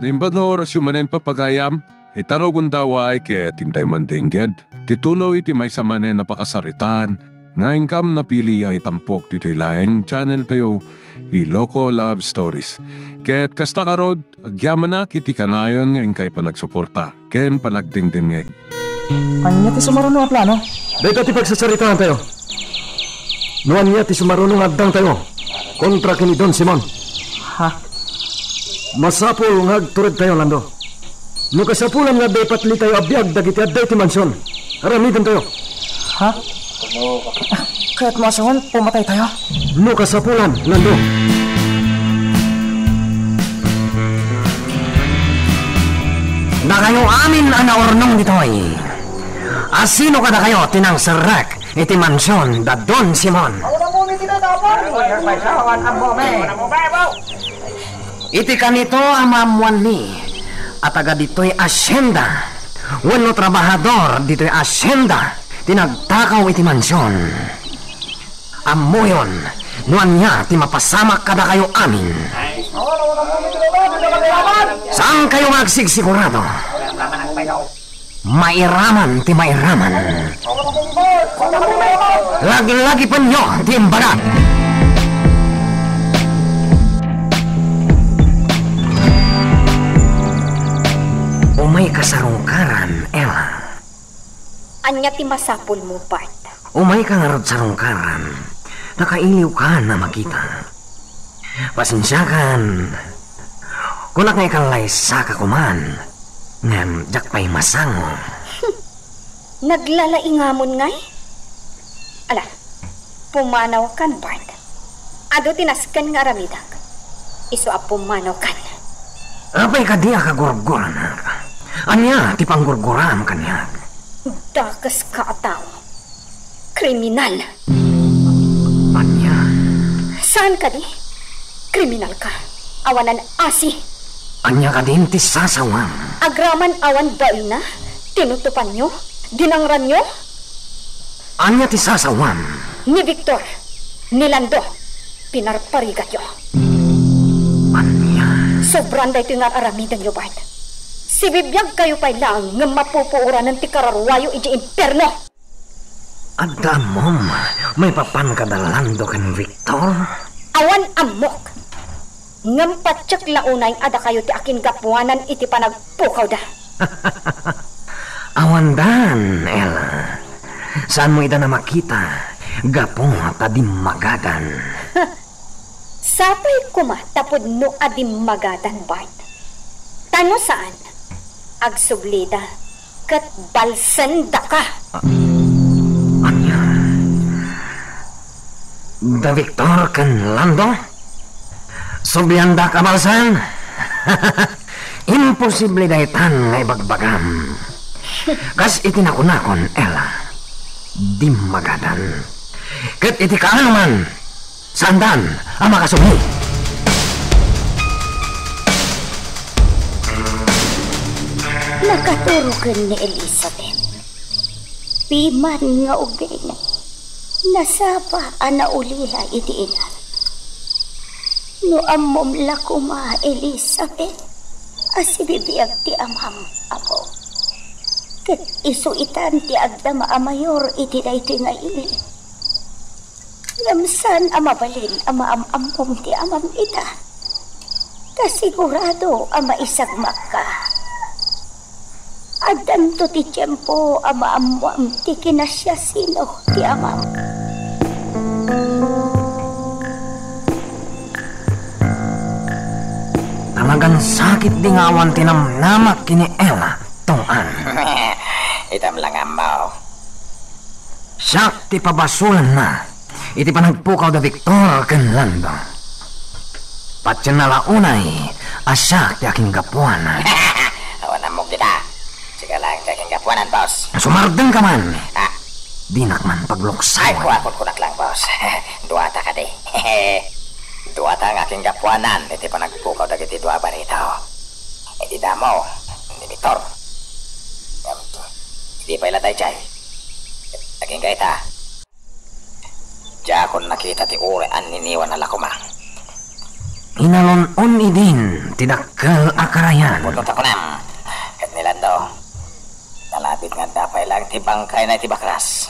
Nimbano oras manen papagayam, itaro gundaway kaya tintay mandingged. Titulo iti may samanen napakasaritan, nga ingkam napili ay tampok dito laing channel kayo, Iloco Love Stories. Kaya't kasta karod, agyaman na kiti kanayon nga ingkay panagsuporta, ken panagdingdingeg. Anya ti sumarunong nga plano? Dito ti pagsasaritaan tayo. Nuan niya ti sumarunong agdang tayo, kontra kini Don Simon. Ha? Masapul nga agtured tayo, Lando. No kasapulan nga dapat li tayo abiyag dagiti adday ti mansyon. Aramidan tayo. Ha? Kaya't masawan, pumatay tayo? No kasapulan, Lando. Na kayo amin ang naurnong ditoy. Asino ka na kayo tinang sarak iti mansyon da Don Simon. Iti kanito amamuan ni at taga dito'y asyenda. Wano trabahador dito'y asyenda tinagtakaw iti mansyon. Amuyon nuan niya ti mapasamak kada kayo amin. Saan kayo magsigsigurado? Mairaman ti mairaman. Lagi-lagi pa nyo ti imbagat. Umay kasarungkaran, Ella. Anya ti masapul mo, Bart? Umay ka nga rod sarungkaran. Nakailiw ka na makita. Pasensyakan. Kunak nga ikalay sa kakuman. Ngam, jak pa'y masango. Naglalaingamon ngay? Ala, pumanaw kan, Bart. Ado tinaskan nga ramidag. Iso a pumanaw kan. Apay ka di akagurguran na. Anya, ti panggurguram kanya. Dakas ka ataw. Kriminal. Anya? Saan ka di? Kriminal ka. Awanan asi. Anya ka din ti sasawam. Agraman awan bail na? Tinutupan nyo? Dinangran nyo? Anya ti sasawam. Ni Victor, ni Lando, pinarparigat nyo. Anya? Sobrang da ito nga aramidan nyo, Bart. Si bibiyag kayo pa'y lang nga mapupuuran ng tikararwayo iji imperno. Adda mom, may papan kadalando kan Victor? Awan amok. Ngam patsak launay ada kayo ti akin gapuanan iti panagpukaw da. Awan dan, Ella. Saan mo ida na makita? Gapo tadim magadan. Sapay kuma tapod no adim magadan, Bart. Tano saan? Agsuglida kat balsan da ka. Anya? Da Victor kan Lando? Subyanda ka balsan? Imposible daytan nga ibagbagam. Kas iti nakunakon, Ella. Di magadan. Kat iti kaanaman. Sandan ang makasubli. Nakaturugan ni Elizabeth. Piman nga uging. Nasapa ana ulila iti ina. No amom lakuma Elizabeth. Asibibiyag ti amam ako. Ket isuitan ti agdama amayor iti dayti nga ini. Namsan amabalin ama-am-ampom ti amam ita. Kasigurado ama isagmak ka. Adan to ti tiyempo ama-amwam ti kinasyasino ti amam. Talagang sakit di ngawan tinamnamak kini Ella tungan. Itam lang amaw. Siyak ti pabasulan na. Iti panagpukaw da Victor ken Lando. Patyan na launay, asyak ti aking gapuan. Awan mo kita. Sige lang ti aking gapuanan, boss. Sumardeng ka man. Ha? Dinak man Ay, pagluksaw. kunak lang, boss. Duwata ka di. Duwata ang aking gapuanan. Iti panagpukaw da kiti duwa ba rito. Iti damo, ni Victor. Hindi pa ilatay chay. Aking kaita. Diya akong nakita ti ure an niniwan na lakuma. Inalon-on idin, tidakkel akarayan. Punot ako nam. Kat nilando. Nalapit nga dapay lang ti bangkay na ti bakras.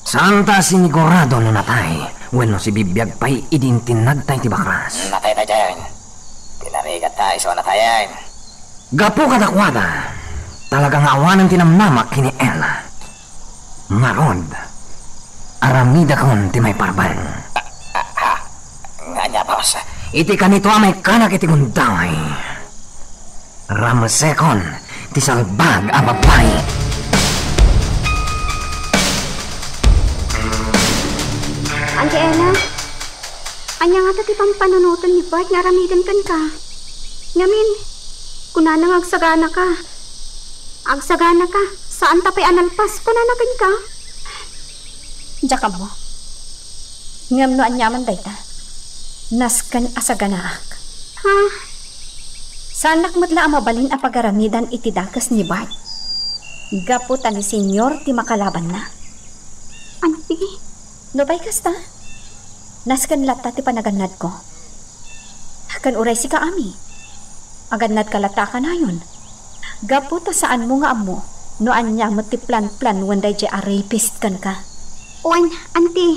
Santa sinigurado no natay, wenno si bibiyag pa'y idin tinagtay ti bakras. Natay na dyan. Pinarigat tayo sa natayan. Gapo kadakwada, talagang awanan tinamnamak kini Ella. Marod, aramida kon ti may parbal. Nga niya, boss. Iti kanito amay kanak iti gundaway. Ramsekon, ti salbag a babay. Ante Ella, anya nga ti pampanunutan ni Bart nga ramidan kan ka. Ngamin, kunanang agsagana ka. Agsagana ka, saan tapay analpas, kunanagan ka. Diyaka mo, ngam no anyaman dayta. Naskan asaganaak. Ha? Sanak matla ang mabalin a pagaramidan iti dakas ni Bart. Gaputan ni Senyor ti makalaban na. Anti? No bay kasta? Naskan lata ti panaganad ko. Kan uray si kaami. Aganad ka lata ka na yun. Gaputa saan mo nga amo. No anya mo ti plan-plan wenday di a rapist kan ka. Oan, anti.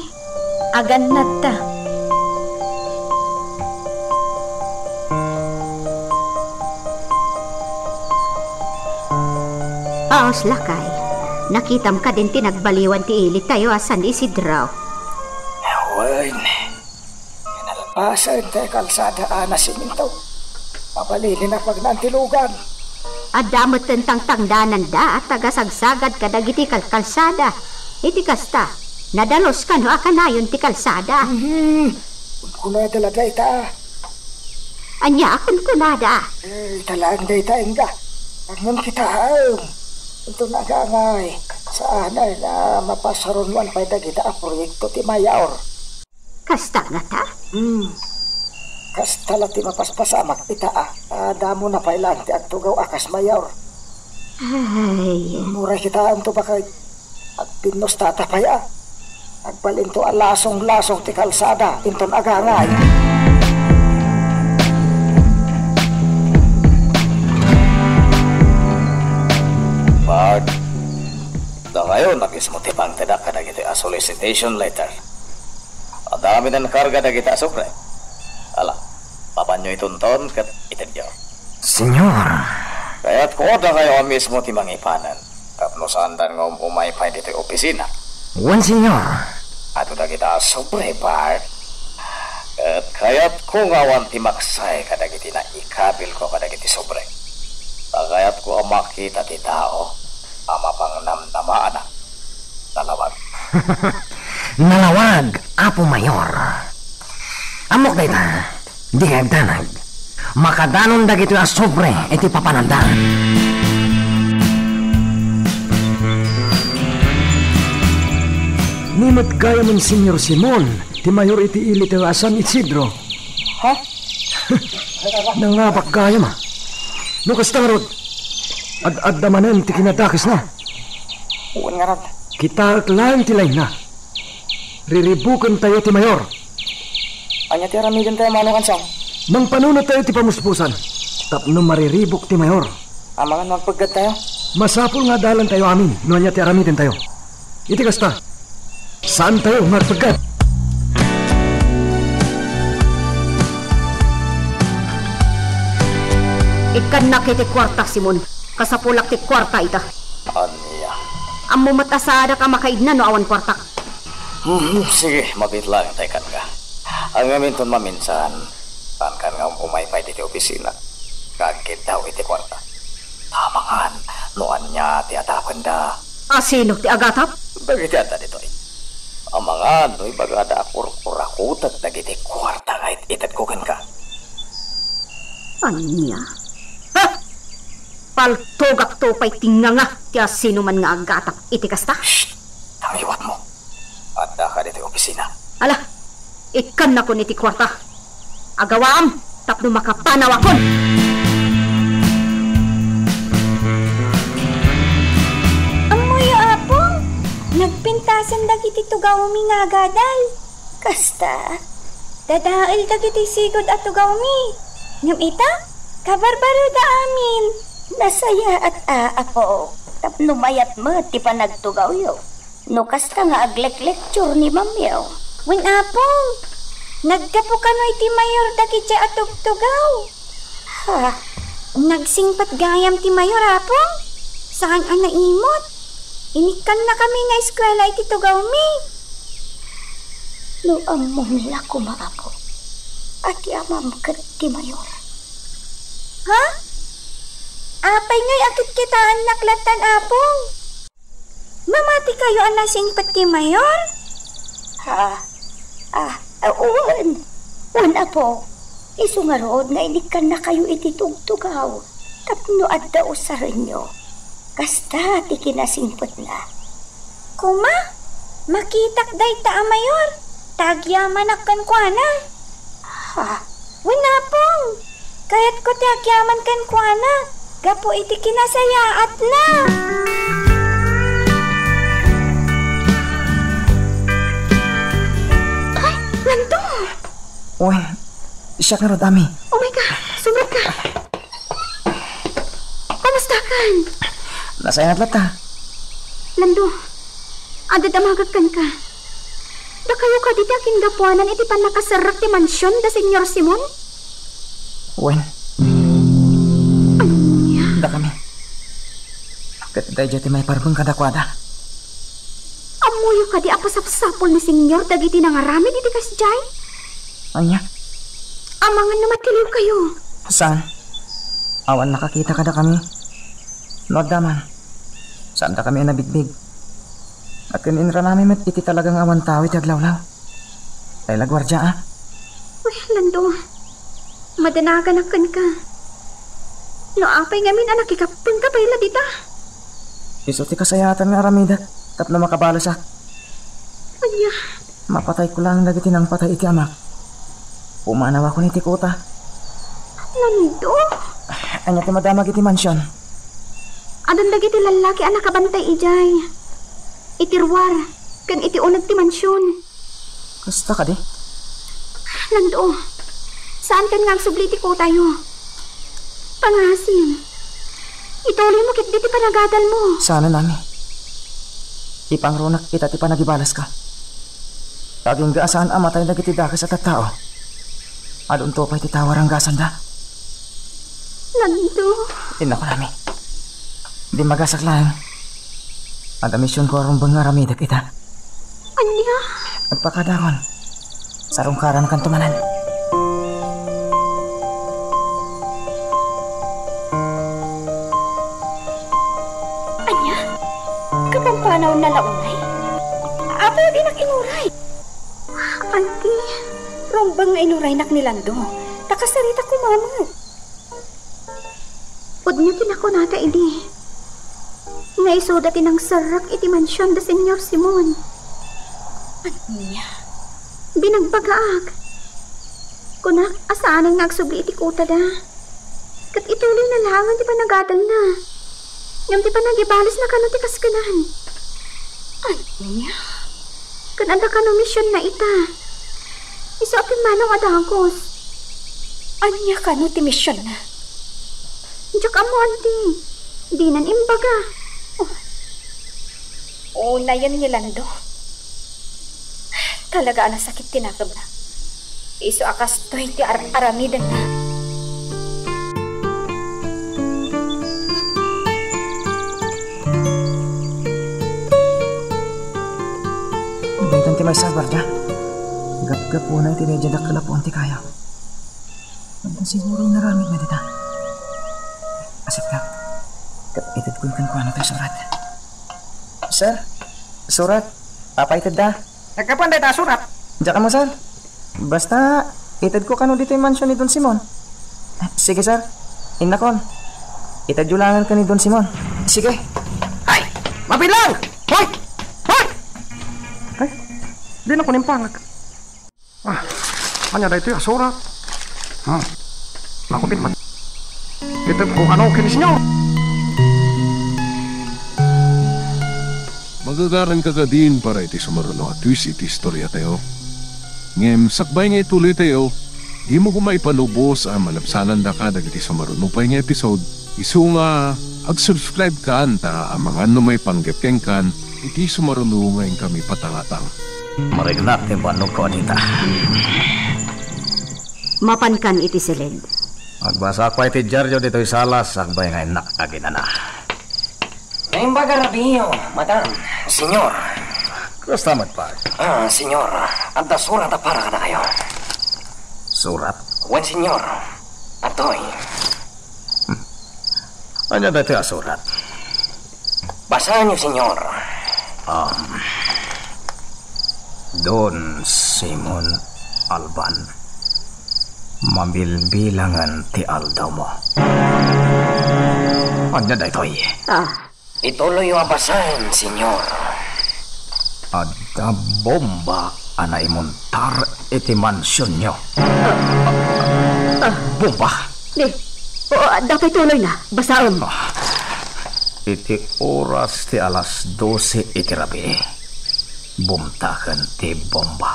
Aganad ta. Paos lakay, nakitam ka din tinagbaliwan ti ilit tayo asan Isidro. Awan. Inalpasan tayo kalsada ana siminto. Mabalili na pag nantilugan. Adamot tentang tangdanan da at tagasagsagad ka dagiti kalsada. Iti kasta, nadalos ka no akanayon ti kalsada. Kunada lagay ta. Anya akon kunada. Talaan day ta nga. Agnon kita ito nagangay. Saan ay na mapasarunuan pa dagita ang proyekto ti Mayor. Kasta nga ta? Kasta ti mapaspasamak ita damo na pailan ti agtugaw akas Mayor. Ay, Mura kita ang to bakay agpinos tatapay Agbalin to alasong-lasong ti kalsada inton agangay. Bart, da ngayon nag-ismutipang tadak ka na kita a solicitation letter. Ang dami na nakarga na kita asukre. Ala, papanyo itunton kat itadyo. Senyor, Kaya't ko da kayo mismo ti mangipanan. Kapno sandan nga umay dito opisina. wan senyor. Ato na kita asukre, Bart. At kaya't ko ngawan ti maksay kadagiti na ikabil ko kadagiti sobre. Kaya't ko makita ti tao ama pang namnamaan na nalawag. Nalawag, Apo Mayor. Amok dayta, di kagdanag. Makadanon dagito a sobre iti papananda. Nimot gaya ng Senyor Simon, ti mayor iti ili ti asan Isidro. Ha? Nangapak gaya ma. No kastarod, ad-addamanan ti kinadakis na. Uwan nga rin. Kita lang ti lain na. Riribukan tayo ti mayor. Anya ti aramigan tayo manukan siyang. Nang panunod tayo ti pamuspusan, tapno mariribok ti mayor. Amangan magpagad tayo. Masapul nga dalan tayo amin, no anya ti aramitin tayo. Iti kasta, saan tayo magpagkat? Ikan na kiti kwarta, Simon. Kasapulak ti kwarta ita. Anya. Amo matasada ka makaidna no awan kwarta. Sige, mabit lang tayo kan ka. Ang ngaminton maminsan, saan kan nga umaypay dito opisina. Kagit daw iti kwarta. Tamangan, noan niya ti atapan da. Sino ti agatap? Dagiti ata dito Amangan, no'y bagada kurkurakutat dagiti kwarta nga itat ko kan ka. Anya? Ha? Paltogak to pa'y tinganga kaya sino man nga agatap iti kasta? Shh! Tangiwat mo. At ka dito opisina. Ala, ikan na ko niti kwarta. Agawaam, tapno makapanaw akon. Amoy apong, nagpintasan dagiti tugaw mingagadal. Kasta, Dadail dagiti sigod at tugaw mi. Ngam ita, kabarbaro da amin. Nasaya at ako. Tapno mayat mo ti panagtugaw yo. No kasta nga aglek-lecture ni mamyaw. Wen apong, naggapo kano iti mayor dagiti at tugtugaw. Ha? Nagsingpat gayam ti mayor apong. Saan ang naimot? Inikan na kami nga eskwela iti tugaw mi. No among nila kumaapo. At yamam kat ti mayor. Ha? Apay ngay akit kitaan naklatan apong. Mamati kayo ang nasingpat ti mayor? Ha? Uwan. Una po. Isungarod nga inikan na kayo iti tugtugaw. Tapno at daw sa rinyo. Kasta ti kinasingpot na. Kuma, makitak day ta a mayor. Tagyaman akan kwa na. Ha? Wala pong. Kayat ko tagyaman kan kwa na. Gapo iti kinasayaat na. Ay, Lando! Uy, siya ka rod, Ami. Oh my God, sumrat ka. Kamusta kan? Nasayang atlat ta. Lando, adadamagat kan ka. Da kayo ka diti akin gapuanan iti pan nakasarak ti mansyon da Senyor Simon? Uy. Da kami. Katiday jati may parbang kadakwada. Amuyo ka di apasapsapol ni Senyor dagiti nangaramid iti kasjay? Anya? Amangan na matiliw kayo. Saan? Awan nakakita kada kami. Nagdaman. Saan ta kami nabigbig? At kaninra namin met iti talagang awan tawit aglawlaw. Ay lagwardya ah. Uy, Lando. Madanagan akan ka. No, apay ngamin anak ikapun ka pala dita. Iso ti kasayatan nga Aramida. Tapno makabalas ah. Anya. Mapatay ko lang dagiti nang patay iti amak. Pumanaw ako ni Tikota. Lando. Anya ti madamag iti mansyon. Adon dagiti lalaki anak kabantay ijay. Itirwar. Kan iti unag ti mansyon. Kasta ka di? Lando. Saan kan nga agsubli ti ko tayo? Pangasim. Ituloy mo kit di ti panagadal mo. Sana nami. Ipangrunak kita ti panagibalas ka. Taging gaasaan amatay na giti dakas at tao. Adun to pa iti tawar ang gasan da. Lando. Ina ko nami. Di magasak lang. At amisyon ko arumbang nga ramida kita. Anya? Nagpakadakon. Sarong karan kan tumanan. Anya? Kapampanaw na launay? Apa yung inak inuray? Auntie, rumbang nga inuray nak ni Lando. Takasarita ko mama. Pudnya tinako nata idi. Nga isuda tinang sarak iti mansyon da Senyor Simon. Anya? Binagbagaag. Kunak, asaan nga agsubli iti kuta da. Kat ituloy na langan ti panagadal na. Ngam ti panagibalis na kano ti kaskanan. Anya? Kananda kano misyon na ita. Iso api manong adagos. Anya kano ti misyon na? Diyak amo auntie. Di nan imbaga. Una yan ni Lando. Talaga ang sakit tinakab na. Iso akas to'y ti aramidan na. Daytan ti may sabar da. Gap-gap po na iti medya da kalapuan ti kaya. Ang siguro naramid na dita. Asip ka. Kapitid ko yung kuano tayo surat. Sir? Surat? Papaitid da? Nagkapan tayo surat? Diyan ka mo, sir. Basta, itad ko kano dito yung mansyon ni Don Simon. Sige, sir. Inakon. Itad yulangan ka ni Don Simon. Sige. Ay! Mabilang! Hoy! Hoy! Ay, di na ko nimpangag. Kanya da ito yung surat. Nakupit man. Ito kung ano kinis nyo. Magagaran ka ka din para iti sumaruno at twist iti istorya tayo. Ngem sakbay nga ituloy tayo, di mo kumay palubos ang malabsanan da ka dagiti sumarunupay nga episode. Isu nga ag-subscribe ka ta ang mga may panggapkeng kan iti sumarunungay kami patangatang. Marignat ni Banog ko dita. Mapankan iti silid. Magbasa ko iti Jaryo dito'y salas, sakbay nga nakagin na. Ngayon ba garabiyo, madam? Senyor. Kasta magpag. Senyor. Anta surat para ka na kayo. Surat? Wen, senyor. Atoy. Ano dito ang surat? Basahan niyo, senyor. Don Simon Alban, mabilbilangan ti aldaw mo. Ano dito'y? Ituloy yung abasahan, senyor. Adda bomba anay montar iti mansyon nyo. Bomba? Dapat tuloy na. Basaon. Iti oras ti alas 12 iti rabi. Bumtakan ti bomba.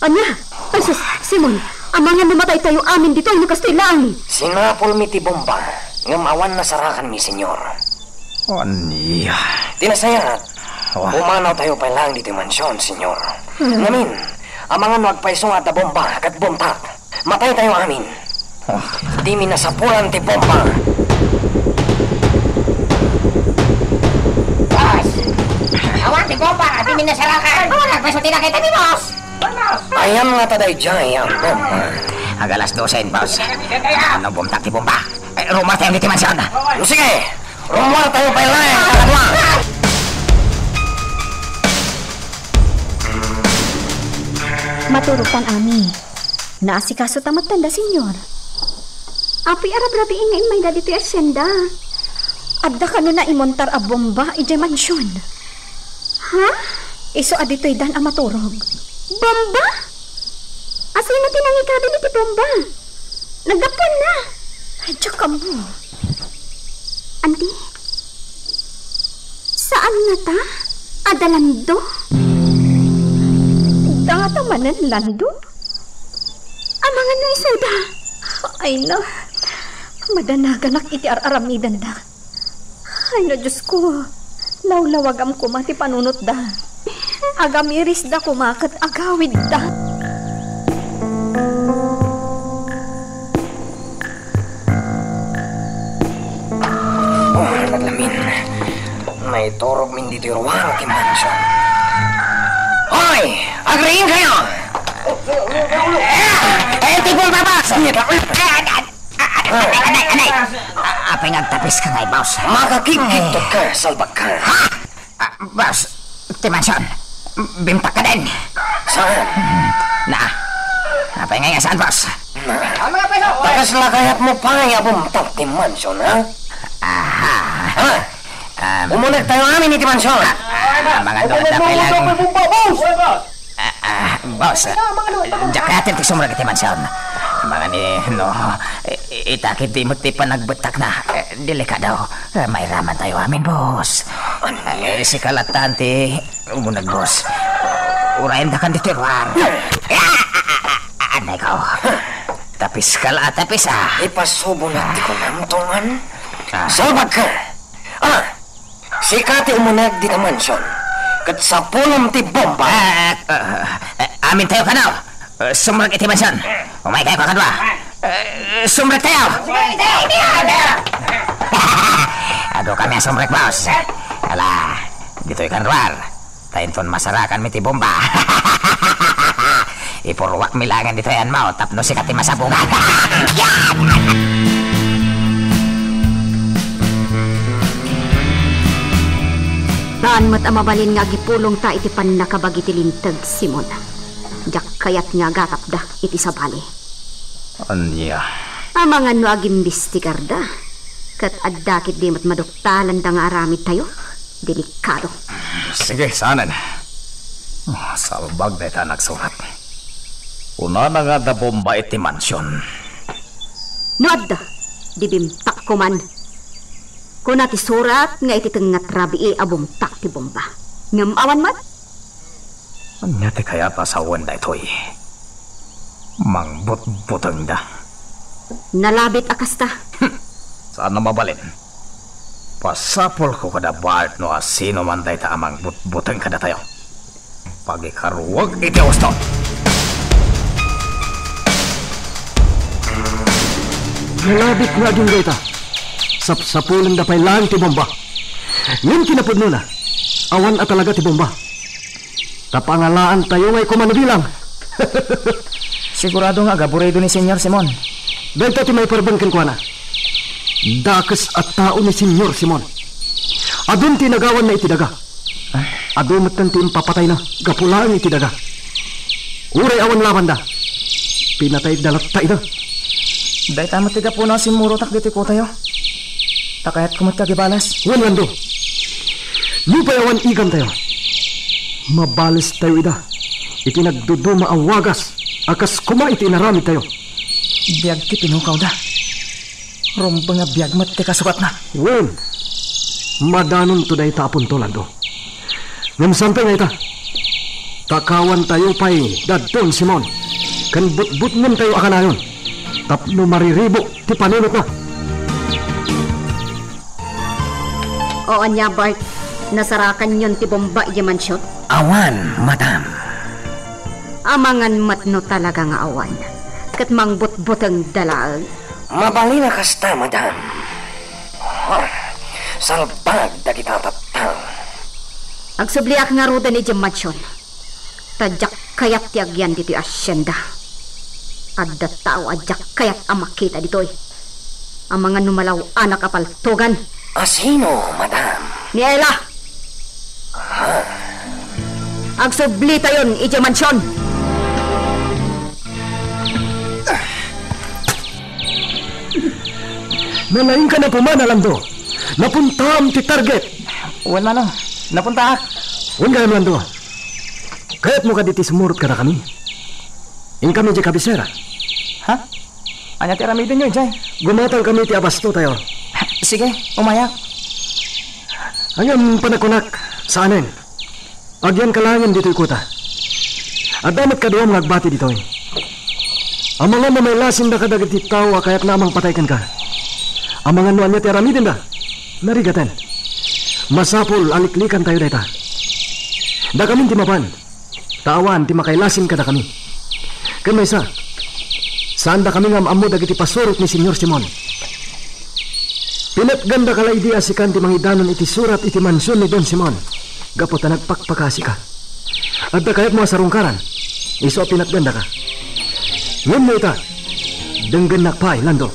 Anya? Ay, Simon, ang mga namatay tayo amin dito ay nakastilang. Sinapol mi ti bomba. Ngamawan na sarakan mi, senyor. Aniya. Tinasayat. Umanaw tayo pa lang dito mansyon, senyor. Ngamin, ang mga nagpaisong at bomba kat bumtak. Matay tayo amin. Di mi nasapulan ti bomba. Boss! Awan ti bomba! Di mi nasarakan! Nagpasuti na kita ni boss! Ayam nga taday dyan ang bomba. Agalas 12, boss. Ano bumtak ti bomba? Rumor tayo dito mansyon. Sige! Rumor tayo pa lang! Kaladwa! Maturog ami. Naasikaso tamat tanda, senyor. Apoy arab-rabi ingay may dadi ti arsenda. Adda ka na imontar a bomba iti mansyon. Ha? Iso adito'y dan ang maturog. Bomba? Asay na tinangikabin iti bomba. Nagdapon na. Ay, tsaka mo. Andi? Saan na ta? Adalando? Tamanan lando? Amangan no isuda. Ay na. Madanaganak iti aramidan da. Ay na Diyos ko. Lawlawagam ko mati panunot da. Agamiris da kumakat agawid da. Naglamin. May turog min dito yung ruwang ti mansyon. Hoy! Agriin kayo! Tipong babas! Anay! Apay nagtapis ka ngay, boss. Makakikitot ka, salbag ka. Boss, timansyon. Bimpak ka din. Saan? Apay ngay saan, boss? Takas lakayat mo pa yung bumtak ti mansyon, ha? Umulit tayo amin iti mansyon. Mga doon na kailang... Boss, jakatin ti sumrag iti mansyon. Mga ni, itakit di mo ti panagbetak na. Delikado. May raman tayo amin, boss. Si kalatan ti umunag, boss. Urayan da kan dito ruar. Anay ko. Tapis kala, tapis Ipasubo na ti ko namtungan. Salbag ka. Sikati umunag di na mansyon. Kat sa pulong ti bomba. Amin tayo ka na. Sumrag iti mansyon. Umay kayo kakadwa. Sumrag tayo. Ado kami ang sumrag, boss. Ala, dito'y kanruar. Tainton masarakan mi ti bomba. Ipurwak milangan dito yan mo. Tapno sikat ti masabungan. Taan mat amabalin nga gipulong ta iti panakabag iti lintag, Simon. Jak kayat nga gatap da iti sabali. Anya. Amangan no agimbistigar da. Kat addakit di mat maduktalan da nga aramid tayo. Delikado. Sige, sanan. Salbag na ita nagsurat. Una na nga da bomba iti mansyon. No adda, dibimtak ko man. Kuna ti surat nga iti tengat rabi abumtak ti bomba. Ngam awan mat? Anya ti kaya ta sa wanda ito'y. Mangbut-butang da. Nalabit akasta. Saan na mabalin? Pasapol ko kada Bart no asino man day ta amang but-butang kada tayo. Pagikaruwag iti gusto. Nalabit nga din data. Sapsapulan da pa'y lang ti bomba. Ngin kinapod nuna. Awan at talaga ti bomba. Tapangalaan tayo ngay kumanubilang. Sigurado nga gaburedo ni Senyor Simon. Dahil ti may parabangkan ko na. Dakas at tao ni Senyor Simon. Adun tinagawan na itidaga. Adun matanti papatay na. Gapulaan itidaga. Uray awan laban da. Pinatay dalat tayo na. Dahil tama tiga po na si Murotak dito ko tayo. Takayat kumot kagibalas. Wan lando. Lupayawan igam tayo. Mabalis tayo ida. Itinagduduma ang wagas. Akas kuma itinarami tayo. Biyag ti pinukaw da. Rumba nga biyag mat ti kasukat na. Wen. Madanon to dahi tapon to lando. Ngam sampai nga ita. Takawan tayo pa'y dadon Simon. Kan but-but ngam tayo akanayon. Tapno mariribo ti panunot na. Oo niya, Bart. Nasarakan yun ti bomba iya mansyon. Awan, madam. Amangan matno talaga nga awan. Kat mangbut-butang dalag. Mabali na kasta, madam. Salbag da kita taptang. Agsubliak nga ruda ni iya mansyon. Tadyak kayat ti agyan dito asyenda. Adda tao adyak kayat ang makita ditoy. Ang mga numalaw anak apaltogan. Asino, madam? Ni Ella. Agsubli tayon iti mansyon. Nalaing ka na pumana lando. Napuntam ti target. Uwan man napunta ak. Uwan kaya lando. Kaya't mo ka diti sumurot ka na kami. In kami di kabisera. Ha? Anya ti aramidin nyo, Jay. Gumatang kami ti abasto tayo. Sige, umayak. Hanggang panakunak sa anin. Agyan kalangan dito'y kuta. At damat kaduam nagbati dito'y. Ang mga mamaylasin na kadagat ti tao kaya't namang pataykan ka. Ang mga nuan niya ti aramidin da. Narigatan. Masapul aliklikan tayo dayta. Da kami ti mapan. Tawan ti makailasin ka da kami. Kan may isa. Saan da kami nga maamu dagiti pasurot ni Senyor Simon. Pinatganda kala idea si kanti mangidanon iti surat iti mansyon ni Don Simon. Gapot na nagpakpakasi ka. At da kayat mo sarungkaran. Iso pinatganda ka. Ngayon mo ita. Denggan nakpay, Lando.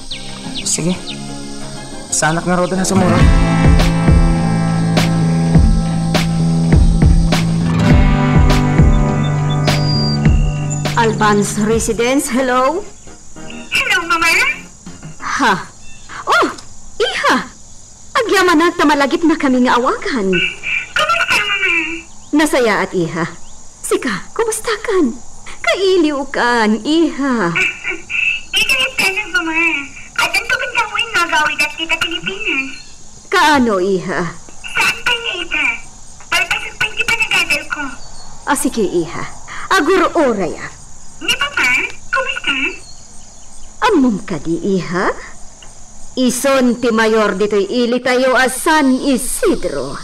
Sige. Sanak nga roda na sumuro. Alban's Residence, hello? Hello, Mama? Ha? Oh, iha! Agyaman na tamalagip na kami nga awagan. Kumusta, Mama? Nasaya at iha. Sika, kumusta kan? Kailiw kan, iha. Ikanit ka na, Mama. At ang tugod mo yung nagawid at kita Pilipinas. Kaano, iha? Saan pa niya ita? Palpasok pa hindi pa nagadal ko. Sige, iha. Agur oraya. Ni Papa, kumusta? Amom ka di, iha? Ison ti mayor dito'y ili tayo as San Isidro.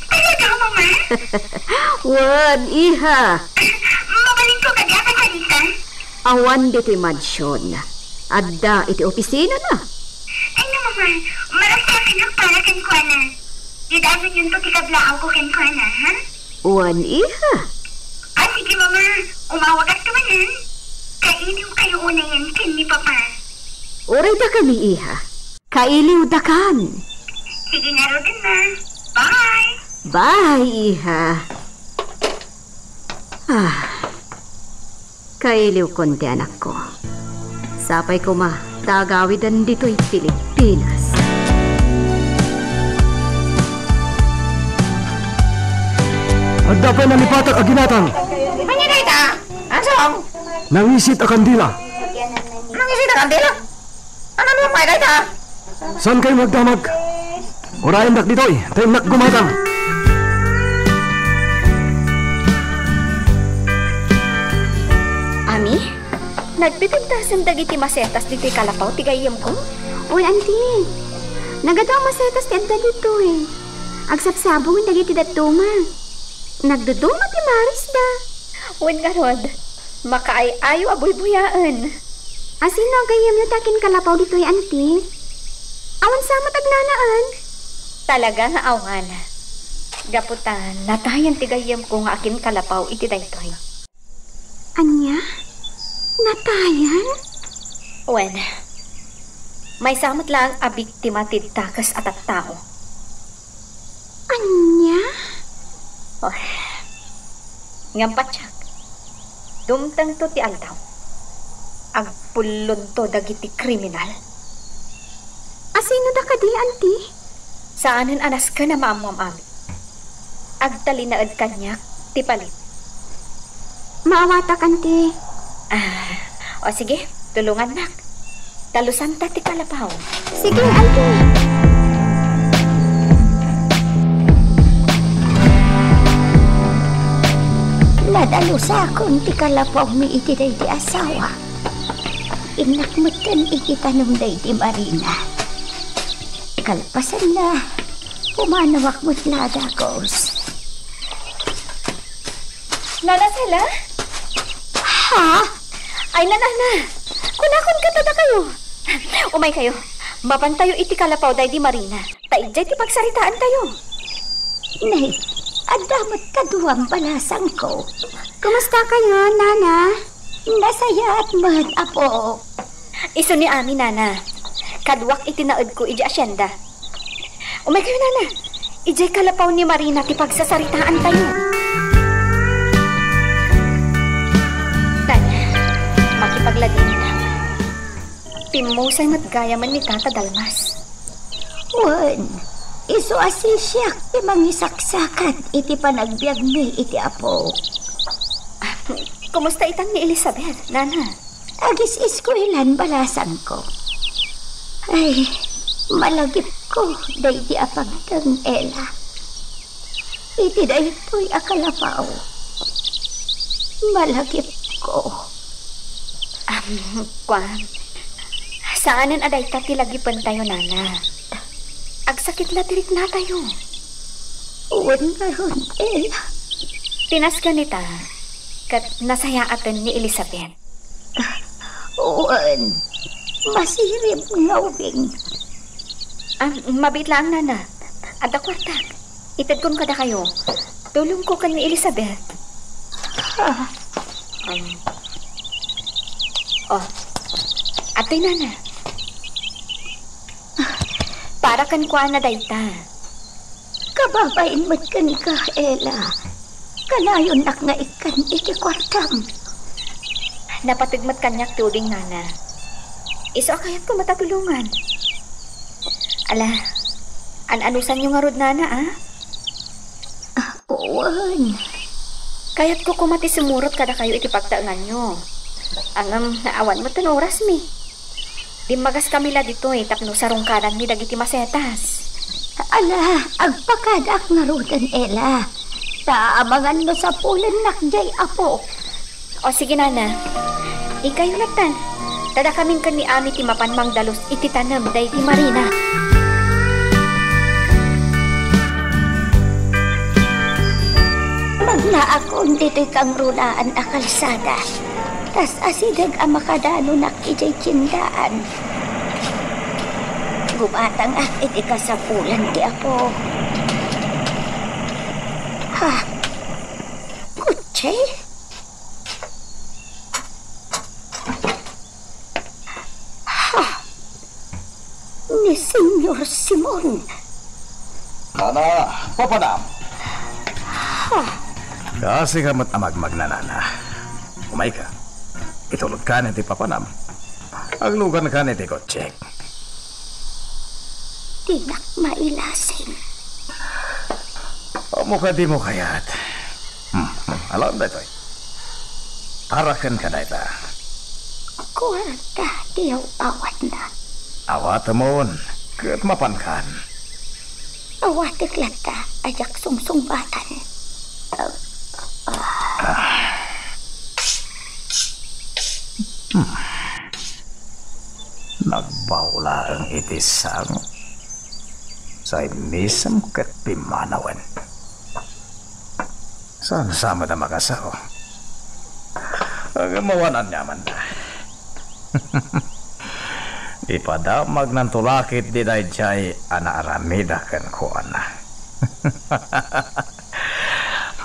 Talaga, Mama? Wan, iha. Mabaling ko kagaya pa salita? Awan dito'y mansyon. Adda iti opisina na. Ano, Mama? Marasakin ang para kan Kuana. Didanon yun to tikablaaw ko kan Kuana, ha? Wan, iha. Ah, sige, Mama. Umawag at tumanan. Kailiw kayo una yan kin ni Papa. Oray da kami, iha. Kailiw da kan. Sige nga ro din na. Bye! Bye, iha. Kailiw konti anak ko. Sapay ko ma, tagawidan dito'y Pilipinas. At dapat nalipatak aginatang. Anya na ita? Ansong? Nangisit a kandila. Nangisit ang kandila? Ano naman may na ita? Saan kayo magdamag? Orayan dak dito'y. Tayo nak gumatang. Ami, Nagpipintasan dagiti masetas dito'y kalapaw, tigayam ko? Uy, auntie. Nagadaw masetas ti adda dito eh. Agsapsabong dagiti datuma. Nagduduma ti Maris da. Uwan nga rod, makaay-ayo abuy-buyaan. Asino gayam yung takin kalapaw dito eh, auntie? Awan sama tagnanaan. Talaga nga awan. Gaputan, natayan tigayam ko nga akin kalapaw iti daytoy. Anya? Natayan? Uwan, may samot lang a biktima ti takas at tao. Anya? Oh, ngampatsak. Dumtang to ti aldaw. Agpulon to dagiti kriminal. Asino da ka di, auntie? Saanan anas ka na maamwam ami. Agtalinaad kanyak ti palit. Maawatak, auntie. O sige, tulungan nak. Talusan ta ti kalapaw. Sige, auntie. Nadalo sa akong ti kalapaw mi iti day di asawa. Inakmutan iti tanong day di Marina. Kalpasan na, pumanawak mo't ladagos. Nana sila? Ha? Ay nanana, kunakon ka tada kayo. Umay kayo, mapantayo iti kalapaw day di Marina. Taidjay ti pagsaritaan tayo. Nay, adamot kaduwang balasang ko. Kumusta kayo, Nana? Nasaya at mahal, apo. Iso ni Ami, Nana. Kadwak itinaod ko iji asyenda. Umay kayo, Nana. Ijay kalapaw ni Marina ti pagsasaritaan tayo. Nana, makipagladin na. Pimusay mat gaya man ni Tata Dalmas. Wan, iso asisyak ti mangisaksakat iti panagbiag mi iti apo. Kumusta itang ni Elizabeth, Nana? Agis iskwilan balasan ko. Ay, malagip ko, day di apagtang Ella. Iti day to'y akalapaw. Malagip ko. Kwan, saanan aday ta tilagipan tayo, Nana? Agsakit latirik na tayo. Uwan nga ron, Ella. Tinas ka nita. Kat nasayaatan ni Elizabeth. Uwan, masirip ngawing. Mabit lang, Nana. Ada kwartak. Itad kon kada kayo. Tulong ko kan ni Elizabeth. Atoy, Nana. Para kan kuha na dayta. Kababain mo't kan ka, Ella. Kanayon nak nga ikan iti kwartam. Napatigmat kanyak tuling, Nana. Iso akayat ko matatulungan. Ala, anusan yung ngarod, Nana, ah? Uwan. Kayat ko kumati sumurot kada kayo iti pagtaangan nyo. Angam naawan mo tan oras mi. Di magas kamila dito eh, tapno sarong kanan mi dagiti masetas. Ala, agpakadak ngarudan, Ella. Taamangan mo sa pulan nakjay, apo. O sige, Nana. Ikayo natan. Tada kaming kan ni Ami ti mapanmang dalos iti tanam day ti Marina. Magla akong dito'y kang runaan a kalsada. Tas asidag ang makadano nak ijay tindaan. Gumatang at iti kasapulan ti apo. Ha? Kutse? Ha? Ni Senyor Simon. Nana, papanam. Ha? Kasi ka mat amagmag na, Nana. Umay ka. Itulog ka na ti papanam. Aglugan ka na ti kotsek. Tinak mailasing. O mukha di mo kayat. Alam ba ito? Tarakan ka na ito. Kwarta diyaw awat na. Awat mo, kat mapankan. Awatik lata, ajak sungsungbatan. Nagbaula ang itisang sa inisam kat pimanawan. Saan sama na makasao? Agamawanan nyaman na. Ipadamag ng tulakit di day jay anaaramida kan ko ana.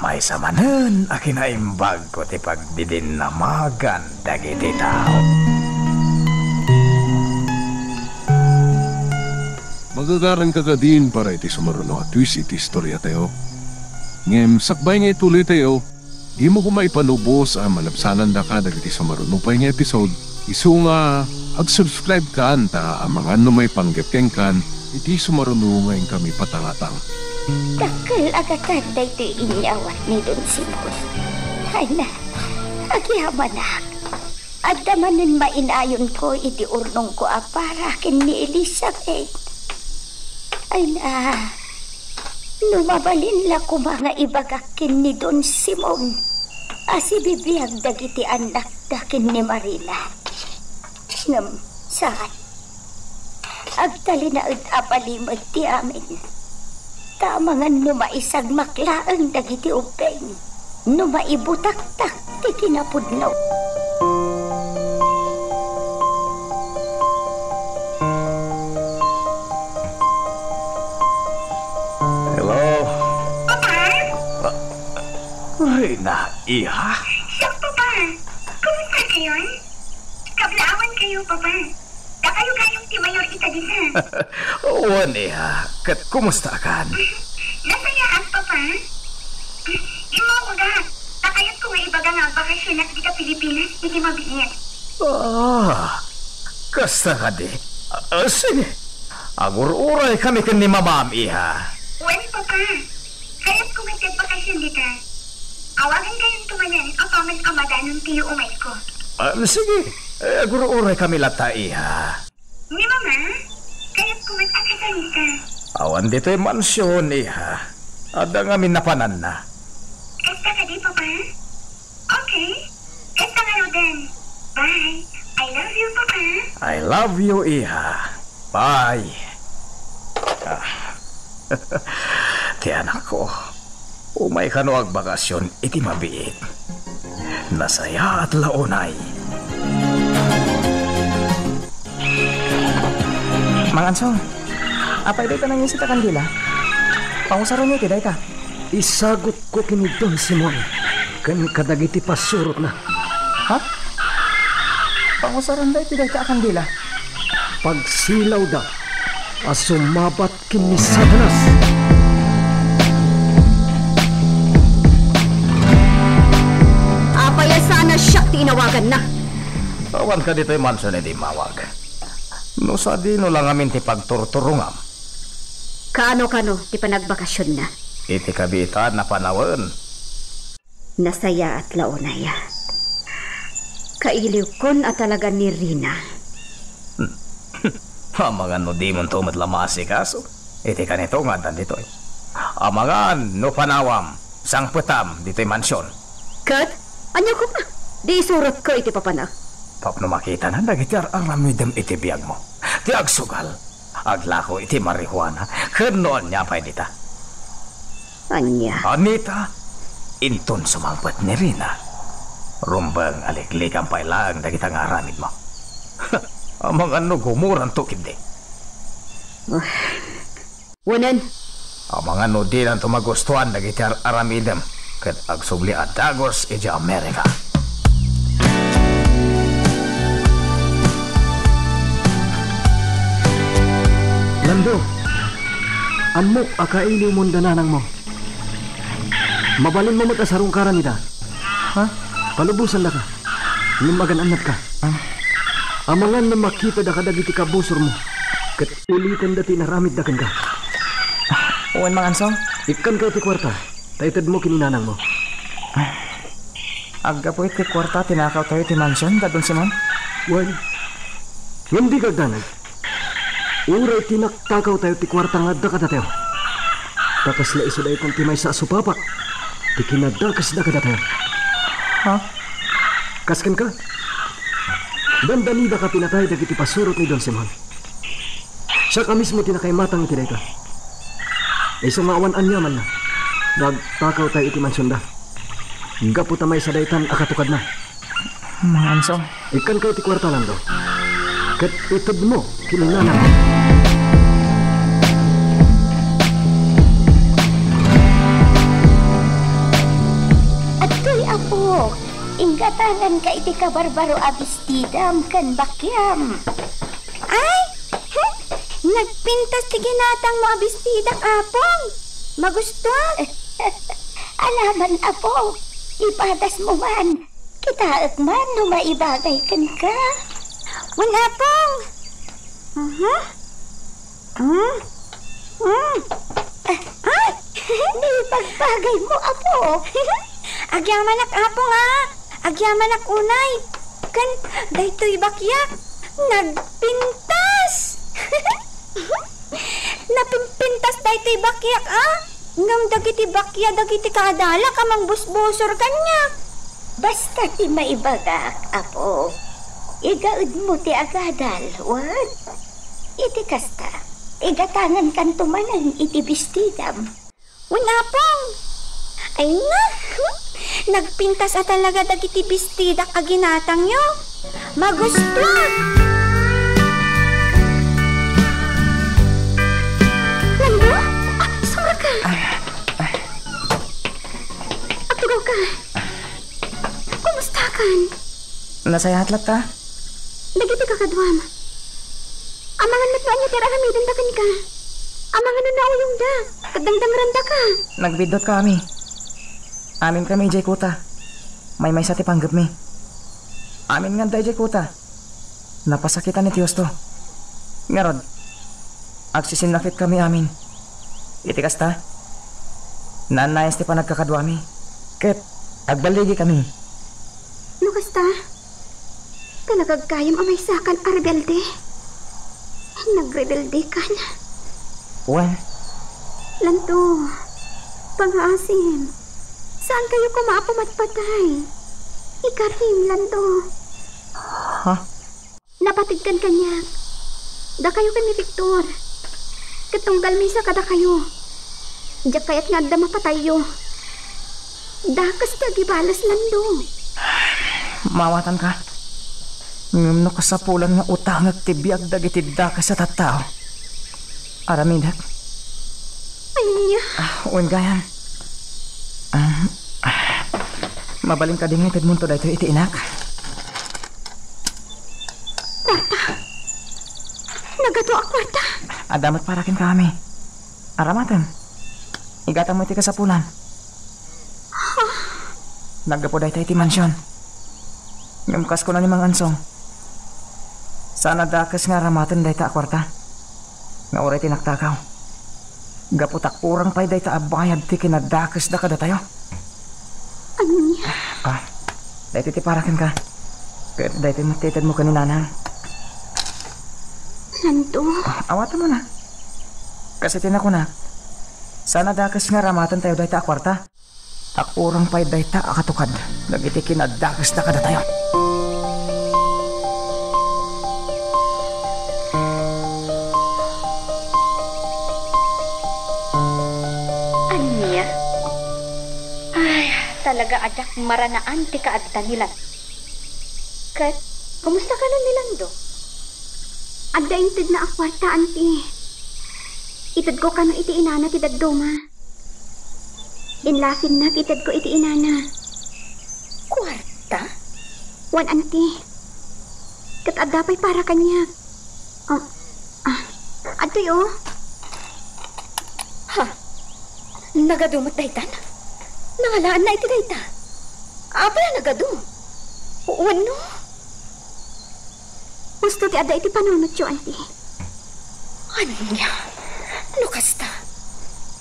May samanan akin na imbag ko ti pagdidinamagan dagiti tao. Magagaran ka din para iti sumaruno at twist iti istorya tayo. Ngem sakbay nga ituloy tayo, di mo ko maipanubos ang malapsanan da ka dagiti sumaruno pa nga episode. Isu nga ag-subscribe ka anta ang mga may panggapkeng kan iti sumaruno ngayon kami patangatang. Dakal agatan da ito inyawat ni Don Simon. Ay na, agyaman na. At damanin mainayon ko iti urnong ko para kin ni Elizabeth. Ay na, lumabalin la ko mga ibagakin ni Don Simon. Asi bibiyag dagiti anak dakin ni Marina. Ngam, saan? Agtali na apalimag ti amin. Tamangan numaisag maklaang dagiti upeng. Numaibutaktak ti kinapudlaw. Ay na, iha? Siya, Papa. Kumusta kayo? Kablaawan kayo, Papa. Da kayo gayong ti Mayor Itagisa. Oo, iha. Kat kumusta kan? Nasayaan, Papa. Imo ko da. Takayot ko nga ibaga nga bakasyon at di ka Pilipinas, hindi mabiit. Kasta ka di. Sige. Agur-uray kami kan ni mamam, iha. Well, Papa. Kayat ko nga bakasyon dito. Awagan kayong tumanan ang paman amada ng tiyo umay ko. Sige. Agur-uray kami lata, iha. Ni Mama, kaya't kumat akasalita. Awan dito'y mansyon, iha. Ada nga minapanan na. Kasta ka di, Papa? Okay. Kasta nga rodan. Bye. I love you, Papa. I love you, iha. Bye. Ti anak ko. Umay ka no ag bakasyon, iti mabiit. Nasaya at launay. Mang Ansong, apay day ka nang isita kandila? Pangusaron niyo, tiday ka. Isagot ko kini Don Simon. Kani kadagiti pasurot na. Ha? Pangusaron day, tiday ka kandila? Pagsilaw da, asumabat kini Satanas. Apaya sana siya tinawagan na. Awan ka dito'y mansyon, iti mawag. No sa di no lang amin ti pagturturungam. Kano-kano ti panagbakasyon na. Iti kabitan na panawan. Nasaya at launaya. Kailiw kon at talaga ni Rina. Amangan no di mo tumad lamasi kaso. Iti kanito nga dan dito'y. Amangan no panawam. Sang petam dito'y mansyon. Kat, anyo ko pa. Di isurot ko iti papanak. Tapno makita na dagiti aramidem iti biyag mo. Ti agsugal. Aglako iti marihuana. Kernoon niya pa dita. Anya. Anita, inton sumangpat ni Rina. Rumbang aliklik ang pailang dagiti ang aramid mo. Amang ano gumuran to kindi. Wanan. Amang ano din ang tumagustuhan dagiti aramidem. Kat agsubli at dagos iti Amerika. Lando, amok akailiw mong dananang mo. Mabalin mo mag-asarong nita. Ha? Palubusan na ka. Lumagan-anat ka. Amangan na makita da kadagiti kabusor mo. Kat ulitin dati naramid da ka. Uwan, Mang Ansong? Ikan ka ti kwarta. Taitad mo kininanang mo. Agga po iti kwarta, tinakaw tayo ti mansyon, Don Simon? Well, hindi ka danag. Uray tinaktakaw tayo ti kwarta nga da kadatayo. Kakasla iso da itong timay sa supapak. Ti kinadakas da kadatayo. Ha? Kaskan ka? Dandanida ka pinatay dagiti pasurot ni Don Simon. Siya ka mismo tinakaymatang iti dayta. Ay sumawan anyaman na. Nagtakaw tayo iti mansyon da. Gaputa may sa daytan akatukad na. Mga ansong. Ikan kayo ti kwarta lang daw. Kat itod mo, kilinganan. At ko'y apo, inggatangan ka iti kabarbaro abistidam kan bakyam. Ay! Nagpintas ti ginatang mo abistida apong. Magustuhan. Alaman apo, ipadas mo man. Kitaak man no maibagay kan ka. Wala pong. Ay! Di pagbagay mo apo. Agyaman ak apong Agyaman ak unay. Kan, daytoy bakyak. Nagpintas. Napimpintas daytoy bakyak Ngam dagiti bakya dagiti kaadala kamang busbusor kanya. Basta ti maibagak apo. Igaud mo ti agadal, wag? Iti kasta. Igatangan kan tumanan iti bistidam. Wala pong. Ay na. Nagpintas talaga dagiti bistida kaginatang nyo. Magustuhan. Lando? Sumra ka. Atugaw ka. Kumusta kan? Nasayahatlat ka? Dagiti kakadwam. Amangan matwaan niya teraramidan da kan ka. Amangan na nauyong da. Kadangdang da ka. Nagbidot kami. Amin kami, Jay Kuta. May sa ti panggap mi. Amin nga day, Jay Kuta. Napasakitan ni Tiyos to. Ngarod, agsisinakit kami amin. Iti kasta, nanayas ti panagkakadwami. Ket, agbaligi kami. No kasta, talagag kayam amay sakan rebelde. Nagrebelde ka na. Wan, Lanto, pang-aasim, saan kayo kumapamatpatay? Ikarim, Lanto. ha? Napatigkan kanya. Da kayo kami, Victor. Katunggal misa kada kayo. Diyak kaya't nga da mapatayo. Dakas kagibalas, Lando. Mawatan ka. Ngam no kasapulan nga utang at tibiyag dagiti dakas sa tattao. Aramidak. Ay, Uwan gayan. Mabaling ka din ngitid munto dahito iti inak. kwarta. Nagato ang kwarta. Adamat parakin kami. Aramatan. Igatang mo iti kasapulan. Naggapo dahito iti mansyon. Ngamkas ko na ni mga ansong. Sana dakas nga ramatan dahito a kwarta. Nga oray tinagtakaw. Gaputak urang pa'y dahito abayad ti kinadakas da kada tayo. Ano niya? Dahito ti parakin ka. Kaya dahito matitid mo kaninanang. Lando. Awatan mo na. Kasi tinako na. Sana dakas nga ramatan tayo dahito a kwarta. Takurang pa'y dahita akatukad. Nagiti kinadakas da kada tayo. Anya? Ay, talaga adak maranaan ti kaadta nila. Kat, kumusta ka nun nilando? Adda intid na ang kwarta, auntie. Itad ko ka no iti inana ti dadduma. Inlafin na itad ko iti inana. Kwarta? Wan, auntie. Kat adda pa'y para kanya. Adtoy, oh. Ha? Nagadumot daytan? Nangalaan na iti dayta? Apa na nagadu? Uwano? Gusto ti adda iti panunot yo, auntie. Anya? Ano kasta?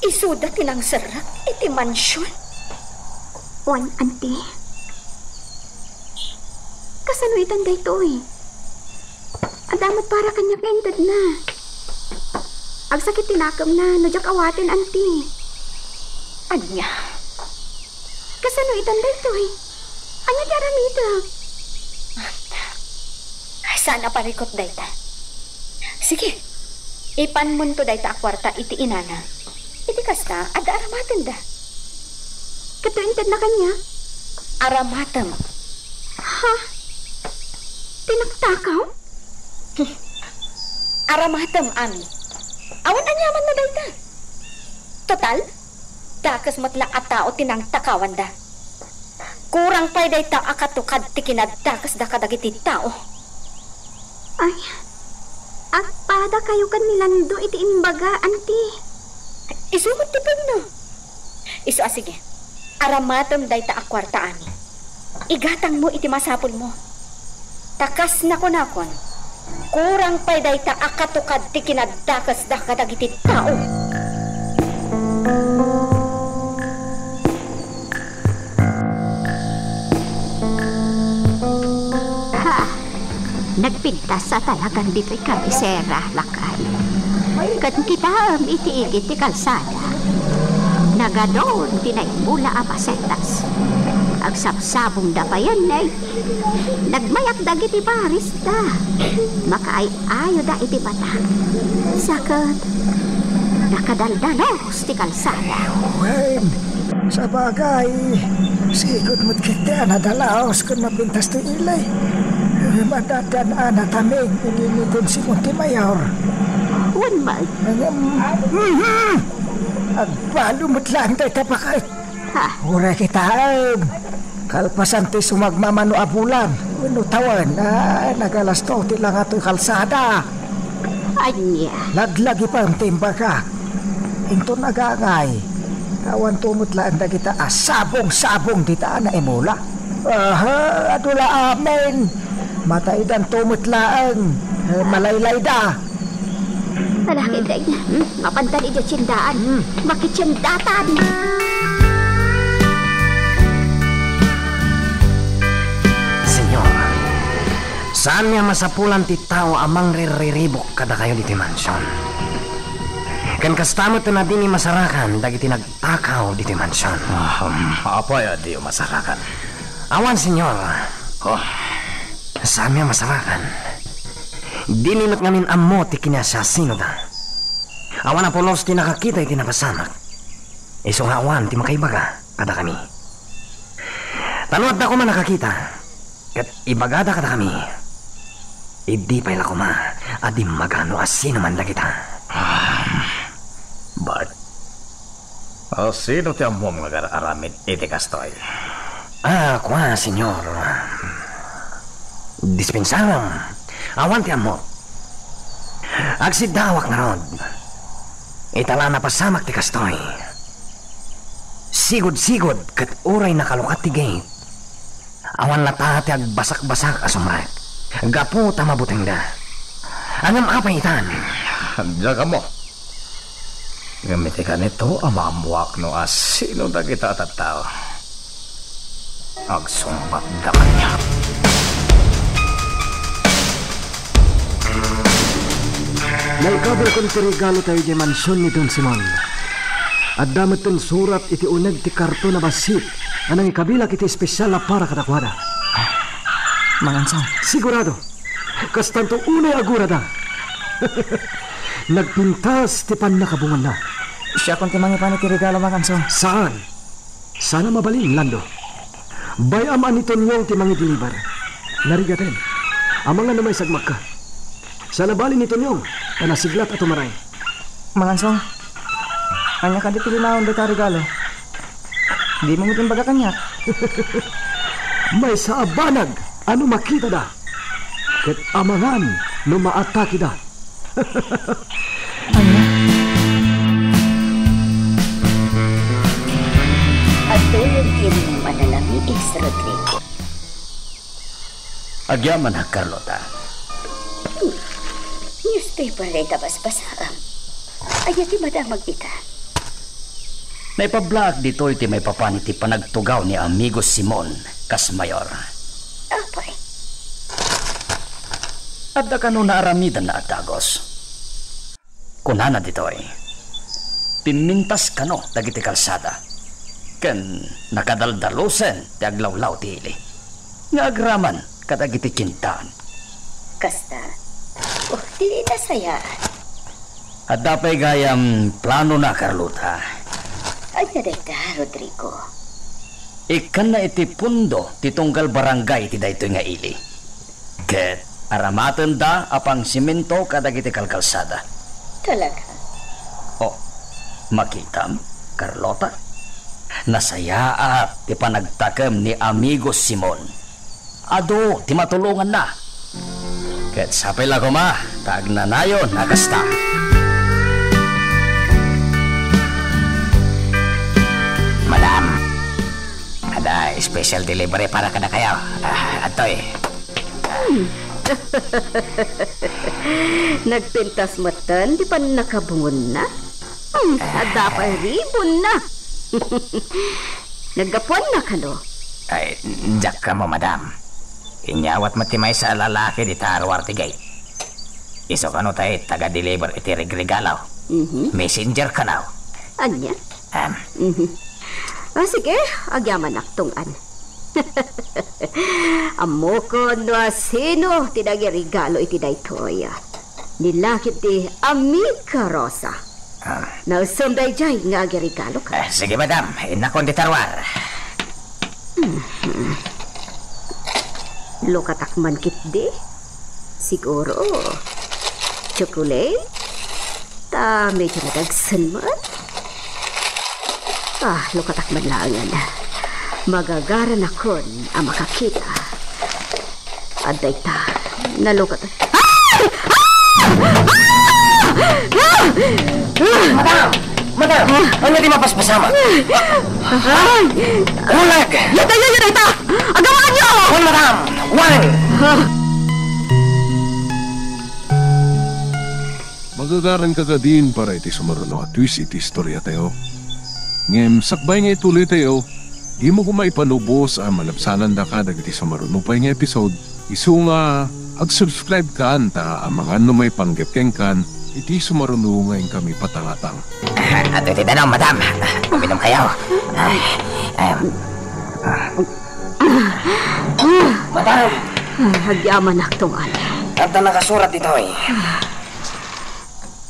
Isuda tinang sarak iti mansyon? Wan, auntie. Kasano itan dayto, eh. Adamat para kanya kaintad na. Agsakit tinakam na, no jak awatin, auntie. Anya? Kasano itan dayto, eh. Anya ti aramida. Sana parikot dayta. Sige, ipan mo to dayta akwarta iti inana. Iti kasta, ada aramatan da. Katuintad na kanya? Aramatam. Ha? Tinagtakaw? Aramatam, ami. Awan anyaman na dayta. Total, dakas matla at tao tinang takawan da. Kurang pa'y dayta akatukad tikinad dakas da kadagiti tao. Ay, agpada kayo kanilando iti imbaga, anti. Isumot ti no. Isu sige. Aramatom dayta akwarta ani. Igatang mo iti masapul mo. Takas na konakon. Kurang pa'y dayta akatukad tikinad dakas da kadagiti tao. Nagpintas sa talagang dito'y kabisera, lakay. Kat kita iti-igit ti kalsada. Nagadoon tinaimula apasetas. Agsabsabong da pa yan, eh. Nagmayak da iti paris da. Makaay-ayo da iti bata. Sakat, nakadaldalos ti kalsada. Wen, sa bagay, sigod mo't kita nadalaos kung mapintas ti ilay. Madadan anak taming ininitun si Monte Mayor. Wen, mag. Agbalo mo't lang tayo tapakay. Ha? Ura kita, kalpasan ti sumagmamano abulan. Unutawan, nagalasto ti lang ato'y kalsada. Anya. Laglagi pa ang timba ka. Into nagangay. Kawan tumot lang na kita sabong-sabong dita na imula. Aha, adula amen. Mataidan tumot lang. Malaylay da. Malaki day. Mapantan iti tsindaan. Makitsyandatan. Senyor, saan niya masapulan ti tao amang ririribok kada kayo diti mansyon? Kan kastamot na din ni masarakan dagiti nagtakaw diti mansyon. Apa ya di masarakan? Awan, senyor. Saan niya masarakan? Dininot ngamin amo ti kinasasino da. Awan na polos ti nakakita iti napasamak. Iso nga awan ti makaibaga kada kami. Tanuat da ko man nakakita. Kat ibagada kada kami. Idi pa'y lakuma. Adi magano asino man lagita. Bart, sino ti amo mga aramid iti kastoy? Kwa, senyor. Dispensaram. Awan ti amo. Agsidawak na rod. Itala na pasamak ti kastoy. Sigod-sigod kat uray nakalukat ti gate. Awan lata ti agbasak-basak asumrak. Gapu tamabuteng da. Angam apay itan. Diyan ka mo. Gamiti ka nito amamuak no asino na kita tataw. Agsumbat da kanya. Nalkabar kong regalo tayo di mansyon ni Don Simon. At damat ton surat iti unag ti karto na basit. Anang ikabilak iti espesyal na para katakwada. Mangansang. Sigurado. Kastanto unay agura da. Nagpintas ti pan nakabungan na. Siya kung timangipan iti regalo, Mangansang. Saan? Sana mabalin, Lando. Bayam aniton yung timangi dilibar. Narigaten. Amang nga namay sagmak ka. Sana balin nito yung panasiglat at umaray. Mangansang, kanya ka di pilinawon da ta regalo. Di mo mutin baga kanya. May sa abanag, ano makita da? Ket amangan, no maataki da. At tulog yung manalami is Rodrigo. Agyaman ha, Carlota. Newspaper ay tabas-basam. Ayati ba da magpita? Naipablag dito iti may papaniti panagtugaw ni amigo Simon, kas mayor. Apay. At da kano naaramidan na atagos. Kunana ditoy. Pimintas kano dagiti kalsada. Ken nakadaldalusen ti aglawlaw ti ili. Nga agraman kadagiti kintaan. Kasta. Oh, di na saya. At dapay gayam plano na, Carlota. Ay, nadayta, Rodrigo. Ikan na iti pundo ti tunggal barangay ti daytoy nga ili. Ket aramaten da apang simento kadagiti kalkalsada. Talaga? Oh, makitam, Carlota? Nasayaat ti panagtakem ni amigo Simon. Ado, ti matulungan na. Ket sapay lago ma, tagnanayon agasta. Madam, ada special delivery para kada kayo. Atoy. Nagpintas matan, di pa nakabungon na? Ada pa ribon na. Naggapuan na ka, no? Ay, jak ka mo, madam. Inyawat matimay sa lalaki di tarwar tigay. Iso ka no tayo, taga-deliver iti regregalaw. Messenger ka now. Anya? Sige, agyaman aktungan. Amo ko no sino tinagirigalo iti daytoy. Nilakit ti Amiga Rosa. Nausam day jay nga agirigalo ka. Sige, madam. Inakon di tarwar. Lukatakman kit di. Siguro chocolate? Ta medyo nadagsan man. Lukatakman lang yan. Magagaran akon ang makakita. Aday ta, nalukat. Madam! Ano di mapaspasama? Ulag! Yata! Agawan nyo! Wan, madam! Wan! Magagaran ka din para iti sumaruno at twist iti istorya tayo. Ngem, sakbay nga ituloy tayo, di mo kumaipanubos ang malapsanan da ka dagiti sumaruno pa nga episode. Isu nga, ag-subscribe ka ta ang mga may panggepkeng kan, iti sumaruno ngayon kami patangatang. Ato iti tanong, madam. Uminom kayo. Madam! Hagyaman aktungan. At na nakasurat ito eh.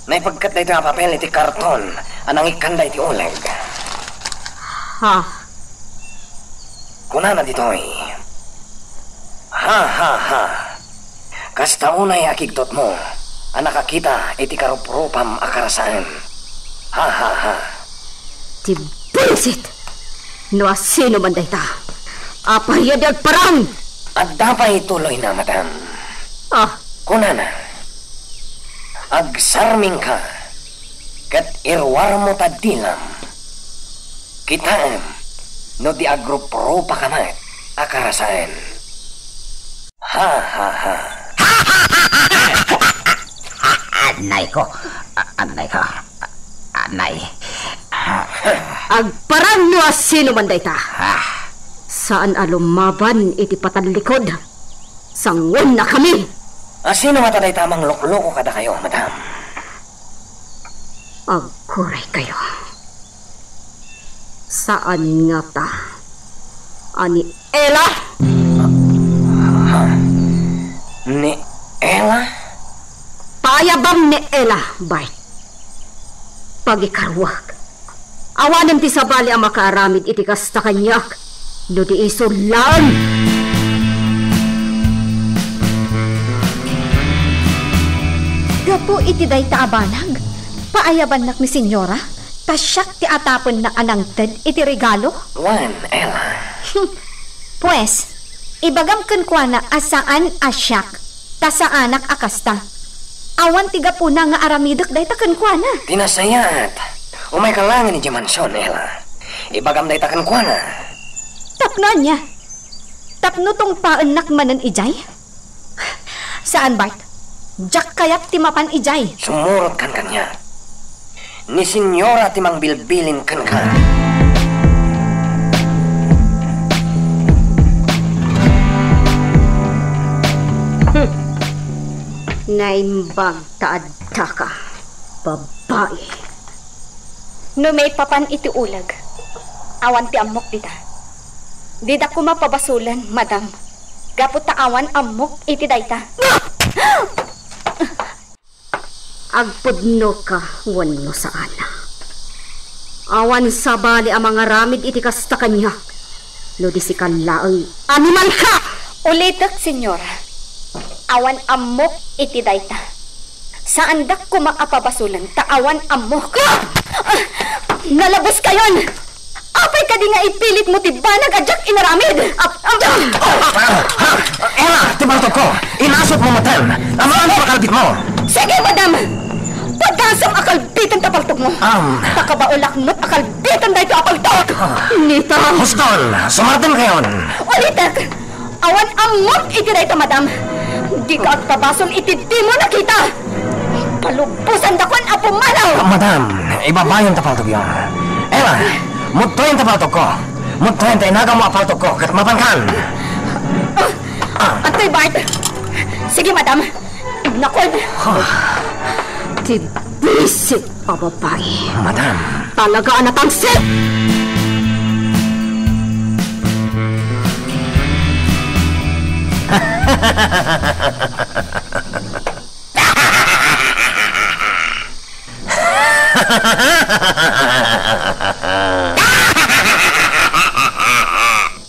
Naipagkat na ito ang papel iti karton, anang ikanda iti ulag. Ha? Kuna na dito eh. Ha. Kasta unay akigdot mo, ang nakakita iti karup-rupam akarasaan. Ha. Ti bullshit! No sino man dayta? Apayadag parang! At dapat ituloy na, madam. Kuna na. Agsarming ka, kat irwar mo tadilam. Kitaan, no di agrup-rupa ka mat, akarasaan. Ha. Anay ko. Agparang no sino man dayta? Saan alumaban iti patalikod? Sangon na kami! Sino mataday tamang lokloko kada kayo, madam? Agkuray kayo. Saan nga ta? Ani Ella? Ni Ella? Payabang ni Ella, Bart. Pagikarwag. Awanan ti sabali ang makaaramid iti kasta kanyak. No di isulan. Gapo iti dayta abanag. Paayaban nak ni senyora. Tasyak ti atapon na anangted iti regalo. Wan, Ella. Pues, ibagam kwa na asaan asyak. Tasaanak akasta. Awan tiga po na nga aramidak dayta kwa na. Tinasayat. Umay kalangan ni Jimansyon, Ella. Ibagam day takan kwa na. Tapno niya. Tapno tong paanak manan ijay. Saan, Bart? Jak kayat timapan ijay. Sumurot kan kanya. Ni senyora timang bilbilin kan ka. Naimbag taadta ka, babae. No may papan iti ulag. Awan ti amok dita. Dida ko mapabasulan, madam. Gapot ta awan amok iti dayta. Agpudno ka, wano sa ana. Awan sa bali ang mga ramid iti kasta kanya. No di si kanlaang animal ka! Ulitak, senyor. Awan amok iti dayta. Saan dak ko maapabasulan, taawan amok. Nalabos kayon! Apay ka di nga ipilit mo ti banag adyak inaramid! Ela, tibalto ko! Inasot mo motel! Amaan pa kalbit mo! Sige, madam! Padasam akalbitan tapaltog mo! Takabaulak mo't akalbitan dahito apaltog! Nita! Hustol! Sumartin kayon! Ulitak! Awan amok iti dayto, madam! Di ka agpabasol iti di mo nakita! Palubusan dakon apumalaw! Madam, ibabayon tapaltog yun. Ela, mutoyin tapaltog ko! Mutoyin tayo naga mo apaltog ko kat mapankan! Antay, Bart! Sige, madam! Nakon! Tibisit pa babae. Madam! Talaga ang natangsit!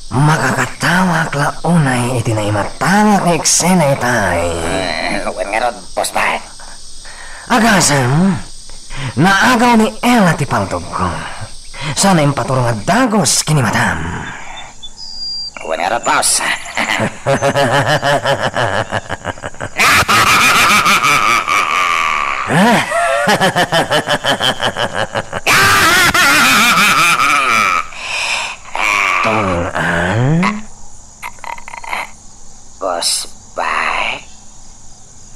Makakatawag la unay iti na imatawag na eksena itay. Luwan nga rod, Boss Bart. Agasan, naagaw ni Ella ti paltog ko. Sana yung paturong at dagos kini madam. Luwan nga rod, boss. Tungan? Boss Bart.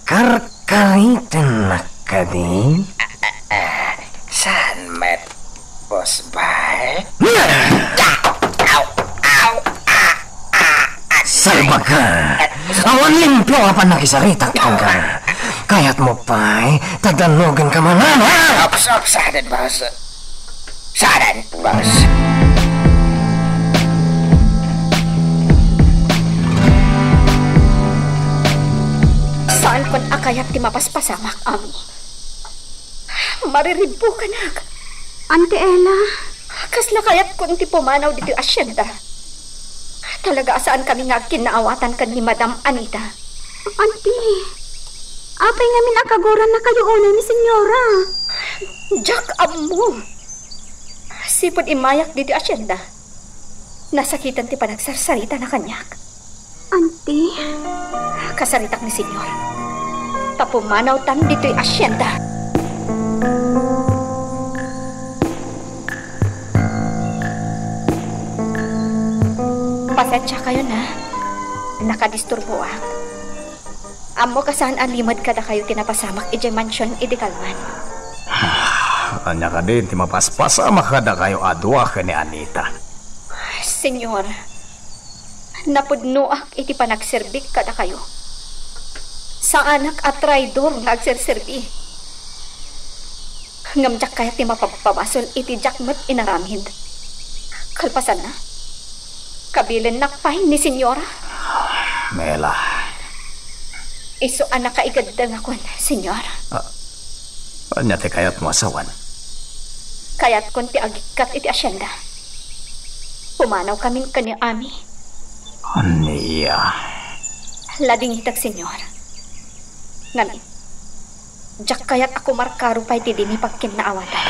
Karkaritan na ka di? Saan met, Boss Bart? Salba ka! Awan limpyo ka pa nakisarita ka. Kaya't mo pa'y tagdanugan ka man, ha? Ops, sadan, boss. Sadan, boss. Saan kon akayat ti mapaspasamak, ami? Mariribo ka na. Ante Ella, Kasla kayat kun ti pumanaw dito asyenda. Talaga saan kami nga kinaawatan kan ni Madam Anita? Ante, apay ngamin akagoran na kayo una ni Senyora. Jack, amo. Sipod imayak dito asyenda. Nasakitan ti panagsarsarita na kanyak. Ante, Kasaritak ni Senyor. Tapumanaw tan dito'y asyenda. Pasensya kayo na. Nakadisturbo ang. Amo kasahan ang limad kada kayo tinapasamak ije mansyon iti Kalman. Anya ka din, ti mapaspasa makada kayo adwa ka ni Anita. Senyor, napudnoak iti panagserbik kada kayo. Sa anak at traidor nga agserserbi. Ngamjak kaya ti mapapabasol iti jakmet inaramid. Kalpasan na. Kabilin nakpahin ni Senyora. Mela. Iso anak kaigadang akon, Senyor. Anya ti kayat mo asawan. Kaya't kon ti agikat iti asyenda. Pumanaw kaming kani ami. Aniya. Lading hitag, Senyor. Ngamin. Jak kaya't ako markaro pa'y ti dini pagkin naawatan.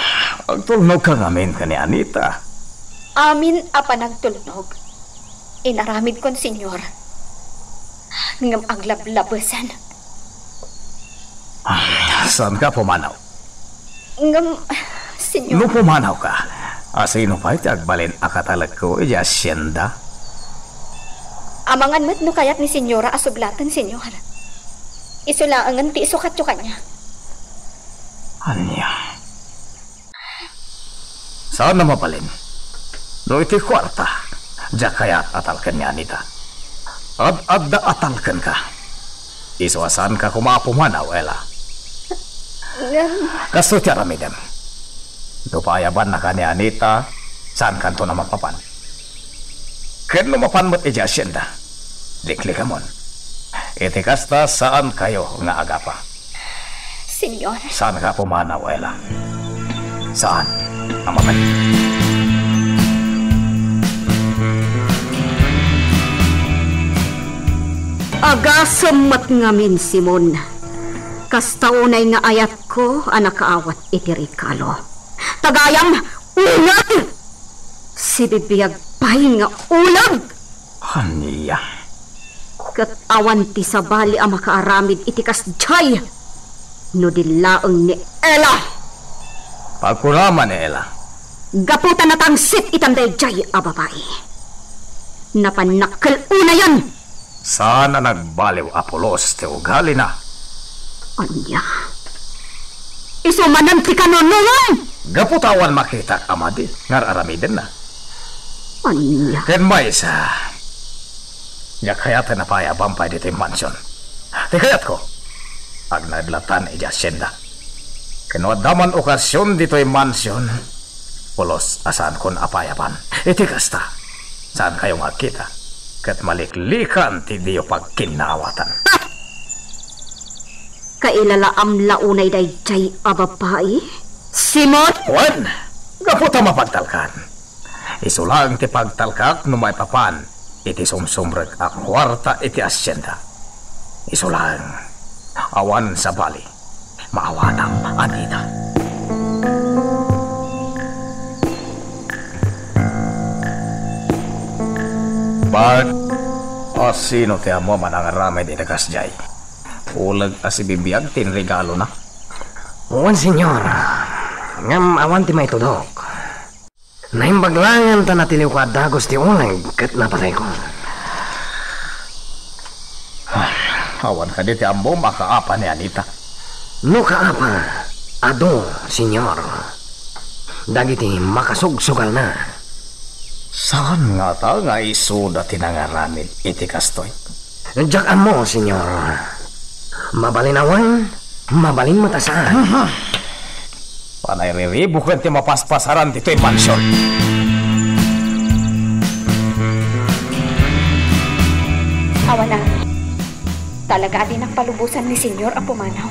Agtulnog ka ngamin ka ni Anita. Amin apa nagtulnog. Inaramid kon, Senyor. Ngam aglablabesan. Saan ka pumanaw? Ngam, Senyor. No pumanaw ka. Asino pa'y ti agbalin akatalag ko iti asyenda? Amangan met no kayat ni Senyora asublatan, Senyor. Isulaangan ti isukat yo kanya. Anya. Saan na mapalin? No iti kwarta. Diya kaya atalkan ni Anita. Ad-adda atalkan ka. Iswasan ka kumapumanaw, Ella. Kasto tiya ramidem. Dupayaban na ka ni Anita. Saan kanto na mapapan? Ken lumapan mo't iti asyenda. Likli ka mon. Iti kasta saan kayo nga agapa? Senyor, Saan ka pumanaw, Ella? Saan? Ang mabay? Agasamat ngamin, Simon. Kastaunay nga ayat ko, anak kaawat iti Ricalo. Tagayam, ulag! Si bibiyag pay nga ulag! Haniya. Kat awan ti sabali ang makaaramid iti kasjay. No dilaang ni Ella. Pagkuraman ni Ella. Gaputan na tangsit itam dayjay a babae. Napanakal una yan. Saan na nagbaliw Apolos ti ugali na? Anya. Isumanan ti kanunungan. Gaputawan makita amadi. Ngar aramiden na. Anya. Ken may isa. Nga kayatan na paya bampay dito yung mansyon. Ti kayat ko. Ag nadlatan iti asyenda. Kinuadaman okasyon dito yung mansyon. Polos asan kon apayapan. Iti kasta. Saan kayo makita? Kat maliklikan ti diyo pagkinawatan. Kailalaam launay dayjay a babae. Simon. Juan, gaputa mapagtalkan. Isulang ti pagtalkak no may papan. Iti sumsumrek a kwarta iti asyenda. Isulang. Awan sa bali. Maawanang anita. Bart, o sino ti amo manangaramay di nagasjay? Ulag asibibiyag tinregalo na. Uwan, senyor. Ngam awan ti may tudok. Naimbaglangan ta natiliw ko at dagos ti ulag kat napatay ko. Awan ka di ti ambo makaapa ni Anita. No kaapa, ado, senyor. Dagiti makasugsugal na. Saan nga ta nga isuda tinangaramid iti kastoy? Diyak mo, senyor. Mabalinawan, mabalin matasaan. Panay riribukan ti mapaspasaran dito'y mansyon. awan na. Talaga din ang palubusan ni Senyor ang pumanaw.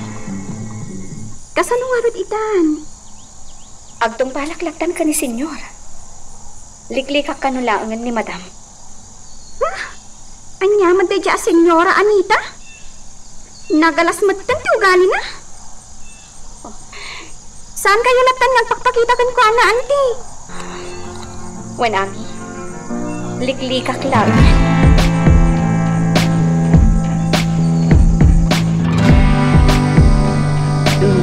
Kasano nga rod itan? Agtong balaklaktan ka ni Senyor. Liklikak ka nulaangan ni Madam. Anya, madadya Senyora Anita? Nagalas matan ti ugali na? Saan kayo natan nagpakpakita kan ko, ana, auntie? Wanami. Liklikak lang.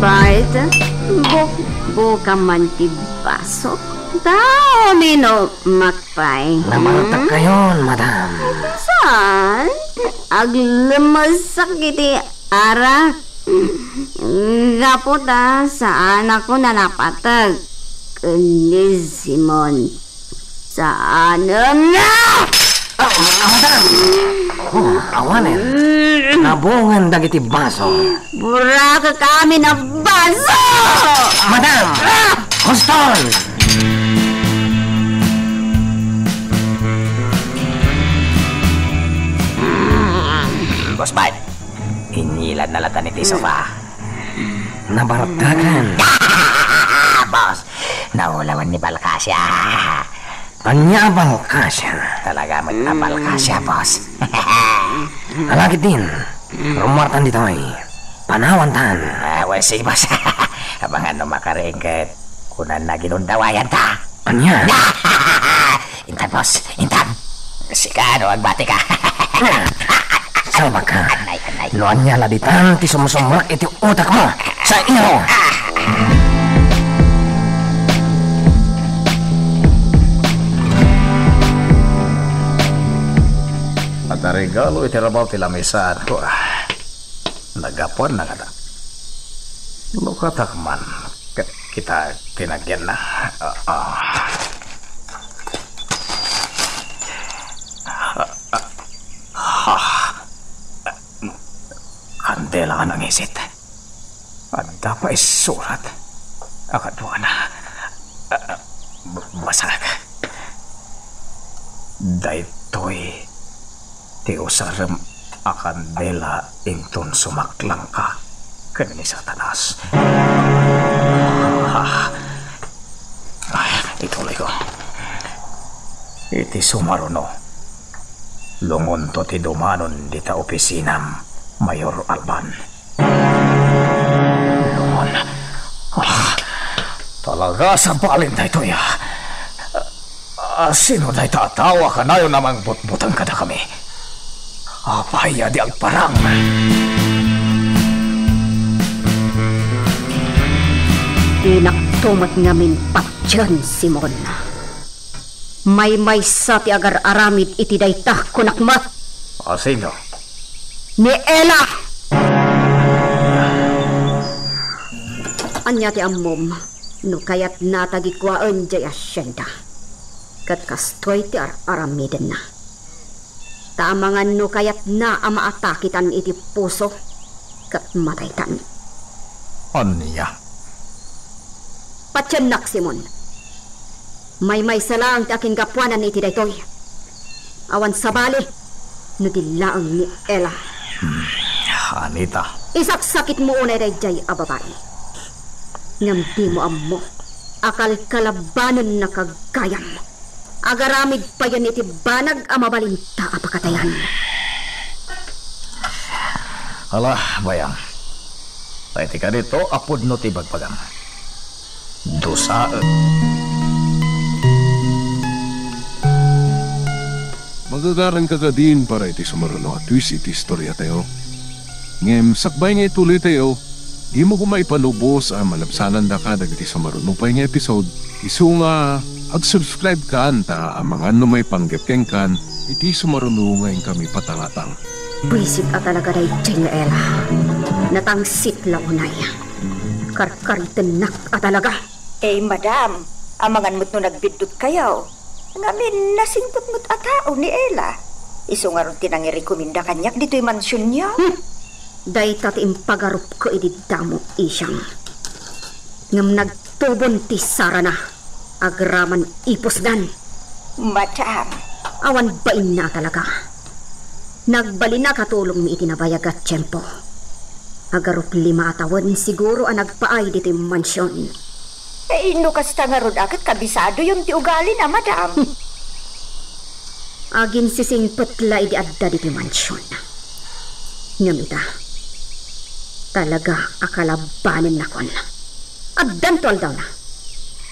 Bait, buka man ti baso. Tao, mino, makpay. Namartak kayon, madam. Saan? Aglemas iti arak. Gaputa sa anak ko na napatag. Ni Simon. Saan na? Madam! Oh, awanin. Nabungan dagiti baso. Buraka kami na baso! Madam! Hoston! Boss Bart, hinilan na lata ni Tisofa. Nabaratakan. Boss, naulawan ni Balkasya. Anya Balkasya. Talaga magkabalkasya, boss. Alagid din. Rumartan dito ay. Panawantan. Well, sige, boss. Abangan no makaringkit. Kunan na ginundawayan ta. Anya? Intan, boss. Intan. Sika, no, agbati ka. Salba ka. Anay. No anya laditan ti sumusumrak iti utak mo. Sa iyo. At regalo iti rabaw ti lamisaan ko. Nagapon na kada. Lukatakman. Kita tinagyan na. Kandela ka ng isit. At dapat isurat. Akadwa na. Basag. Daytoy ti usaram akan bela inton sumaklang ka kani Satanas. Ituloy ko. Iti sumaruno. Lungon to ti dumanon dita opisinam, Mayor Alban. Lungon. Talaga sa balin na ito ya. Sino na itatawa ka na yun namang butbutang ka na kami? Apaya di agparang. Inaktumat ngamin patyan, Simon. May sa ti agar aramid iti dayta kunakmat. Sino? Ni Ella! Anya ti ammom, no kayat natagikwaan jay asyenda. Kat kastoy ti aramiden na. Tamangan no kayat na amaatakitan iti puso, kat mataytan. Anya? Patyanak, Simon. May salang ti aking kapwanan iti daytoy. Awan sabali, nadilaang ni Ella. Anita. Isaksakit mo unay dayjay ababay. Ngam di mo ammo, akal kalabanan na kagkayam. Agaramid pa yan iti banag amabalinta apakatayan. Hala, bayang. Ay tika dito, apod no ti bagpagam. Dusaan. Magagaran ka ka din para iti sumaruno at twist iti istorya tayo. Ngem, sakbay nga ituloy tayo, di mo kumaipanubos ang malabsanan da ka dagiti sumaruno pa yung episode. Isu nga, ag-subscribe ka anta ang mga may panggepkeng kan, iti sumaruno ngayon kami patangatang. Pwisit at talaga day nga Ella. Natangsit launay. Karkaritenak at talaga. Madam, amangan mo't no nagbidot kayaw. Ngamin nasingpot mo't atao ni Ella. Iso nga ron tinangirikominda kanyak dito'y mansyon niya. Day tatim pagarup ko ididamo isyang. Ngam nagtubon ti Sara na. Agraman ipos dan. Madam. Awan bain na talaga. Nagbali na katulong mi itinabayag at tiyempo. Agarup 5 atawan siguro ang nagpaay dito yung mansyon. No kasta nga ron agad kabisado yung ti ugali na, madam. Agin sisingpot la idi adda dito yung mansyon. Ngamita, talaga akalabanin na kon. Addan tol daw na.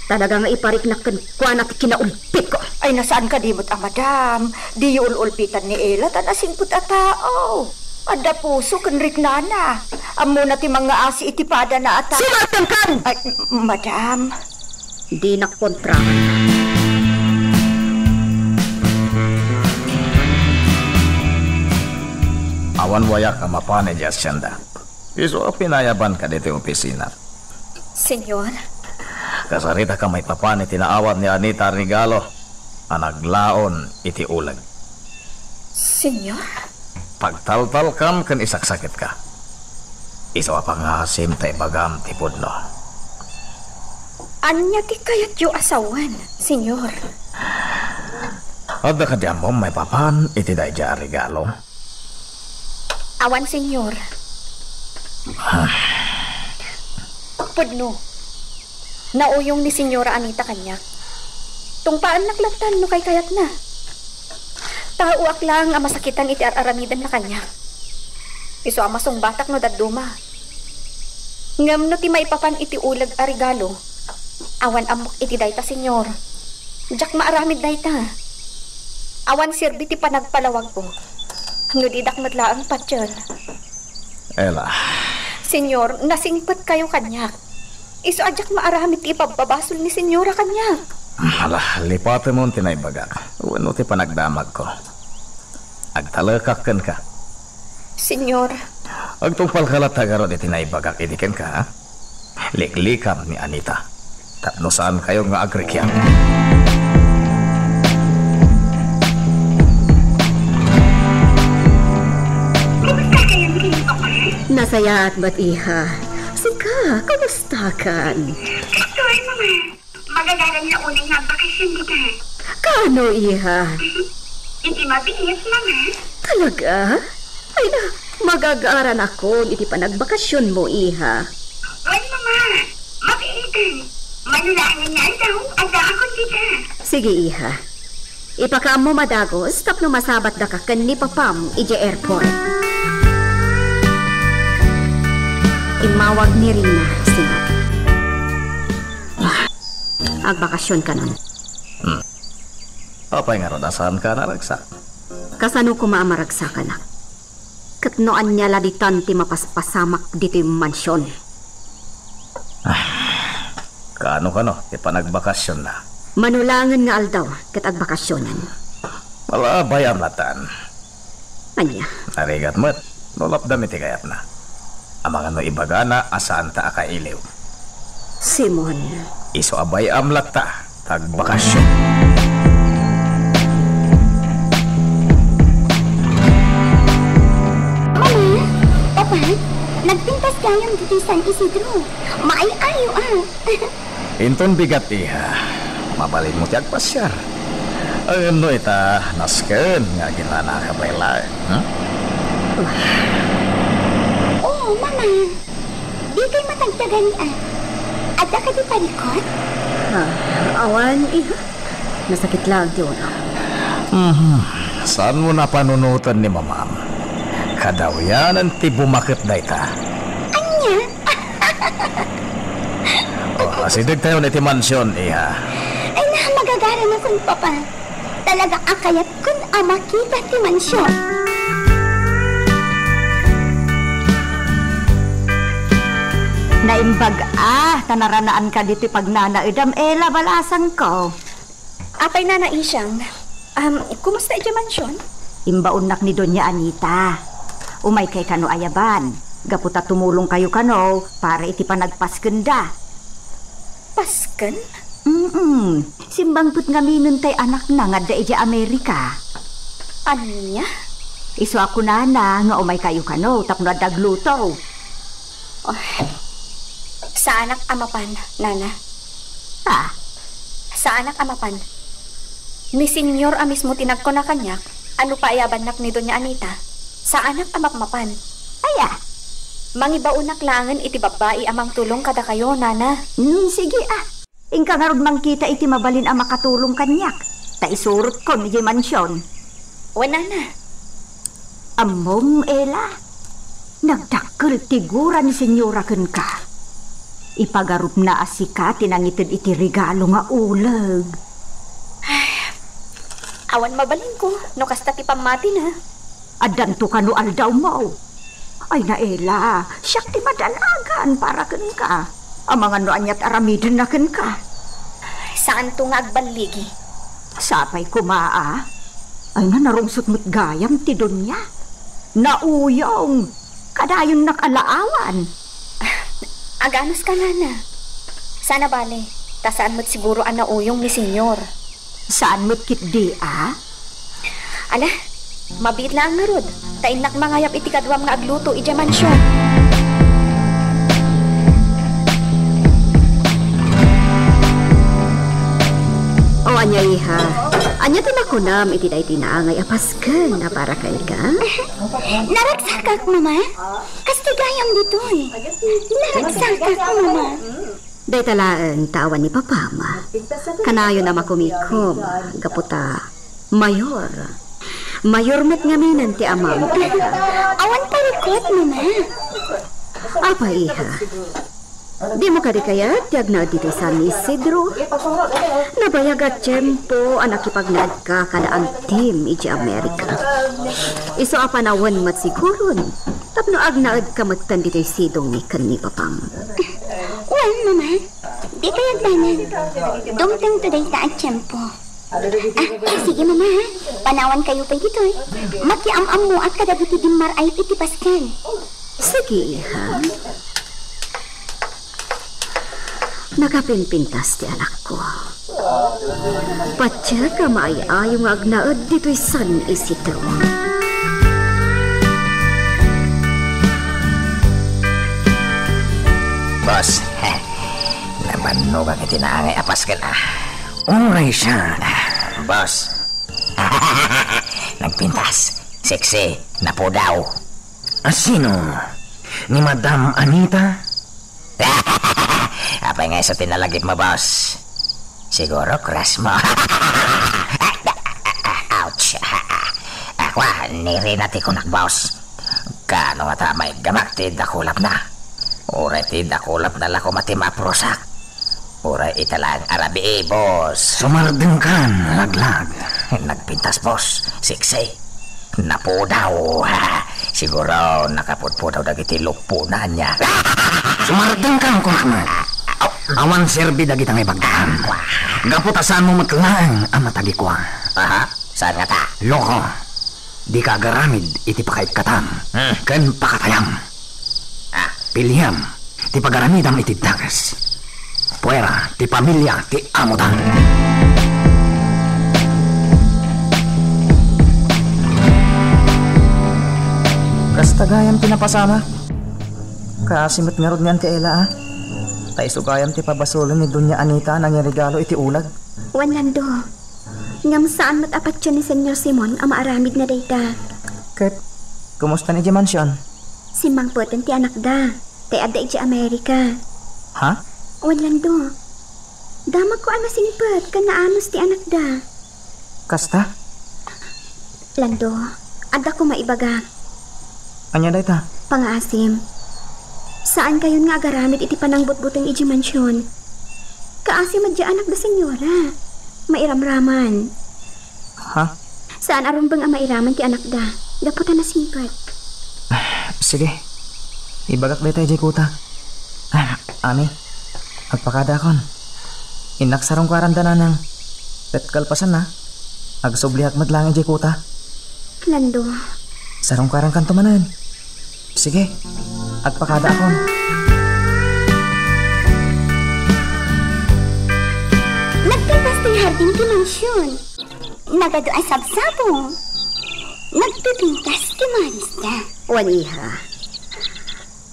Talaga nga iparik na kuan at kinaulpit ko. Ay nasaan ka dimot madam? Di ululpitan ni Ella tanasingpot a tao. Ada puso kenrik nana. Amo na ti mga asi itipada na ata. Sumatang kan! Ay, madam. Di nakontra. Awan waya ka mapane di asyenda. Iso pinayaban ka dito yung opisina. Senyor? Kasarita ka may papane tinaawan ni Anita Regalo. Anaglaon iti ulag. Senyor? Pagtaltal kam kan isaksakit ka. Iso pangasim tay bagam ti pudno. Anya ti kayat yu asawan, senyor? Adda ka diyan mo may papan iti dayja regalo. Awan, senyor. Pudno. Nauyong ni Senyora Anita kanyak. Tungpaan naklatan no kay kayat na. Tauak lang ang masakitan iti aramidan na kanya. Iso amasong batak no daduma. Ngam no ti maipapan iti ulag a regalo. Awan amok iti dayta, senyor. Jak maaramid dayta. Awan sirbi ti panagpalawag ko. No didak madlaang patyon. Ella. Senyor, nasingpot kayo kanyak. Iso ajak maaramid ti ipababasol ni senyora kanyak. Hala, lipate mo tinaybaga. Uno ti panagdamag ko. Agtalakakan ka. Senyor. Agtungpal kalatagaro di tinaybagak idiken ka, ha? Liklikam ni Anita. Tatno saan kayo nga agrikyan. Nasaya at ba't iha? Sika, kamusta kan? Sorry, mama. Magagalang na unang nagbakasyon kita. Kano iha? Hindi mabilis, mama. Talaga? Ay na, magagaaran ako iti panagbakasyon mo, iha. Ay, mama, makiitan. Manulangan na daw, aga ako dita. Sige, iha. Ipakaam mo madagos, tapno masabat da ka kan ni papam ije airport. Imawag ni Rina, sinat. Agbakasyon ka nun. Apay nga ron, asahan ka naragsak? Kasano ko maamaragsa ka na? Katnoan niya laditan ti mapaspasamak dito yung mansyon. Kano ka no, ti panagbakasyon na. Manulangan nga aldaw, kat agbakasyonan. Wala bayam latan. Anya? Narigat mo't, nulap damit kayat na. Amang ano ibagana, asan ta akailiw. Simon. Iso abay amlata, tagbakasyon. Mama, Papa, nagpintas kayong dito San Isidro. Maayo-ayo Inton bigat iha, mabalin mo tiyag pasyar. Ano ita, nasken, nga ginana ka bayla. Oo, Mama. Di kay matagtagan Ada ka di palikot? Awan, iha. Nasakit lang yun. Saan mo napanunutan ni mamam? Kadawyanan ti bumakit na ita. Anya? Asidig tayo na ti mansyon, iha. Ay na, magagara na kun Papa. Talaga akayat kun makita ti mansyon. Naimbag tanaranaan ka dito pagnanaidam, Ela, balasan ko. Apay na isyang. Kumusta iti mansyon? Imbaunak ni Doña Anita. Umay kay kano ayaban. Gaputa tumulong kayo kano para iti panagpaskenda. Pasken? Simbang put nga minun tay anak na nga da iti Amerika. Anya? Iso ako nana nga umay kayo kano tapno dagluto. Sa anak amapan, Nana. Sa anak amapan. Ni Senyor mismo tinagko na kanyak, ano pa ayaban nak ni Doña Anita? Sa anak amakmapan. Aya. Mangibaunak langan iti babae amang tulong kada kayo, Nana. Sige Ingka nga rod mangkita iti mabalin ang makatulong kanyak. Ta isurot ko ni mansyon. Nana. Amom, Ela. Nagdakkel tigura ni Senyora ken ka. Ipagarup na asika tinangitid iti regalo nga ulag. Awan mabalin ko, no kasta ti pamati na. Adanto ka no aldaw mo. Ay na Ela, siyak ti madalagan para ken ka. Amangan no anyat aramidin na ken ka. Saan to nga agbaligi? Sapay kumaa. Ay na narungsot mo't gayam ti Donya. Nauyong. Kadayon nakalaawan. Aganos ka, Nana. Sana bale, tasaan mo't siguro ang nauyong ni Senyor. Saan mo't kitdi, Ala, mabit lang nga rod. Tainak mangayap iti kadwam nga agluto iti mansyon. O anya iha. Anya tinakunam iti day tinaangay apasken na para kay ka? Naragsakak, Mama. Kastigayam dito Naragsakak, Mama. Day talaan tawan ni Papama. Kanayo na makumikom. Gaputa, mayor. Mayor met nga minan ti amam. Awan palikot, Mama. Apa iha? Di mo kadi kaya tiyag na dito San Isidro. Nabayag at tiyempo anak ipagnaad ka kada ang team iti Amerika. Iso apanawan mat siguron. Tapno agnaad ka magtan dito sidong ni kan ni Papam. Well, Mama, di kaya tanan. Dumtang today ta ang tiyempo. Sige, Mama. Panawan kayo pa dito Makiam-am mo at kadaguti dimar ay iti paskan. Sige, iha. Nagapinpintas ti anak ko. Patya ka maayayong agnaad dito'y San Isidro. Boss, naman ka kitinaangay apas ka na. Uray siya. Boss, nagpintas. Sexy, napo daw. Sino? Ni Madam Anita? Apa nga sa tinalagip mo, boss? Siguro crush mo. Ouch. Ako, nirinati ko boss. Kano nga may gamak ti dakulap na. Uray ti dakulap na lako mati maprosak. Uray italang arabi boss. Sumardeng kan, laglag. Nagpintas, boss. Siksi. Napudaw. Siguro nakaputpudaw dagiti lupunan niya. Sumardeng kan, Kumakmat. Awan serbi dagiti nga ibagdahan. Gaputasan mo matlaang ang matagikwa. Aha, saan nga ta? Loko. Di ka agaramid iti pakait katam. Ken pakatayam. Piliham, ti pagaramidam iti dagas. Puera, ti pamilya, ti amutan. Kastagayam tinapasama. Kasimot nga rod nga ti Ela Tay sugayam ti pabasulon ni Dunya Anita nang regalo iti ulag. Wan Lando, ngam saan matapat siya ni Senyor Simon ang maaramid na dayta. Ket, kumusta ni di mansyon? Si Mang Putin ti anak da, tay adda iti Amerika. Ha? Wan Lando, damag ko ana singpet kan naanos ti anak da. Kasta? Lando, adda ko maibaga. Anya dayta? Pangasim. Saan kayon nga agaramid iti panangbutbuteng iti mansyon? Kaasim adya anak da senyora. Mairamraman. Ha? Saan arumbang ang mairaman ti anak da? Daputan na singpet. Sige. Ibagak dayta iti kuta. Ami, agpakada kon. Inaksarong karandanan ng petkalpasan na. Agsubliak madlang iti kuta. Lando. Sarong karang kantumanan. Sige, agpakada akon. Nagpintas ti hardin ti mansyon. Nagado ay sabsabong. Nagpipintas ti Marista. Waniha.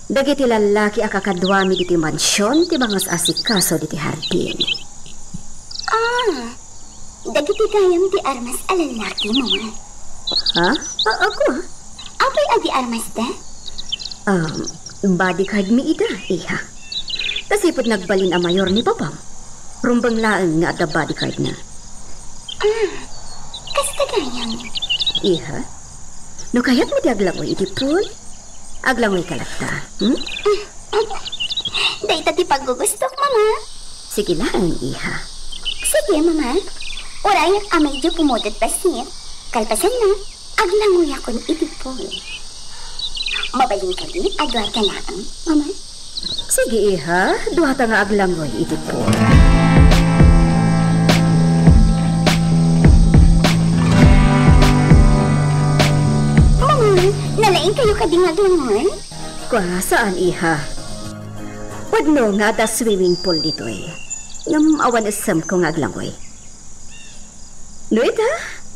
Dagiti lalaki akakadwami diti mansyon ti bangas asikaso diti hardin. Dagiti gayam ti armas alalaki mo. Ha? Ako? Apay adi armas da? Bodyguard mi ida, iha. Kasipot nagbalin ang mayor ni Papam. Rumbang laang nga ada bodyguard na. Kasta gayam. Iha? No kayat mo di aglangoy iti pool? Aglangoy kalakta, Dahita ti paggugustok, mama. Sige lang, iha. Sige, mama. Orayak amay di pumudot pasit. Kalpasan na, aglangoy akon iti pool. Mabalin ka din, agwar ka lang, mama. Sige, iha. Duhata nga aglangoy iti pool. Nalaing kayo ka din aglangoy? Kwa, saan, iha? Wadno nga da swimming pool dito eh. Ngam awan asam ko nga aglangoy. No ita,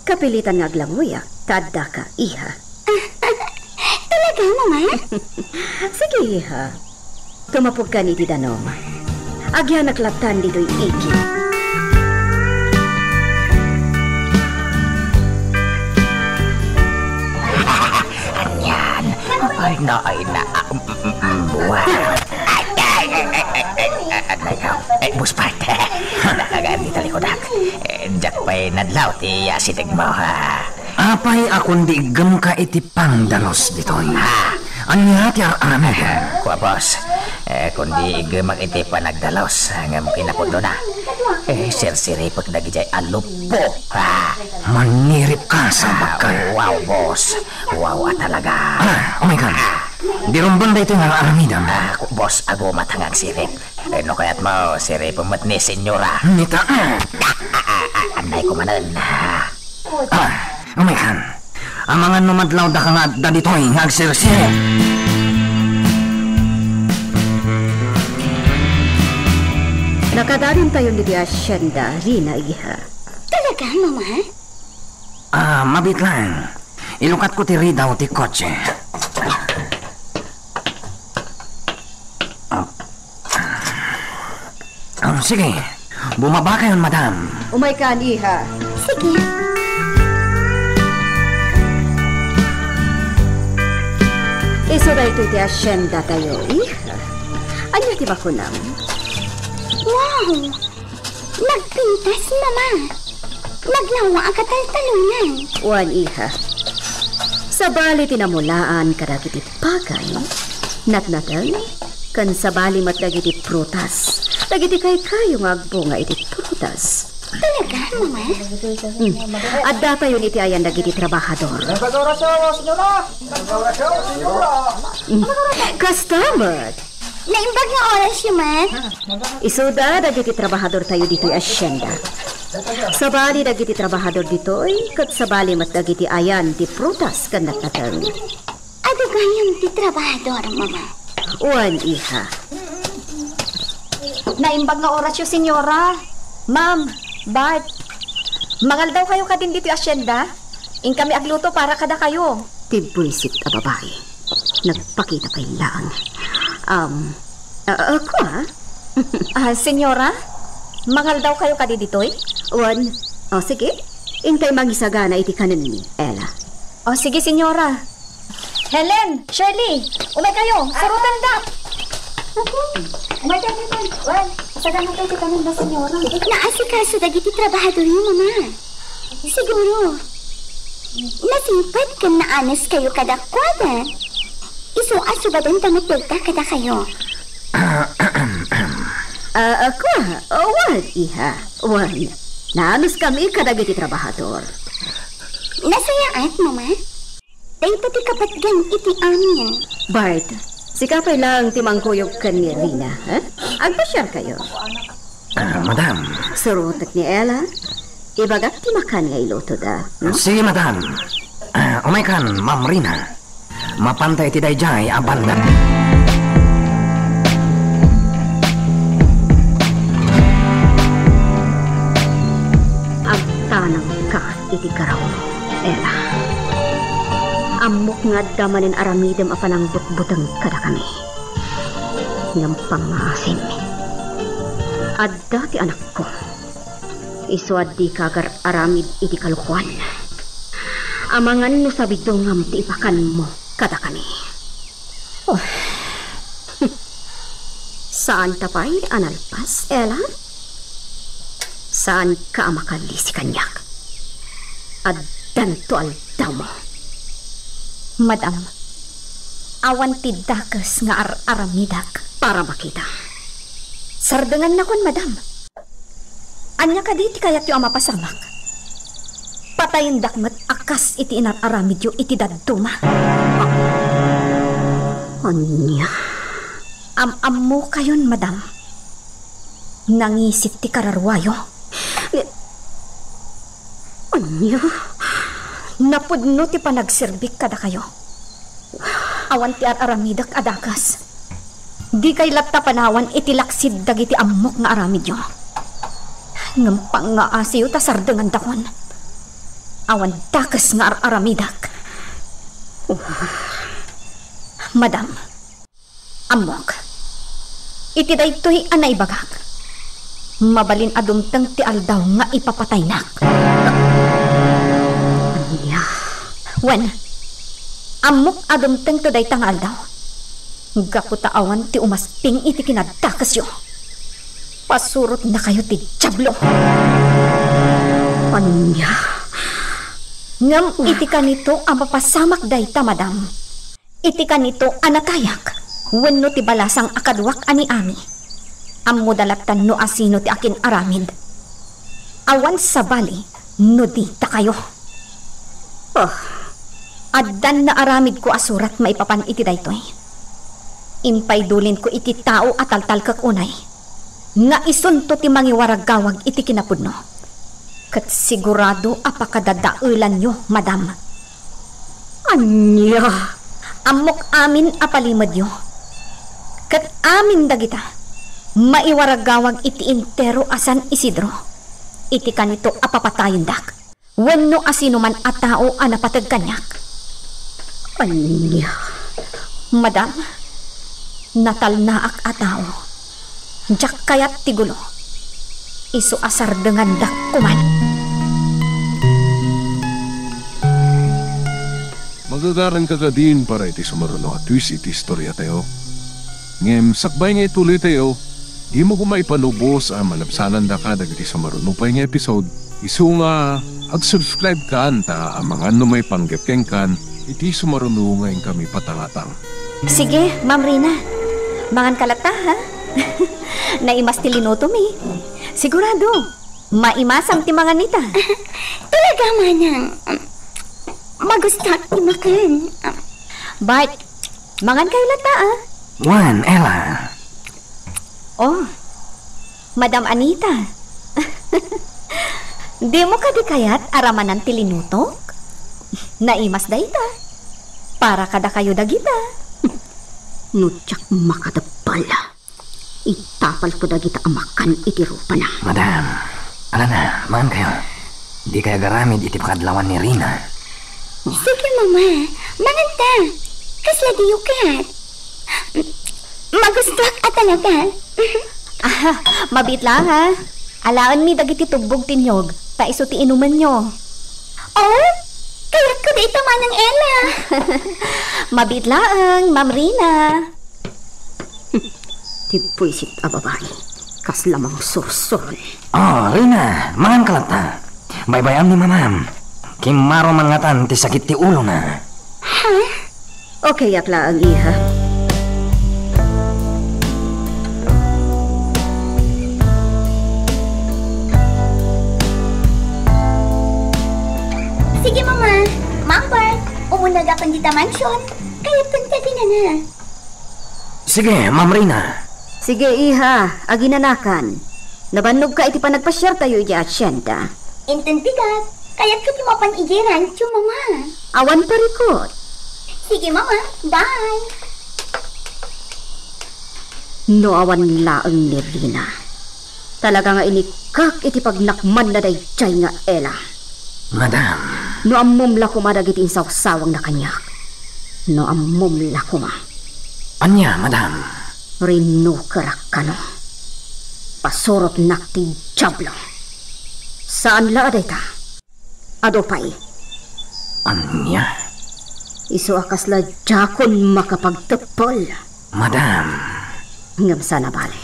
kapilitan nga aglangoy Tada ka, iha. Talaga, mama? Sige, iha. Tumapog ka ni Tidanom. Agyan naklatan dito'y iki. Anyan. Ay na, buwan. Bus parte. Nakagaan dito likodak. Diyak pa'y nadlaw ti asitig mo, ha? Apay akong digam ka iti pangdalos dito'y. Anya ti arame. Kuwa, boss. Kundi igam iti panagdalos. Nga mo kinapundo na. Sirsiripag na gijay alupo. Manirip ka sa bakal. Wow, boss. Wow, talaga. Oh my God. Di rumbang da ito nga aramidam. Boss, ako matangang sirip. No kaya't mo, sirip umat ni senyora. Nita. Anday ko manan. Oh my God. Ang mga numadlaw da ka nga da dito'y nga agsirsirip. Nakadarin tayo ni Asyenda, Rina, iha. Talaga, mama? Mabit lang. Ilukat ko ti Rida o ti kotse. Sige, bumaba kayo, madam. Umay ka, iha. Sige. Iso na ito iti asyenda tayo, Ano ti ba ko nam? Wow! Nagpintas, mama. Naglawa ang kataltalunan. Wan, iha. Sa bali tinamulaan kadagiti pagay, natnatan, kan sa bali mat dagiti prutas, dagiti kayo nga agbunga iti prutas. Talaga, mama? At data yun iti ayan dagiti trabahador. Customer! Naimbag nga oras yun, man. Isuda dagiti trabahador tayo dito'y asyenda. Sa bali dagiti trabahador dito'y kat sa bali mat dagiti ayan ti prutas kan natnatan. Ano ganyan ti trabahador, mama? Wan, iha. Naimbag nga oras yun, senyora. Ma'am, Bart, mangal daw kayo kadin dito asyenda. In kami agluto para kada kayo. Tibwisit a babae. Nagpakita kay lang. Ako Senyora, mangal daw kayo kadin dito'y? Wan, sige. Intay mangisagana iti kanan ni Ella. Sige, senyora. Helen, Shirley, umay kayo. Sarutan da. Umay kayo, Wan. Sagana kayo iti kanan na, senyora. Naasikaso dagiti trabahador yun, mama. Siguro, nasipad kan naanas kayo kadakwada. Iso-aso ba doon tamatulta kada kayo? Ako wan, iha. Wan. Naanos kami kadagiti trabahador. Nasayaat, mama? Day pati kapatgan iti amin. Bart, sikapay lang timangkuyog kan ni Rina, ha? Agpasyar kayo. Madam. Surutak ni Ella, ibagak ti makan nga iluto da. Sige, madam. Umay kan, Ma'am Rina. Mapantay ti dayjay abanda. Agtanang ka iti karaw, Ella. Amok nga damanin aramidem apanang butbutang kada kami. Ngam pamasim. Adda ti anak ko. Iswad di kagar aramid iti kalukuan. Amangan no sabi dongam ti ipakan mo kada kami. Saan tapay analpas, Ella? Saan ka amakali si kanyak? Addan to aldaw mo. Madam, awan ti dakas nga aramidak. Para makita. Sardengan na kon, madam. Anya ka di ti kayat yu amapasamak. Patayin dakmet akas iti inararamid yu iti dadduma. Anya? Am-ammo kayon, madam. Nangisit ti kararwayo. Anya? Napudno ti panagserbik kada kayo. Awan ti aramidak adakas. Di kay latta panawan itilaksid dagiti ammok nga aramid yo. Ngampang nga asiyo ta sardengan dakon. Awan dakas nga aramidak. Madam, ammok. Iti daytoy anay bagak. Mabalin adumtang ti aldaw nga ipapatay nak. Wen, amok adumteng to day tangal daw. Gaputaawan ti umasping iti kinadakas yo. Pasurot na kayo ti Diablo. Anya? Ngam iti kanito ang mapasamak dayta, madam. Iti kanito anakayak. Wenno ti balasang akadwak ani ami. Ammo dalatan no asino ti akin aramid. Awan sa bali, no di ta kayo. Addan na aramid ko asurat maipapan iti daytoy. Impay dulin ko iti tao at taltal kak unay. Nga isunto ti mangiwaragawag iti kinapudno. Kat sigurado apakadadaulan nyo, madam. Anya? Amok amin apalimad nyo. Kat amin dagita. Maiwaragawag iti intero asan Isidro. Iti kanito apapatayon dak. Wenno asino man a tao a napatag kanyak. Anya? Madam, natalnaak a tao. Diyak kayat tigulo. Isu asar dengan dak kuman. Magagaran ka ka din para iti sumaruno at twist iti istorya tayo. Ngem, sakbay nga ituloy tayo, di mo kumay panubos ang malabsanan da ka dagiti sumaruno pa nga episode. Isu nga, ag-subscribe ka ta ang mga may panggapkeng kan, iti sumaruno ngayon kami patangatang. Sige, Ma'am Rina. Mangan kalata, ha? Naimas ti linutom eh. Sigurado, maimasang ti mga nita. Talaga manang. Magustak ti makan. Bart, mangan kayo lata, ah. Juan, Ella. Oh, Madam Anita. Di mo ka di kayat aramanan ti linutok? Naimas da ita. Para kada kayo dagita. Nutyak makadapala. Itapal ko dagita amakan iti rupa na. Madam, na, mangan kayo. Di kaya garamid iti pakadlawan ni Rina. Sige, mama. Mangan ta. Kasla di yukat. Magustak at talaga. Mabit lang, ha? Alaan mi dagiti tugbog tinyog. Taiso ti inuman nyo. Oh, kaya ko dito manang Ella. Mabit lang, Ma'am Rina. Tipwisit a babae. Kas lamang sursur. Oh, Rina, mangan kalata. Baybayan ni mamam. Kimaro mangatan ti sakit ti ulo na. Ha? Okay, akla ang iha. Sige, mama. Ma'am Bart, umunag akong dita mansyon. Kaya punta din na. Sige, Ma'am Rina. Sige, iha. Aginanakan. Nabanog ka iti panagpasyar tayo iti asyenda. Intindigat. Kaya ko ti mapan iji rancho, mama. Awan parikot. Sige, mama. Bye. No awan laang ni Rina. Talaga nga inikak iti pagnakman na dayjay nga Ella. Madam. No ammumla ko madagiti insawsawang na kanyak. No ammumla ko ma. Anya, madam? Rino karakano. Pasurot nakti jablo. Saan la adeta? Adopay. Anya? Isu akas la jakon makapagtepol. Madam. Ngam sana bale.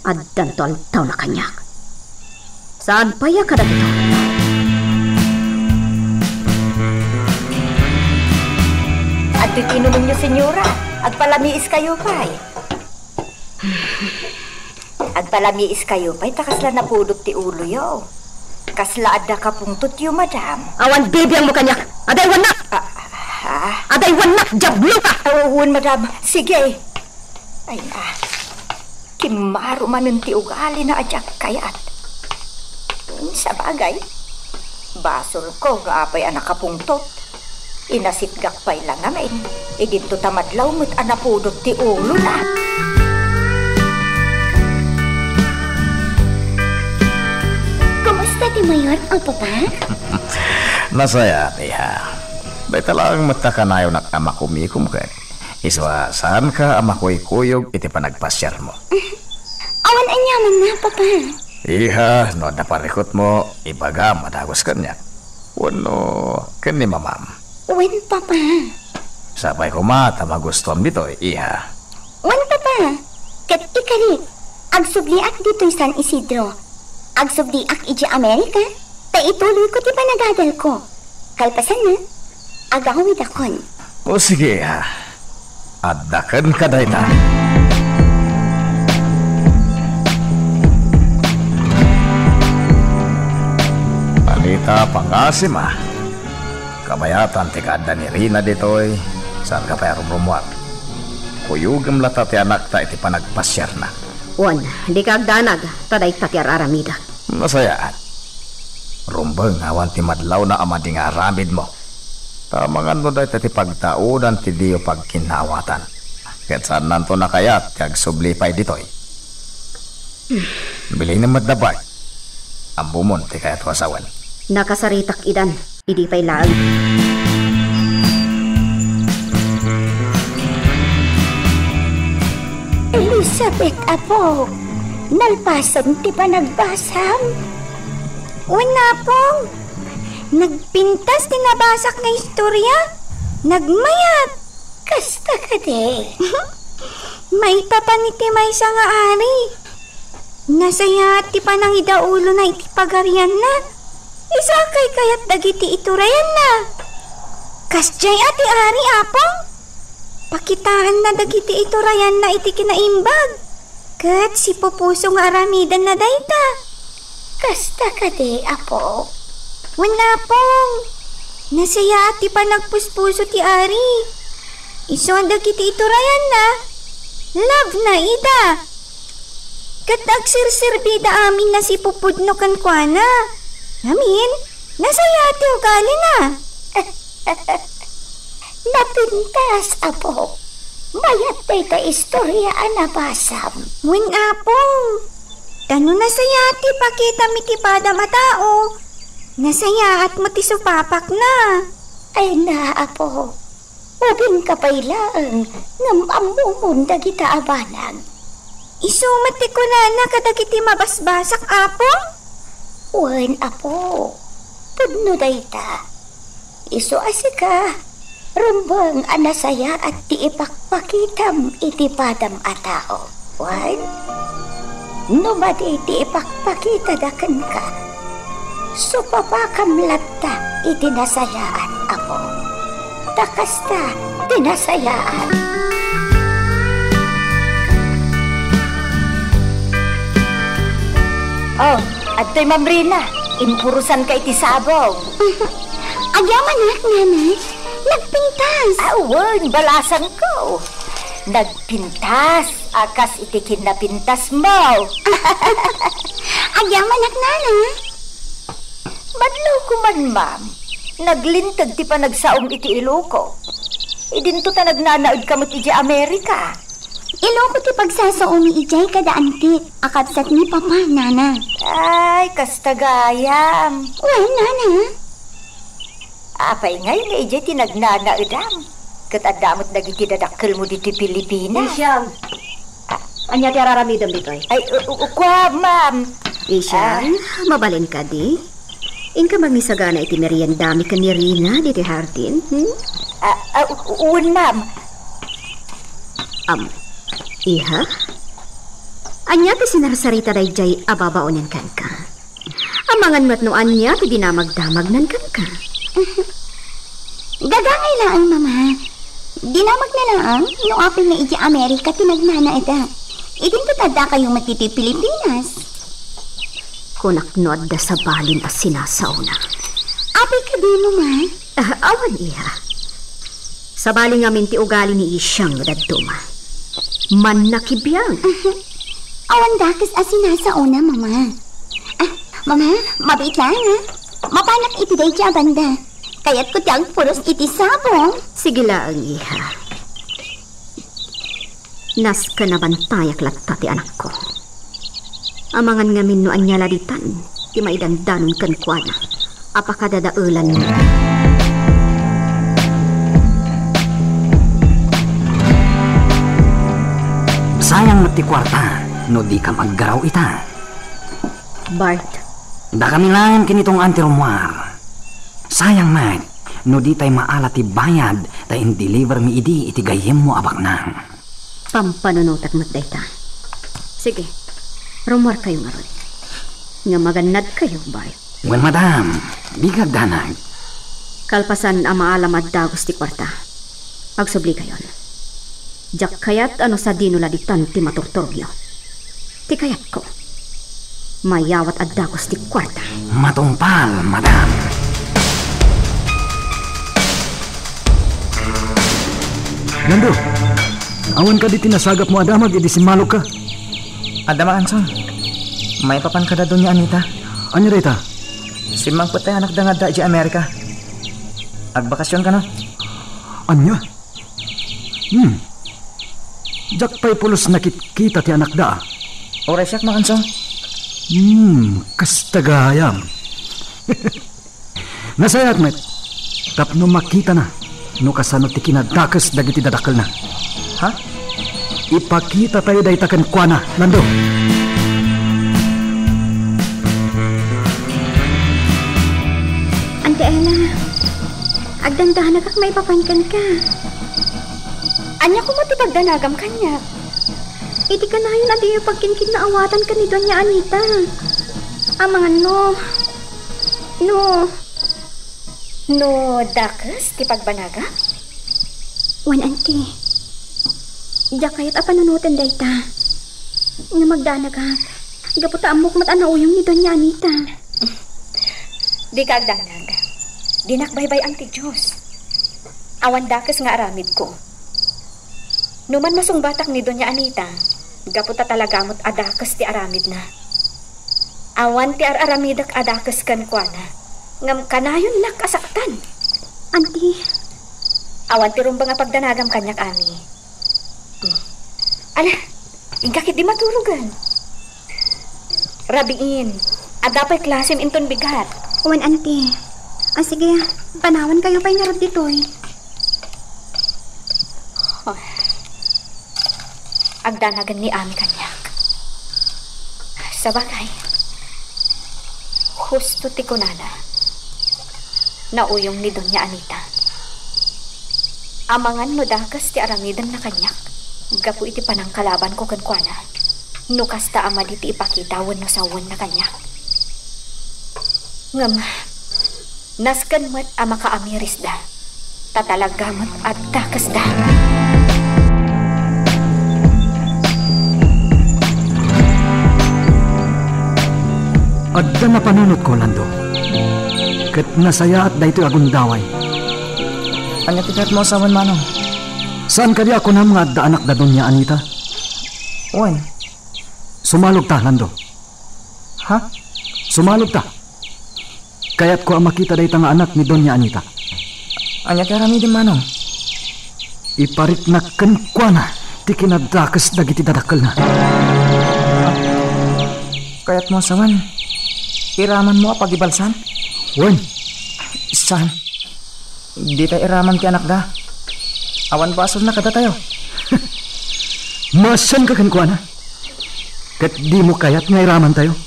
Addan to altaw na kanyak. Saan pa ya kada dito? At titinumin niyo, senyora. Agpalamiis kayo, pay. Agpalamiis kayo, pay. Takasla na pudot ti ulo yo. Kasla adda ka pungtot yo, madam. Awan baby ang mukanyak. Aday wanak! Aday wanak! Jablo ka! Awan, madam. Sige. Ay na. Kimaro manan ti ugali na adyak kayat. Sa bagay. Basol ko nga apay anak kapungtot. Inasitgak pa'y lang namin. E dito tamadlaw mo't anapudot ti ulo na. Kumusta ti Mayor, o papa? Nasaya, tiha. Day talagang matakanayo na amakumikum ka. Iswa, saan ka amakoy kuyog iti panagpasyar mo? Awan anyaman na, papa. Iha, no naparikot mo, ibaga madagos kanya. Wano, kani mamam. Wen, papa. Sabay ko mata magustuhan dito, iha. Wen, papa. Kat ikarit. Agsubli ak dito San Isidro. Agsubli ak iji Amerika. Ta ituloy ko ti panagadal ko. Kalpasan na. Agawid akon. O sige, iha. Addakan ka dayta. Anita pangasim, ah. Kabayatan ti kada ni Rina ditoy. Saan ka pa rumrumuat? Kuyugam lata ti anak ta iti panagpasyar na. Wan, di ka agdanag. Taday tatyar aramida. Masayaan. Rumbeng awan ti madlaw na amadi nga aramid mo. Tamangan mo dahi ti pagtaudan ti diyo pagkinawatan. Ket saan nanto na kayat kag sublipay ditoy. Bilin na madabay. Ang bumon ti kayat wasawan. Nakasaritak idan. Idi pa'y laang. Elizabeth, apo. Nalpasan ti panagbasam. Wala pong. Nagpintas din nabasak na istorya. Nagmayat. Kasta ka de. May papaniti may sa nga ari. Nasaya ti pa nang idaulo na iti pagarian na. Isakay kayat dagiti iturayan na. Kasjay ati ari apong. Pakitaan na dagiti iturayan na iti kinaimbag. Kat si pupuso nga aramidan na dayta. Kasta ka de, apo. Wala pong. Nasaya ati pa nagpuspuso ti ari. Iso ang dagiti iturayan na. Love na ida. Kat agsirsirbi da amin na si pupudno kan kwa na. Amin, nasaya ati ugali na. Napintas, apo. Mayat dayta istorya anabasam. Win apong. Tano nasaya ati pakita mitipada matao. Nasaya at matisupapak na. Ay na, apo. Ubing kapailaan ngam amumon dagita abanag. Isumati ko na kadagiti mabasbasak apong. Wen, apo. Pudno dayta. Isu asika. Rumbang anasaya at ti ipakpakitam iti padam atao. Wan? Numadi ti ipakpakita daken ka. Supapakam latta iti nasayaan, apo. Takasta tinasayaan. Oh, adto'y Mamrina. Impurusan ka iti sabaw. Agyaman na, nanay. Nagpintas. Awan, balasan ko. Nagpintas. Akas itikin na pintas mo. Agyaman na, nanay. Madlaw ko man, ma'am. Naglintag ti pa nagsaom iti iloko. Idinto ta nagnanaod kamot iti Amerika. Iloko ti pagsasaumi ijay kadaan ti. Akabsat ni papa, nana. Ay, kastagayam. Well, nana. Apay ngayon na ijay ti nagnanaodam. Katadamot nagiti dadakkel mo diti Pilipinas. Isyam. Anya ti araramidam ditoy? Ay, ukwa, ma'am. Isyam, mabalin ka di? Inka mangisagana iti meriendami ka ni Rina diti hardin, uwan, ma'am. Iha? Anya ti sinarsarita day jay ababaonan kan ka. Amangan mat no anya ti dinamagdamagnan kan ka. Gagangay lang, mama. Dinamag na lang, no apil na iti Amerika tinagnana ita. Idin tutada kayong matiti Pilipinas. Kunaknod da sa balin as sinasauna. Apil ka din, mama. Awan iha. Sa balin ngamin ti ugali ni isyang daduma. Man nakibiyang. Awan dakas as sinasauna, mama. Mama, mabait lang, ha? Mapanak iti day siya banda. Kaya't ko tiyang puros iti sabong. Sige lang, iha. Nas ka na bantayak latta ti anak ko. Amangan ngamin no anya laditan, ti maidandanon kan kuana. Apakadadaulan mo. Sayang mati kwarta, no di ka maggaraw ita. Bart. Da kami lang kinitong antirumwar. Sayang man, no di tay maala ti bayad ta in-deliver mi idi iti gayem mo abak nang. Pampanunutat mo't dayta. Sige, rumor kayo maron. Nga maganad kayo, Bart. Wen madam, bigag danag. Kalpasan ang maalamad dagos ti kwarta. Agsubli kayon. Jak kayat ano sa dinula ditan ti maturturgyo. Ti kayat ko. Mayawat ad dagos ti kwarta. Matumpal, madam. Nando, awan ka di tinasagap mo adamag, edi simalog ka. Adamaan son. May papan ka na doon ni Anita. Anya rita? Simang putay anak da nga da di Amerika. Agbakasyon ka na. Anya? Jak pa'y pulos nakikita ti anak da. Oray siyak makansong. Kastagayam. Nasayat met. Tapno makita na. No kasano ti kinadakas dagiti dadakkel na. Ha? Ipakita tayo day taken kuana, Lando. Ante Agdandahan kak may papankan ka. Anya ko matipagdanagam kanya. Iti ka na yun adi yung pagkinkid na awatan ka ni Doña Anita. Amangan No, dakas, ti pagbanaga? Wan auntie. Diya kayat apanunutan dayta. Nga magdanagak. Gaputa amok matanauyong ni Doña Anita. Di ka agdanag. Dinakbaybay ang ti Diyos. Awan dakas nga aramid ko. Numan masungbatak ni Doña Anita, gaputa talagamot adakas ti aramid na. Awan ti aramidak adakas kan kwa na. Ngam kanayon nakasaktan. Auntie. Awan ti rumba nga pagdanagam kanyak ami. Ala, ingkakit di maturugan. Rabiin, adapay klasim inton bigat. Wan auntie. Sige, panawan kayo pa'y narod dito eh. Oh. Agdanagan ni ami kanyak. Sa bagay, husto ti kunana. Nauyong ni Doña Anita. Amangan no dakas ti aramidan na kanyak. Gapu iti panangkalaban ko kankwana. No kasta ama di ti ipakitawan no sawan na kanyak. Ngam, naskan mat ama kaamiris da. Tatalagamat at dakas da. Adda na panunot ko, Lando. Ket nasaya at daytoy agundaway. Anya tikat mo sawan manong? Saan kadi ako na mga adda anak da Doña Anita? Wan. Sumalog ta, Lando. Ha? Sumalog ta. Kaya't ko ang makita dayta nga anak ni Doña Anita. Anya karami din manong? Iparit na kankwana ti kinadakas dagiti dadakkel na. Kaya't mo sawan. Iraman mo pagibalsan? Wan. Saan? Di tayo iraman ki anak da. Awan basol na kada tayo. Masan ka kankwana? Kat di mo kayat nga iraman tayo?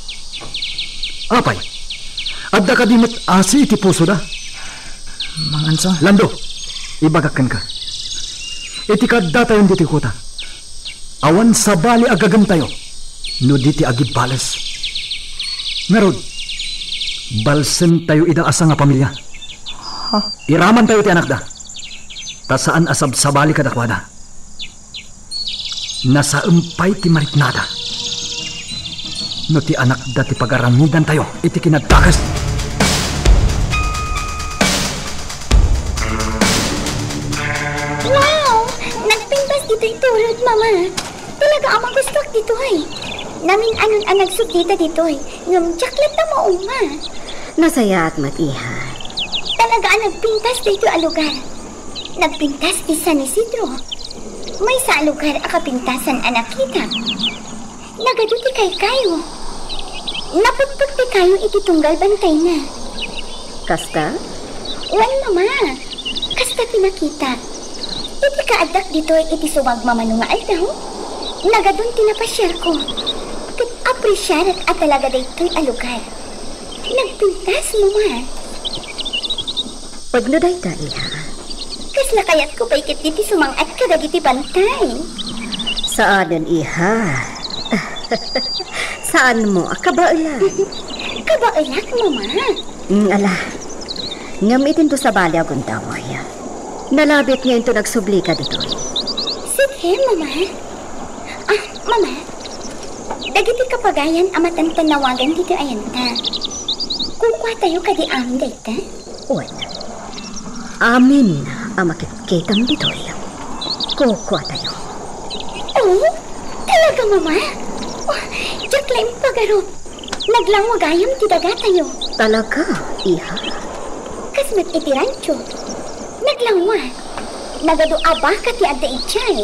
Apay? Adda ka di mo't asi iti puso da? Manganso? Lando, ibagakan ka. Iti kadda tayo diti kuta. Awan sabali agagam tayo. No diti agibales. Ngarod, balsen tayo ida asa nga pamilya. Ha? Iraman tayo ti anak da. Ta saan asab sabali kadakwada. Nasa umpay ti maritnada. No ti anak da ti pagaramidan tayo iti kinadtakas. Wow! Nagpintas dito itulod, Mama. Talaga amang gusto dito ay. Namin anon ang nagsubdita dito ay. Ngam chaklat na mo, Uma. Nasaya at matiha. Talaga ang nagpintas dito ang lugar. Nagpintas di San Isidro. May sa lugar akapintasan anak kita. Nagaduti kay kayo. Napagpagti kayo ititunggal bantay na. Kasta? Wan, Mama. Kasta tinakita. Iti kaadak dito iti sumag mamanungaal daw. Nagadun tinapasyar ko. Kat apresyar at talaga daytoy alugar. Nagpintas mo, Ma. Pag no day ta, iha. Kasla kayat ko pa ikit diti sumangat kadagiti bantay. Saan iha? Saan mo? Kabaila. Kabailak, Mama. Ala. Ngam itin to sa bali agon taway. Nalabit ngayon to nagsubli ka dito. Sige, Mama. Mama. Dagiti kapagayan amatan tanawagan dito ayan ta. Kukwa tayo kadi amin dayta? Uwan. Amin ang makitkitang dito. Kukwa tayo. Oh? Talaga, Mama? Oh, Jack lang pagaro. Naglangwagayam ti daga tayo. Talaga, iha? Kasmat iti rancho. Naglangwa. Nagadoaba ka ti adda itchay.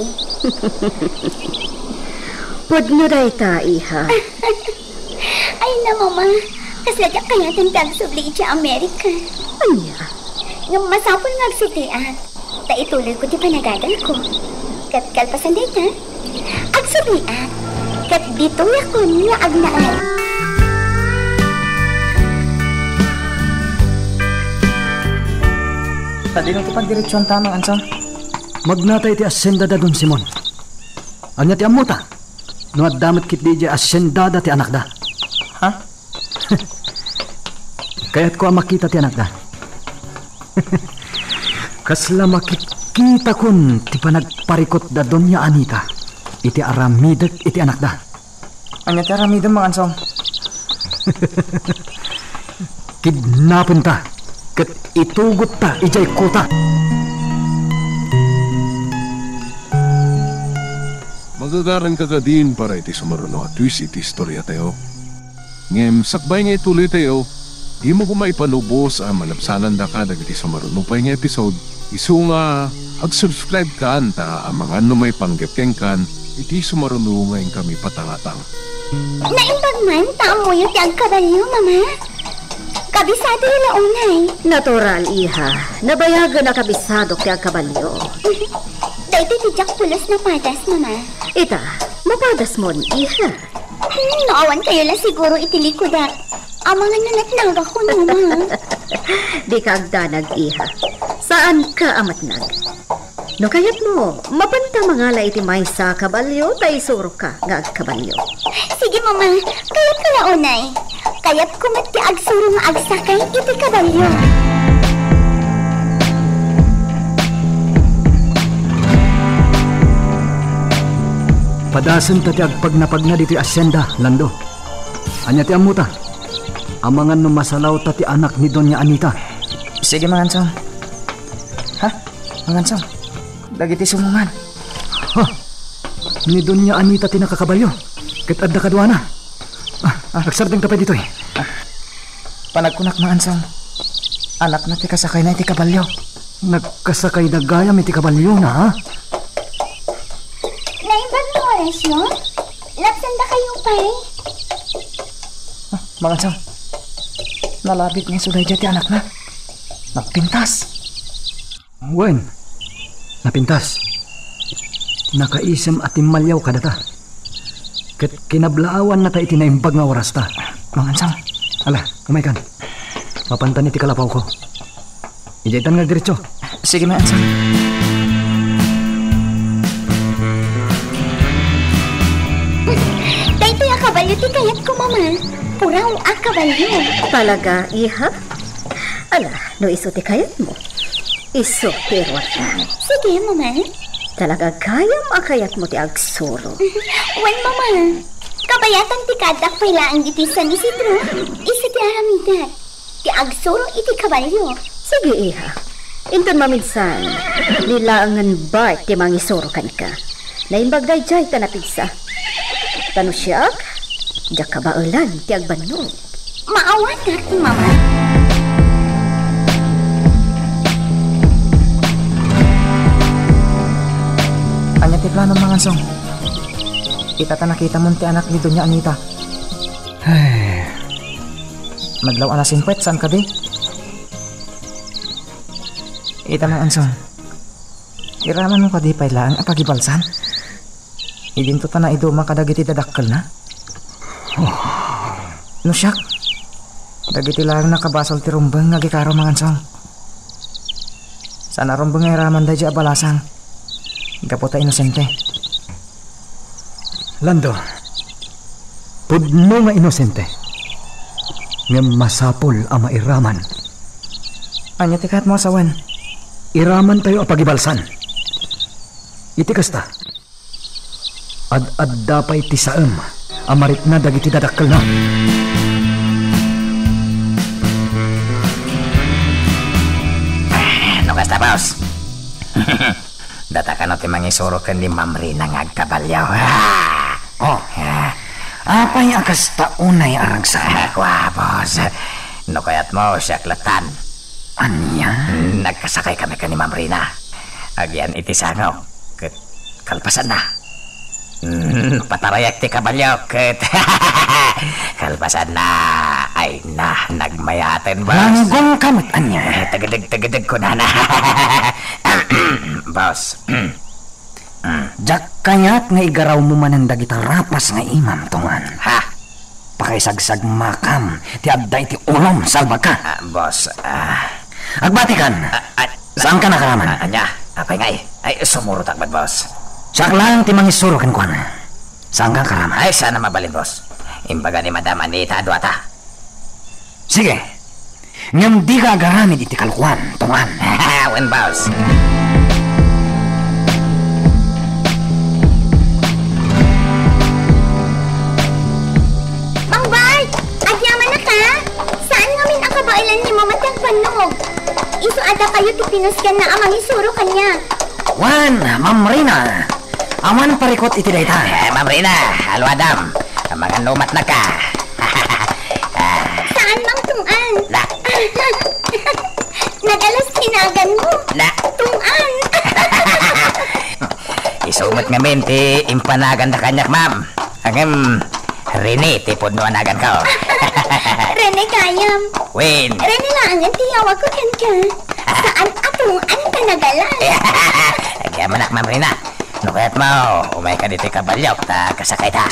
Pudno day ta, iha. Ay na, Mama. Kasadya kaya tang tagsubli itcha Amerika. Anya? Ngam masapon nga agsublian. Ta ituloy ko ti panagadal ko. Kat kalpasan day ta. Agsublian. Kat dito ako nga agnaan. Tadi nang ipagdiretsyon tamang ansong. Magnatay ti asyenda da Don Simon. Anya ti amuta. No damat kit di asyenda da ti anak da. Ha? Kaya't ko makita ti anak da. Kasla makikita kun ti panagparikot da Doña Anita. Iti aramidet iti anak da. Anya ti aramidem mga ansong. Kidnapin ta. Kat itugot ta ijay kota. Magagaran ka din para iti sumaruno at twist iti istorya tayo. Ngem sakbay nga ituloy tayo. Di mo ko maipanubos ang malapsanan da ka dagiti sumaruno pa nga episode. Isu nga ag-subscribe ka anta ang mga may panggapkeng kan iti sumaruno ngayon kami patangatang. Naimbag man, tamo yung tiyag kabalyo, mama. Kabisado yung launay. Natural, iha. Nabayagan na kabisado kaya kabalyo. Dahil titijak pulos na padas, mama. Ita, mapadas mo ni iha. Naawan kayo lang siguro itilikodak. Amangan na natnag ako, mama. Di ka agdanag, iha. Saan ka amatnag? No kayat mo, mapanta mangala iti may sa kabalyo, tay suro ka nga kabalyo. Sige, mama. Kayat ka launay. Kayat kumati agsuro nga agsakay iti kabalyo. Padasan ta ti agpagnapag na diti asyenda, Lando. Anya ti amuta. Amangan no masalaw ta ti anak ni Doña Anita. Sige mga ansong. Ha? Mga ansong. Dagiti sumungan. Ha? Ni Doña Anita ti nakakabalyo. Ket adda kadwa na. Nagsardeng tapay dito eh. Panagkunak mga ansong. Anak na ti kasakay na iti kabalyo. Nagkasakay na gayam iti kabalyo na ha? Naimbag ng orasyon? Lapsan da kayo, pay? Mga ansong. Nalabit niya suday dyan ti anak na. Nagpintas. Wen, napintas. Nakaisem at imalyaw ka data. Ket kinablaawan na ta iti naimbag nga oras ta. Mga ansong. Ala, umay kan. Mapantan iti kalapaw ko. Ijaytan nga diretso. Sige mga ansong. Dahil ito yung kabalyo ti kayat ko, mama. Puraw ang kabalyo. Talaga, iha? Ala, no iso ti kayat mo. Iso pirwat na. Sige, mama. Talaga kayam akayat mo ti agsuro. Wan, mama. Kabayatan ti kadak pailaan iti San Isidro. Isa ti aramidat. Ti agsuro iti kabalyo. Sige, iha. Inton maminsan, nilangan ba ti mangisuro kan ka? Naimbag dayjay ta napigsa. Tano siyak? Diyak ka ba ulan ti agbanog? Maawan na, mama. Anya ti plano mga ansong. Itata nakita mo ti anak ni Doña Anita. Ay, Madlaw ana simpwet, saan ka di? Ita mga ansong. Iraman mo ka di pailaan apagibalsan. Idinto ta na iduma kadagiti dadakkel na. No siyak. Dagiti lang nakabasol ti rumbeng nga gikaro mga ansong. Sana rumbeng nga iraman da di abalasang. Gapota inosente. Lando, pudno nga inosente. Nga masapol ang mairaman. Anya ti kat mo asawan. Iraman tayo apagibalsan. Iti kasta. Ad dapay ti saem. Amarit na dagiti dadakkel na. Ano kasta, boss? Data ka no ti mangisuro kan di mamri na ngagkabalyaw. Oh, apay akas taunay arang sa Kwa, boss. No kayat mo siya klatan. anya? Nagkasakay kami ka ni Mamrina. Agyan iti sangaw. Ket kalpasan na. Patarayak ti kabalyaw. Ket kalpasan na. Ay na, nagmayaten, boss. Langgong kamot anya. Tagadeg ko na. Boss. Jak kayat nga igaraw mo man ang dagita rapas nga imam tungan. Ha? Pakaisagsag makam. Ti adday ti ulom salba ka. Boss, Agbati kan. Saan ka nakaraman? Anya, apay nga ay sumurot akbad, boss. Siyak lang ti mangisuro kan kuan. Saan ka karaman? Ay, sana mabalin, boss. Imbaga ni Madam Anita Adwata. Sige. Ngam di ka agaramid iti kalkuan, tungan. Wen, boss. Mang Bart! Agyaman na ka? Saan ngamin ang kabailan ni Mama Tagpanog? Iso ada kayo tipinuskan na amang isuro kanya. Wan, Ma'am Rina. Aman parikot iti dayta. Ma'am Rina, halo Adam. Mga numat na ka. Saan mang tungan? La. Nagalas tinagan mo. La. Tungan. Isumot nga ti impanagan na kanyak, ma'am. Hanggang Rene, tipod no anagan ka. Rene kayam. Win. Rene lang ang tiyawag ko kan ka. Saan atong ka nagalas? Kaya manak, Ma'am Rina. No kaya't mo, umay ka dito kabalyok ta kasakay ta.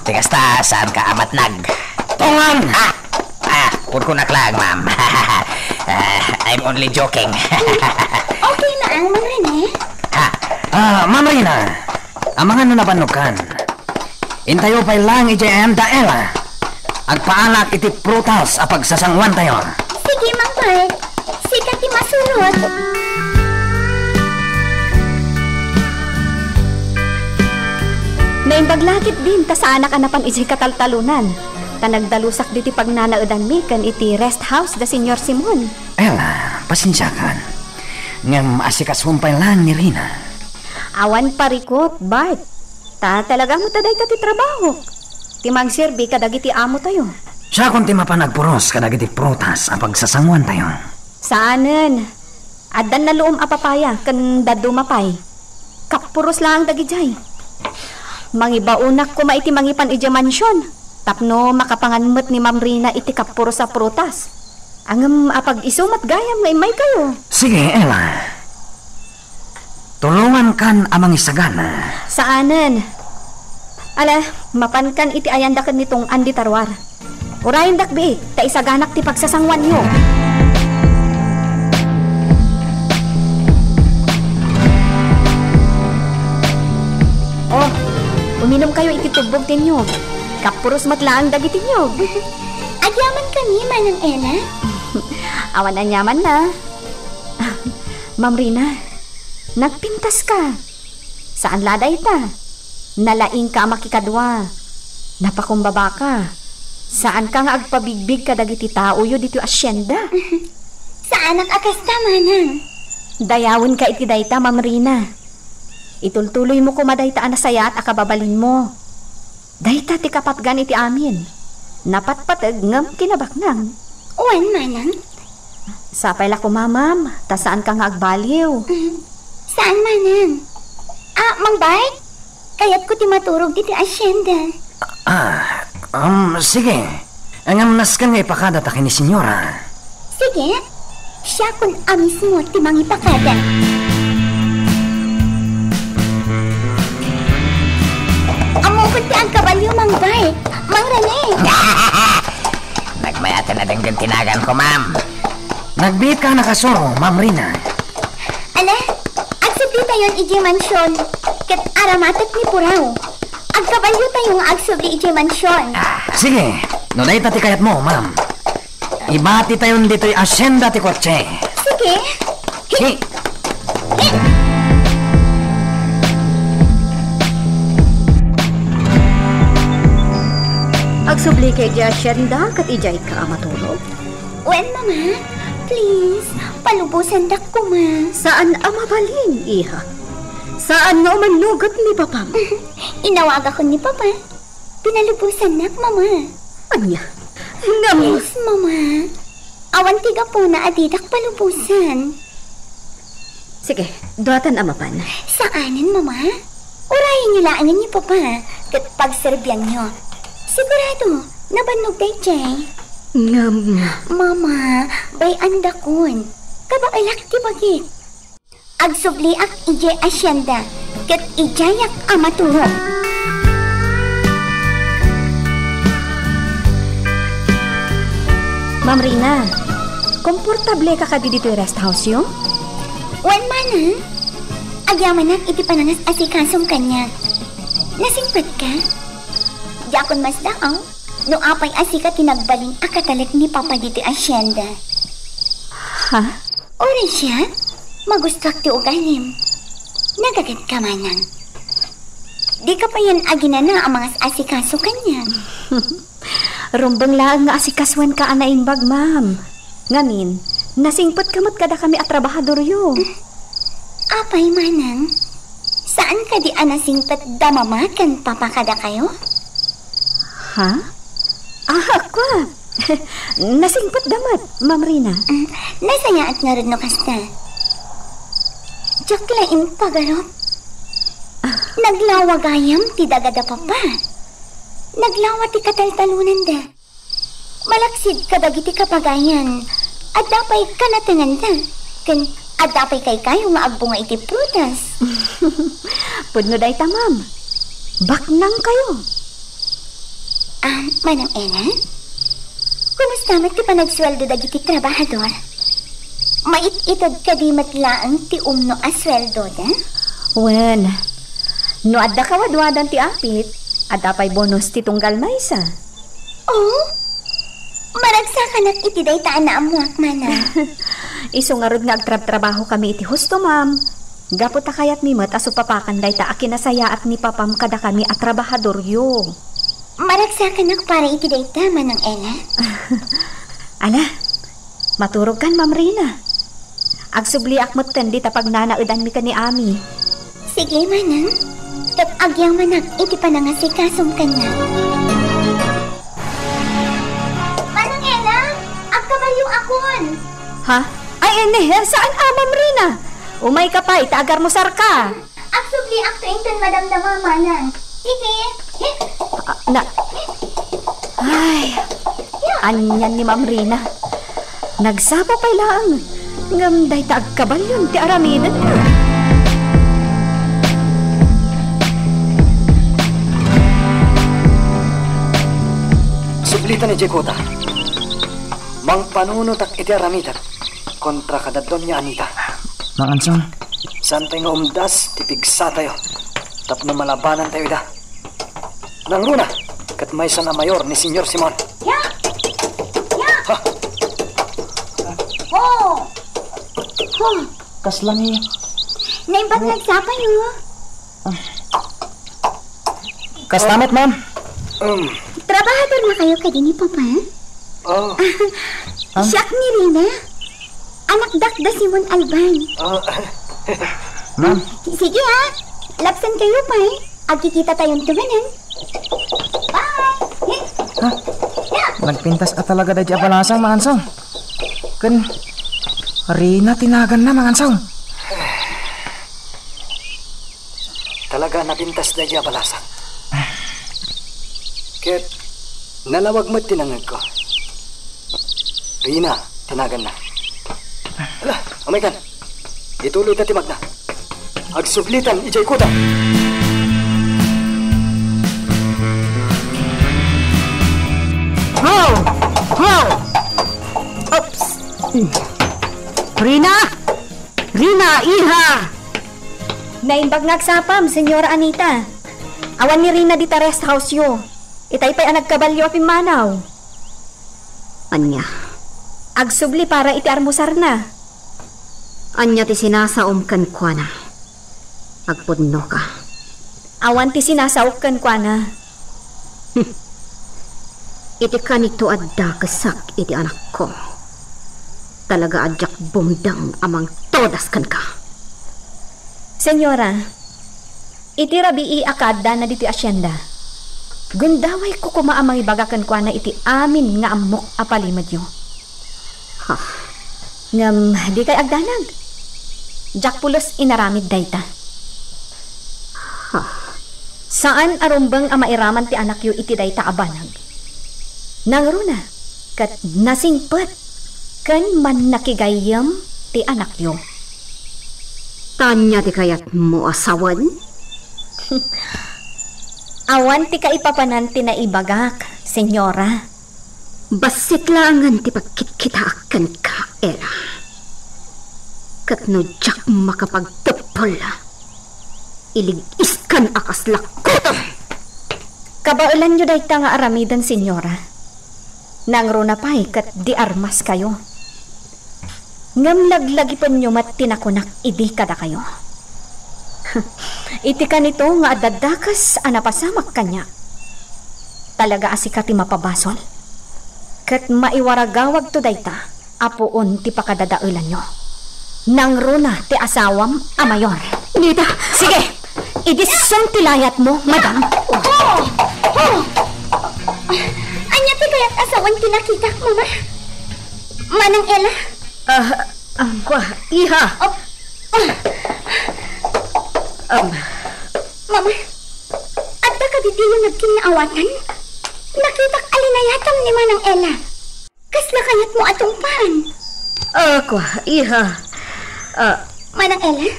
Tigas ta, saan ka amatnag? Tungan! Kurkunak lang, ma'am. I'm only joking. Okay na ang Mang Rene? Ma'am Rina, ang mga nanabanukan, intayo pa'y lang ijayam daela. Agpaanak iti prutas apag sasangwan tayo. Sige, Mang Bart. Sikat ti masurot. Naimbaglakit din ta sa anak anapan iti kataltalunan. Ta nagdalusak diti pagnanaudan mi kan iti rest house da Senyor Simon. Ella, pasensyakan. Ngam asikas humpay lang ni Rina. Awan parikot, Bart. Ta talaga mo taday ta ti trabaho. Ti magserbi kadagiti amo tayo. Siya kung ti mapanagpuros kadagiti prutas apag sasangwan tayo. Saanen? Adan na luom apapaya kan dadu mapay. Kapuros lang dagijay. Mangibaunak ko maiti mangipan iti mansyon. Tapno makapanganmet ni Ma'am Rina iti kapuros sa prutas. Angam apag isumat gayam nga imay kayo. Sige, Ella. Tulungan kan amang isagana. Saanen? Ala, mapankan iti ayandakan nitong Andi Tarwar. Urayan dakbi, ta isaganak ti pagsasangwan nyo. Oh, uminom kayo iti tubog tinyo. Kapuros matlaang dagiti nyo. Agyaman kami, Manang Ella. Awan na nyaman na. Ma'am Rina, nagpintas ka. Saan laday ta? Nalaing ka makikadwa. Napakumbaba ka. Saan ka nga agpabigbig ka dagiti tao yo dito asyenda? Saan ang akasta, Manang? Dayawin ka iti dayta, Ma'am Rina. Itultuloy mo kumadayta anasaya at akababalin mo. Dayta ti kapatgan iti amin. Napatpatag ngam kinabaknang. Uwan, Manang? Sapay la ko, mamam. Ta saan ka nga agbaliw? Saan, Manang? Mang Bart? Kaya't ko ti maturog diti asyenda. Sige. Angam naskan nga ipakada ta kini senyora. Sige. Siya kun amis mo ti mangipakada. Amukot ti ang kabalyo, Mang Bart. Mang Rene. Nagmayatan na din tinagan ko, ma'am. Nagbit ka nakasoro, Ma'am Rina. Ala, agsubli tayon iji mansyon. Ket aramatek ni Puraw. Agkabalyo tayong agsubli iji mansyon. Sige, nunay tati kayat mo, ma'am. Ibati tayon dito'y asyenda ti kotse. Sige. Hi. Agsubli kay di asyenda kat ijay ka matulog. Wen, Mama. Please, palubusan dak ko, Ma. Saan amabalin, iha? Saan nga umanugat ni Papam? Inawag ako ni Papa. Pinalubusan nak, Mama. Anya? Ngam... Yes, Mama. Awan tiga po na adidak palubusan. Sige, duatan amapan. Saanin, Mama? Urayin niyo laangan ni Papa. Kat pagserbiyan niyo. Sigurado, nabanog day, Jay. Ngam... Mama, bay andakon. Kabailak ti bagit. Agsubli ak ije asyenda. Kat ijayak amaturo. Ma'am Rina, komportable ka dito rest house yo? Wan mana? Agyaman iti panangas asikasong kanya. Nasingpet ka? Di akon mas daaw. No apay asika tinagbaling akatalik ni Papa dito asyenda. Ha? Ori siya? Magustak ti ugalim. Nagagat ka manang. Di ka pa yan aginana ang mga asikaso kanya. Rumbang lang nga asikaswan ka anaimbag, ma'am. Ngamin, nasingpot kamot kada kami at trabahador yo. Apay manang, saan ka di anasingpet damamakan papakada kayo? Ha? Ako. Nasingpot damat, Ma'am Rina. Nasaya at narod no kasta. Jaklain pagarop. Naglawagayam ti dagada papa. Naglawa ti kataltalunan da. Malaksid ka dagiti kapagayan. At dapay ka natangan da. At dapay kay kayo nga agbunga iti prutas. Pudno day ta, ma'am. Baknang kayo. Manang Ena? Kumusta mat ti panagsweldo dagiti trabahador? Mait-itod ka di matlaang ti umno asweldo da? Wen, no adda kawadwadan ti apit, adda pa'y bonus ti tunggal maysa. Oh? Maragsakan iti day taan na amuak mana. Iso nga rod nga agtrab-trabaho kami iti husto, ma'am. Gapot ta kayat mimot aso papakan day ta akinasaya at ni papam kada kami at trabahador yo. Maragsakan para iti day ta, Manang Ena. Ala, maturog kan, Ma'am Rina. Agsubli akmot kan di tapag nanaudan mi ka ni Ami. Sige, Manang. Kat agyang manak iti panangasikasong kanya. Manang Ena, agkabayo akon. Ha? Ay, ene, saan Ma'am Rina? Umay ka pa, itagar mo sarka. Agsubli akto inton madamdama, Manang. Sige. Ay, anyan ni Ma'am Rina. Nagsapa pa lang. Ngamday ta agkabalyon ti aramidan na. Sublitan ni Jekota. Mang panunot ak iti aramidan kontra kada Doña Anita. Mang Ansong. Saan tayo nga umdas, tipigsa tayo. Tapno malabanan tayo da. Nang runa, kat may sana mayor ni Senyor Simon. Ya! Ya! Ha? Ho! Ho! Kaslang eh. Naimbag nagsapa yun. Kastamit, ma'am. Trabahador na kayo kay ni Papa? Oh. Siyak ni Rina. Anak dakda Simon Alban. Ma'am. Sige ha. Lapsan kayo pa eh. Agkikita tayong tumanan. Bye! Ha? Nagpintas ka talaga da di abalasang, Mang Ansong. Kan, Rina tinagan na, Mang Ansong. Talaga napintas na diya balasang. Ket, nalawag mo tinangag ko. Rina, tinagan na. Ala, amay kan. Ituloy ta timag na. Agsublitan, ijay kuta. Ho! Ho! Oops! Rina! Rina, iha! Naimbag nagsapam, Senyora Anita. Awan ni Rina di ta rest house yo. Itay pa'y anag kabalyo apim manaw. Anya? Agsubli para iti armusar na. Anya ti sinasaom kan kwa na. Agpudno ka. Awan ti sinasaok kan kwa na. Iti kanito adda kasak iti anak ko. Talaga adyak bumdang amang todas kan ka. Senyora, iti rabii akada na diti asyenda. Gundaway ko kumaamang ibagakan kwa na iti amin nga amok apalimad yo. Ha? Ngam di kay agdanag. Jak pulos inaramid dayta. Ha? Saan arumbang amairaman ti anak yo iti dayta abanag? Nangruna, kat nasingpet, kan man nakigayam ti anak yo. Tanya ti kayat mo asawan? Awan ti kaipapanan ti naibagak, senyora. Basit langan ti pagkitkita akan ka, Era. Katnudyak makapagtapol. Iligis kan akas lakotan. Kabaulan nyo day nga aramidan, senyora. Nangro na pa'y kat di armas kayo. Ngam laglagipon nyo mat tinakunak idi kada kayo. Iti ka nito nga adadakas anapasamak kanya. Talaga asikati mapabasol. Kat maiwaragawag to dayta, apuon ti pakadadaulan nyo. Nangro na ti asawam amayor. Nida! Sige! Idisong tilayat mo, madam. Anya ti kaya't asawan tinakita, mama? Manang Ella? Iha! Mama, adda ka diti yung nagkinaawatan? Nakitak alinayatam ni Manang Ella. Kasla kayat mo atong paan. Iha. Manang Ella?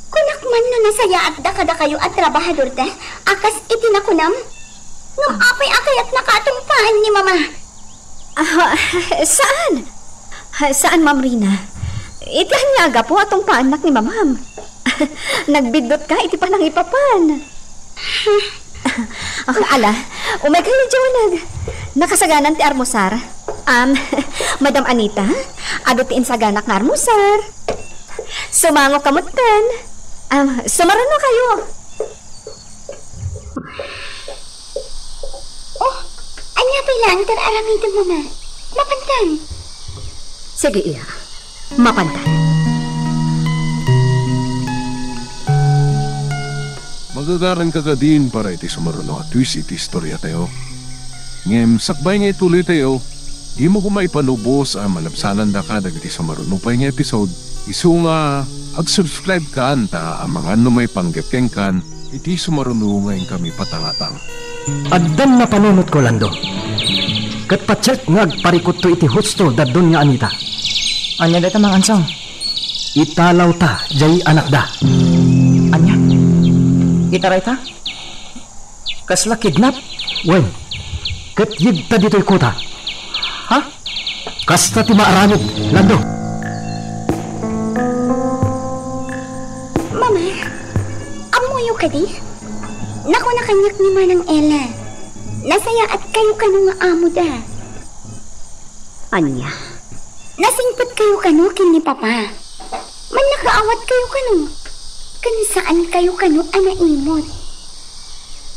Kunak man no nasaya at dakada kayo at trabahador da, akas itinakunam? Ngam apay akayat nakatong paan ni Mama. Saan? Saan, Ma'am Rina? Itihan niya aga po atong paanak ni Mamam. Nagbidot ka, iti pa nang ipapan. Ala, umay kayo dyan. Nakasaganan ti armusar. Madam Anita, adutiin saganak nga armusar. Sumango kamutan. Sumaran na kayo. Anya pa'y lang tararamitan, Mama. Mapantan. Sige, Iha. Mapantan. Magagaran ka din para iti sumaruno at twist iti istorya tayo. Ngem, sakbay nga ituloy tayo, di mo kumaipanubos ang malabsanan da ka dagiti sumaruno pa nga episode. Isu nga, ag-subscribe ka anta ang mga may panggapkeng kan, iti sumaruno ngayon kami patangatang. Addan na panunot ko, Lando. Kat pacheck nga agparikot to iti husto dadon nga Anita. Anya dito mga ansong? Italaw ta, jay anak da. Anya? Itaray ta? Kasla kidnap? Wen, kat yid ta dito'y kota. Ha? Kasta ti maaramid, Lando. Mama, amuyo ka di? Naku na kanyak ni Manang Ella. Nasaya at kayo kanu nga amo da. Anya? Nasingpot kayo kanu kin ni Papa. Man nakaawat kayo kanu. Kani saan kayo kanu anaimot.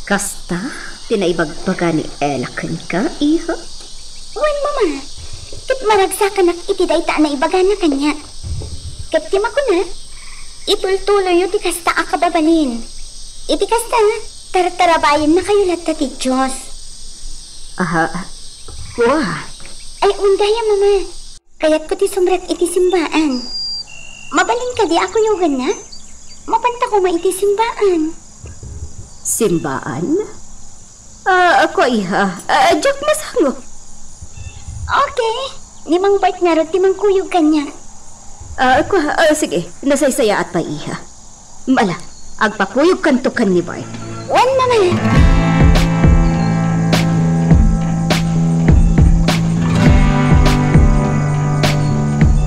Kasta, tinaibagbaga ni Ella kan ka, Iha? Wan, Mama. Kat maragsakan ak itidayta na ibaga na kanya. Kat tima ko na, itultuloy yung di kasta akababalin. Iti kasta, tartarabayan na kayo lahat ti Diyos. Wah. Ay, undaya, Mama. Kaya't ko ti sumrat iti simbaan. Mabalin ka di ako yugan na. Mapanta ko maiti simbaan. Simbaan? Ako, Iha. Diyak masango. Okay. Nimang bait nga rin, timang kuyog kanya. Sige. Nasaysaya at pa, Iha. Mala, agpakuyog kantukan ni Bart. Wan, Mama.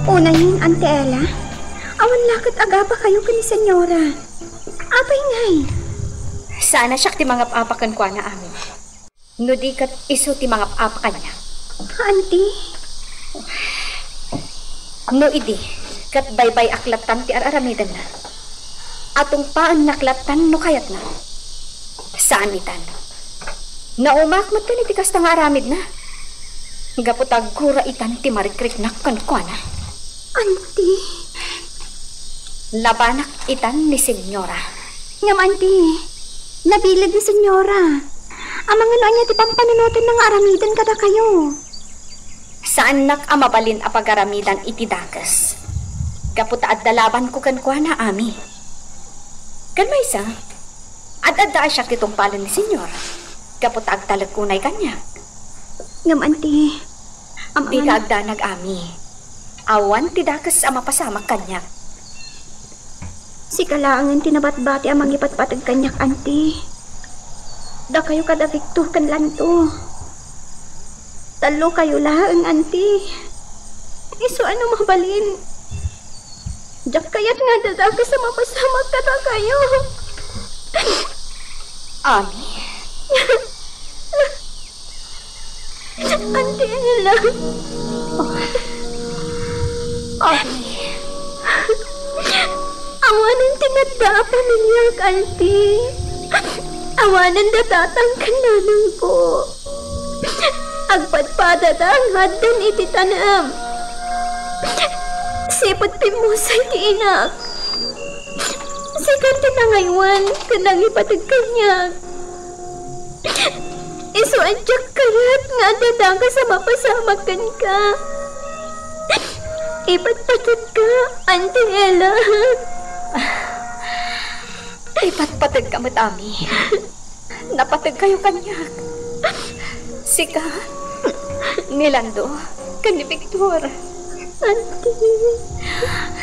Unahin, Ante Ella. Awan lakit agapa kayo kani senyora. Apay ngay. Sana siya ti mga apakan kwa na amin. No di kat iso ti mga apakan niya. Auntie? No idi, kat baybay aklatan ti araramidan na. Atong paan naklatan no kayat na. Saan itan? Naumak mo to ni tikas na nga aramid na. Gaputag kura itan ti marikrik nakkan kwa na. Auntie? Labanak itan ni senyora. Ngam, Auntie. Nabilad ni senyora. Ang mga noon ti pampanunutin ng aramidan kada kayo. Saan nak amabalin apagaramidan iti dakas? Kaputa at dalaban ko kan kwa na ami. Kan may isa, ad-adda siya kitong palin ni senyor. Kaputa ag talagkunay kanya. Ngam, Auntie. Di ka agda nag-ami. Awan ti dakas ama pasamak kanya. Si kalaangan tinabat-bati ang mangipatpatag kanyak, Auntie. Da kayo kada Victor kan lanto. Talo kayo laang, Auntie. Iso ano mabalin? Jak kayat nga dadaga sa mapasamag kada kayo. Ami? Ante Ella. Ami? Awanan tinadda pamilya kalti. Awanan datatang kananang ko. Agpadpada ang haddan iti tanam. Sipot pimusay ti inak. Sikat tinangaywan kanang ipatag kanyag. Iso adyak kayat nga dadaga sa mapasamakan ka. Ipatpatid ka, Auntie Ella. Ipatpatid ka mat, Ami. Napatid kayo kanyak. Sika, nilando, kan ni Victor. Auntie.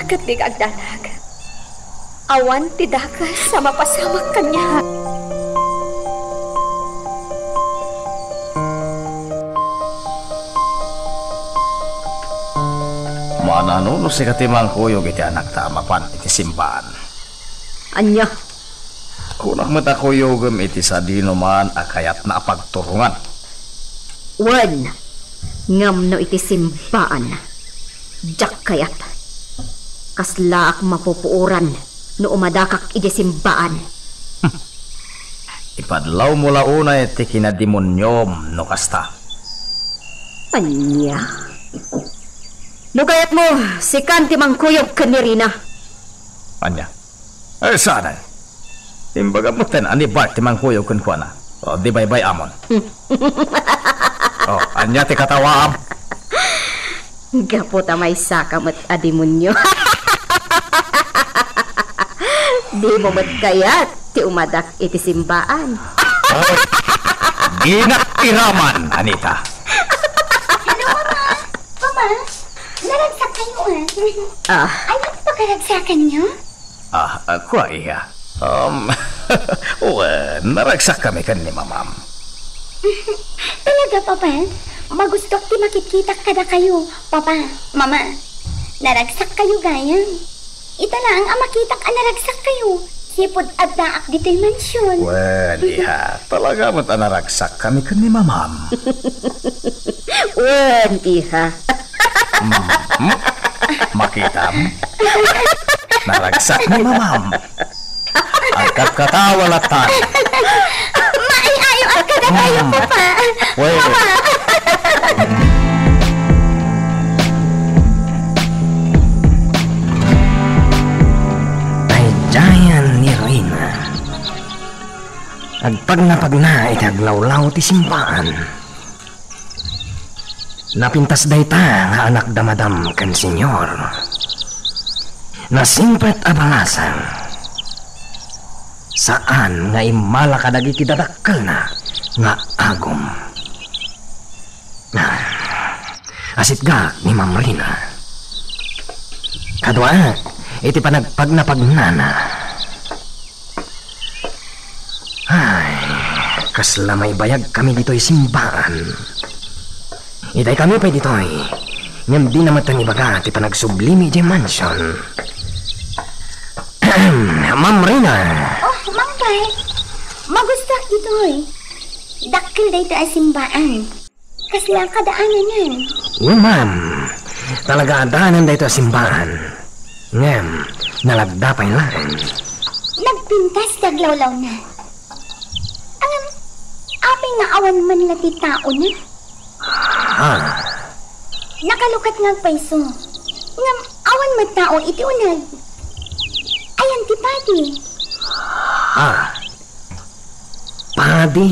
Katig agdanag. Awan tidakas sa mapasamag kanya. Manano no si katimang kuyog iti anak ta mapan iti simbahan. Anya, Kunang mata kuyogem iti sadino man akayat na pagturungan. wan, ngam no iti simbaan. Jak kayat. Kasla ak mapupuuran no umadakak iti simbaan. Ipadlaw mo launa iti kinademonyom no kasta. Anya. No kayat mo, si Kanti mangkuyog kanirina. Anya? Sana. Timbaga mo ten ani Bart timang kuyog kun kuana. O di bay amon. Oh, anya ti katawaam. Gapo tamay sakamat adimonyo. Di mo mat kayat ti umadak iti simbaan. Oh, ginak iraman, Anita. Mama, naragsak kayo Ano pa karagsakan niyo? Ako iya. Naragsak kami kan ni mamam. Talaga, Papa? Magustok ti makikita kada kayo. Papa, Mama, naragsak kayo gayang. Ita lang ang makitak ang naragsak kayo. Sipod at daak dito'y mansyon. Iha. Talaga mo't naragsak kami kan ni mamam. Wan, iha. Makita mo? Naragsak ni mamam. Agkat katawalatan. Maayayo ang kada kayo, Papa. Ay dayan ni Reyna. Agpag na itaglawlaw ti simbaan. Napintas dayta nga anak damadam kan senyor. Nasimpret abalasan. Saan nga imala kadagiti dadakkel na nga agom. Asit ga ni Ma'am Rina. Kadwa, iti panagpagnapagnana. Ay, kasla may bayag kami dito'y simbaan. Itay kami pa dito'y. Ngam di naman tang ibaga ti panagsublimi di mansion. Ma'am Rina. Oh, Mang Pai, magustak dito'y. Dakil dito ay simbaan. Kasla kadaanan yan. Ma'am, talaga adaanan dito simbaan. Ngam, nalagdapay lang. Nagpintas daglawlaw na. Apay nga awan man lati tao na. Nakalukat nga paiso. Nga awan man tao iti unag. Ayan ti Padi. Padi?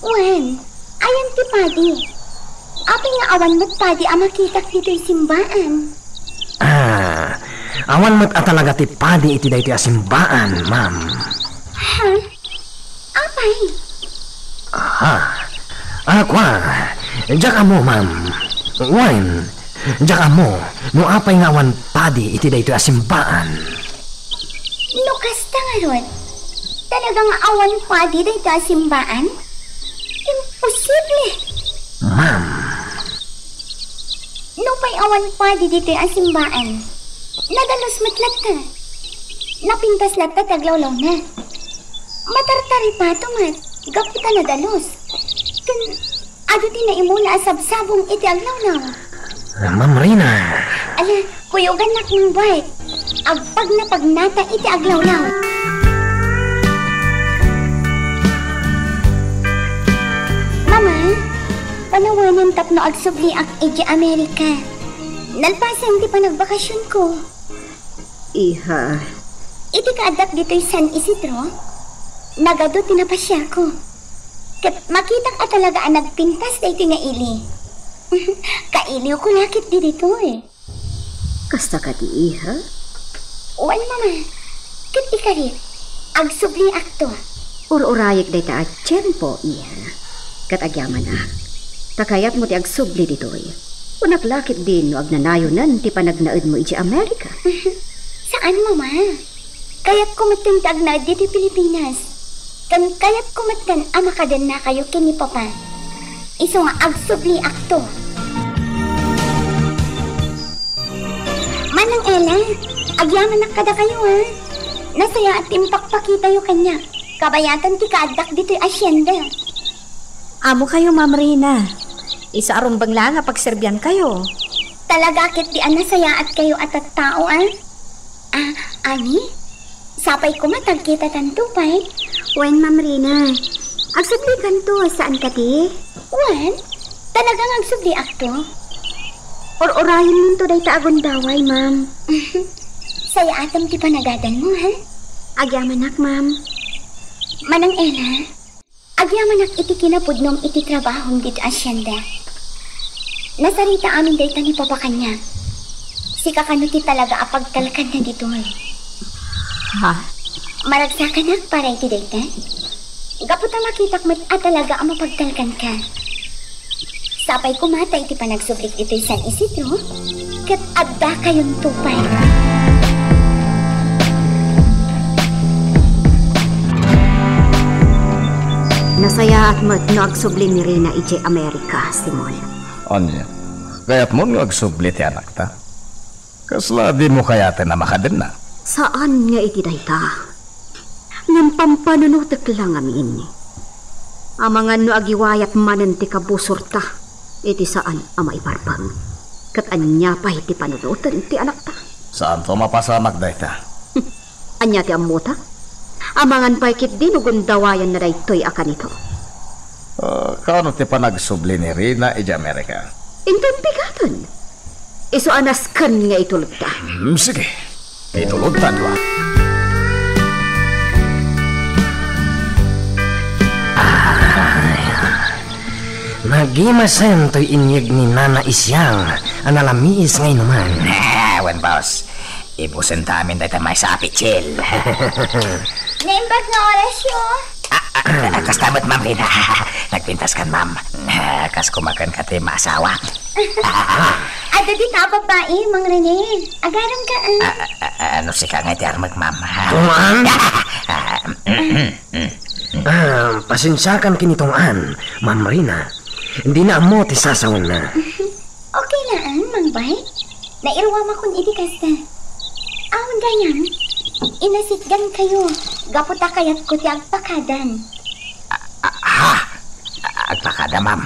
Wan, ayan ti Padi. Apay nga awan mat Padi ang makitak dito'y simbaan. Awan mat atalaga ti Padi iti dayti asimbaan, ma'am. Ha? Apay? Kwa, diyak mo, ma'am. Wan, diyak mo, no apay nga awan Padi iti dayti asimbaan. Lukas ta nga ron. Talagang awan Padi dito simbaan? Imposible. Ma'am. No pa'y awan Padi dito simbaan. Nadalos matlat ta. Napintas lata taglawlaw na. Matartari pa ito mat. Gapita na dalos. Kan, ado tinaimula asab-sabong iti aglawlaw. Ma'am Rina. Ala, kuyugan nak ng bait. Agpag na pagnata iti aglawlaw. Mama, panawanan tapno agsubli ak iti Amerika. Nalpasan di pa nagbakasyon ko. Iha, Iti kaadak dito'y San Isidro. Nagado tinapasya ko. Kat makitak at talaga ang nagpintas na iti nga ili. Kailiw ko lakit di dito eh. kasta ka di iha? Uwan mama, kat ikarit, agsubli akto. Urayek day ta at tiyempo, iha. Kat agyaman ak. Takayat mo ti agsubli ditoy. Unaklakit din no agnanayonan ti panagnaed mo iti Amerika. Saan mama? Kayat kumatintag na dito Pilipinas. Kan kayat kumatan amakadan na kayo kini papa. Iso nga agsubli akto. Manang Ella, agyaman na kada kayo ha. Nasaya at impakpakita yung kanya. Kabayatan ti kaadak dito'y asyenda. Amo kayo, Ma'am Rina. Isa arumbang lang nga pagserbyan kayo. Talaga kit di anasaya at kayo at tao ah. Ani? Sapay ko matagkita tantupay. Wen, Ma'am Rina. Agsublikan to, saan ka di? Wen? Talagang agsubli akto? Or-orayin mo to day taagon daway, Ma'am. Saya atam ti panagadan mo, ha? Agyamanak, Ma'am. Manang Ella, agyamanak iti kinapudnom iti trabahong dito asyenda. Nasarita amin day ni papa kanya. Si kakano ti talaga apagtalkan na dito, eh. Ha? Maragsakan para iti dayta. Gaputa makitak mat at talaga ang mapagtalkan ka. Sapay kumata iti panagsublik ito'y San Isidro, kat adda kayong tupay. Nasaya at mat no agsubli ni Rina iti Amerika, Simon. Anya, kaya't mo agsubli ti anak ta? Kasla di mo kayatin na makadin na. Saan nga iti dayta? Ngam pampanunutek lang amin. Amangan no agiwayat manen ti kabusurta, iti saan ama iparbang. Kat anya pa iti panunutan ti anak ta. Saan to mapasamak dayta? Anya ti amuta? Amangan pa ikit dinugon dawayan na daytoy akan ito. Kano ti panagsubli ni Rina iti Amerika? Inton bigatan. Iso anaskan nga itulog ta. Sige, itulog ta diwa. Nagimasen to'y inyag ni Nana Isyang ang nalamiis ngay naman. Wen boss, ibusin tamin dahil may sapit chill. Naimbag na oras yun. Kas tamot, Ma'am Rina. Nagpintas kan, Ma'am. Kas kumakan ka ti maasawa. Ada di ta babae, Mang Rene. Agaram ka Ano si ka nga ti armag, Ma'am? Tuman? Pasensyakan kinitungan, Ma'am Rina. Hindi na mo ti sasawan na. Okay laan, Mang Bay. Nairwama kung iti kasta. Awan ganyan. Inasitgan kayo. Gaputa kayat ko ti agpakadan. Agpakada, Ma'am.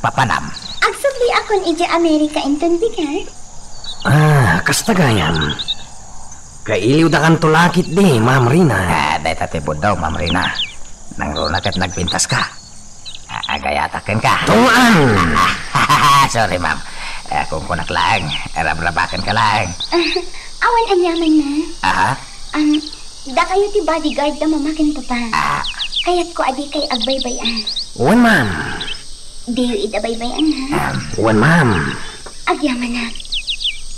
Papanam. Agsubli akon iti Amerika inton bigat. Kastagayan. Kailiw da kan tulakit di, Ma'am Rina. Dahil tatibod daw, Ma'am Rina. Nang runat at nagpintas ka. Agayatakin ka. Tuan! Sorry, Ma'am. Kung kunak lang, rabrabakan ka lang. Awan anyaman na. Aha? Da kayo ti bodyguard na mamakin pa. Kayat ko adi kay agbaybayan. Wan, Ma'am. Di yu idabaybayan ha. Wan, Ma'am. Agyaman na.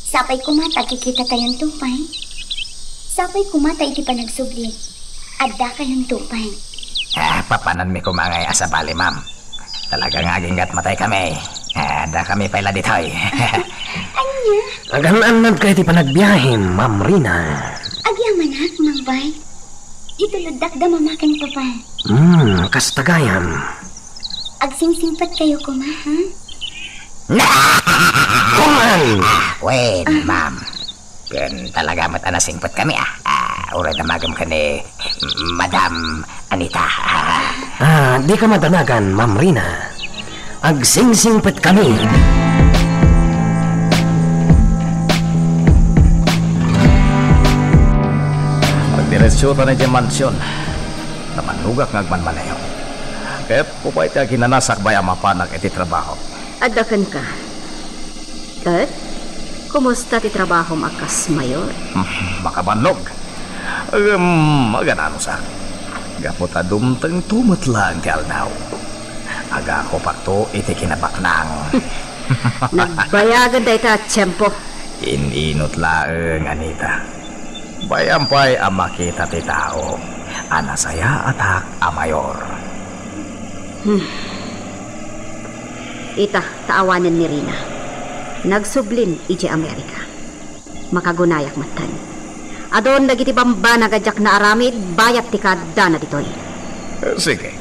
Sapay kumata kikita tayong tupay. Sapay kumata iti panagsubli. Adda kayong tupay. Papanan mi kumangay asabali, Ma'am. Talagang agingat matay kami. Da kami pala ditoy. Anya? Agan-anad kayo ti panagbiyahin, Ma'am Rina. Agyaman na, Mang Bay. Ituludak da mamakin pa. Kastagayan. Agsingsingpat kayo kuma, ha? Tuman! Wait, Ma'am. Kan talaga mat anasingpot kami ura na magam ka ni Madam Anita. Di ka madanagan, Ma'am Rina. Agsingsingpot kami. Magdiretsyota na dyan mansyon. Namanugak ngagmanmanayo. Kaya't pupait ka kinanasak bay ang mapanag iti trabaho. Adakan ka. Kat, kumusta ti trabaho makas mayor? Makabannog. Maganano sa. Gapot adumtang tumot lang ti aldaw. Aga ko pa to iti kinabaknang. Nagbayagan day ta tiyempo. Ininot laeng, Anita. Bayampay ang makita ti tao. Anasaya atak a mayor. Ita, taawanan ni Rina. Nagsublin iti Amerika. Makagunayak matan. Adon dagiti bamba nagadyak na aramid bayat ti kada na ditoy. Sige.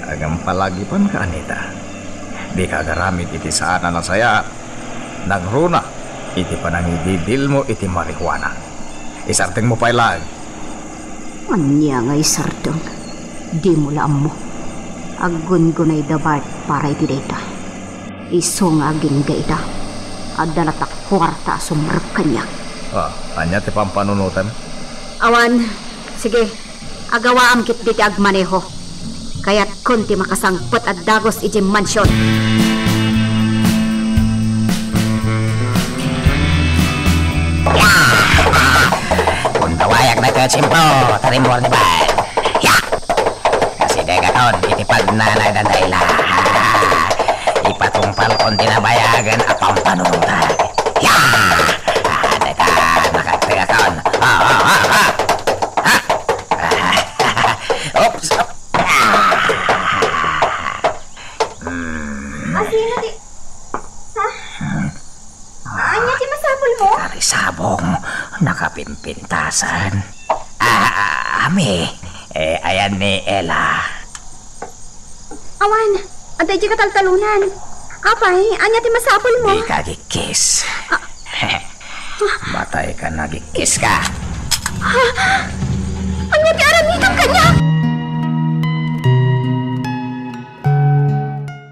Agam palagipan ka, Anita. Di ka agaramid iti sana na saya. Nagruna iti panangididil mo iti marihuana. Isarting mo pa ilang. Anya nga isardong. Di mo laam mo. Agun-gunay dabat para iti data. Iso nga aging gaita. Adalatak kwarta sumrap kanya. Anya ti pampanunutan? Awan, sige. Agawaam kit diti agmaneho. Kaya't kunti makasangpot at dagos iti mansyon. Kuntawayak na ka simpo, tarimor ni Bad. Kasi degaton, itipag nanay dan daila. Ipatungpal kon tinabayagan at pampanunutan. Deka, nakagdegaton. Oops! Asino ti... Anya ti masapol mo? Karisabong, nakapimpintasan. Ami, ayan ni Ella. Awan, aday di kataltalunan. Apay, anya ti masapol mo? Di ka gikis. Matay ka na gikis ka. Anya ti aramitan kanya?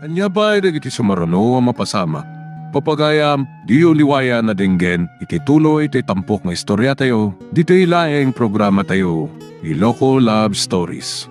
Anya ba iti sumarano ang mapasama? Papagayam, di uliwaya na dinggen, iti tuloy iti tampok nga istorya tayo, dito ilaeng programa tayo, Iloko Love Stories.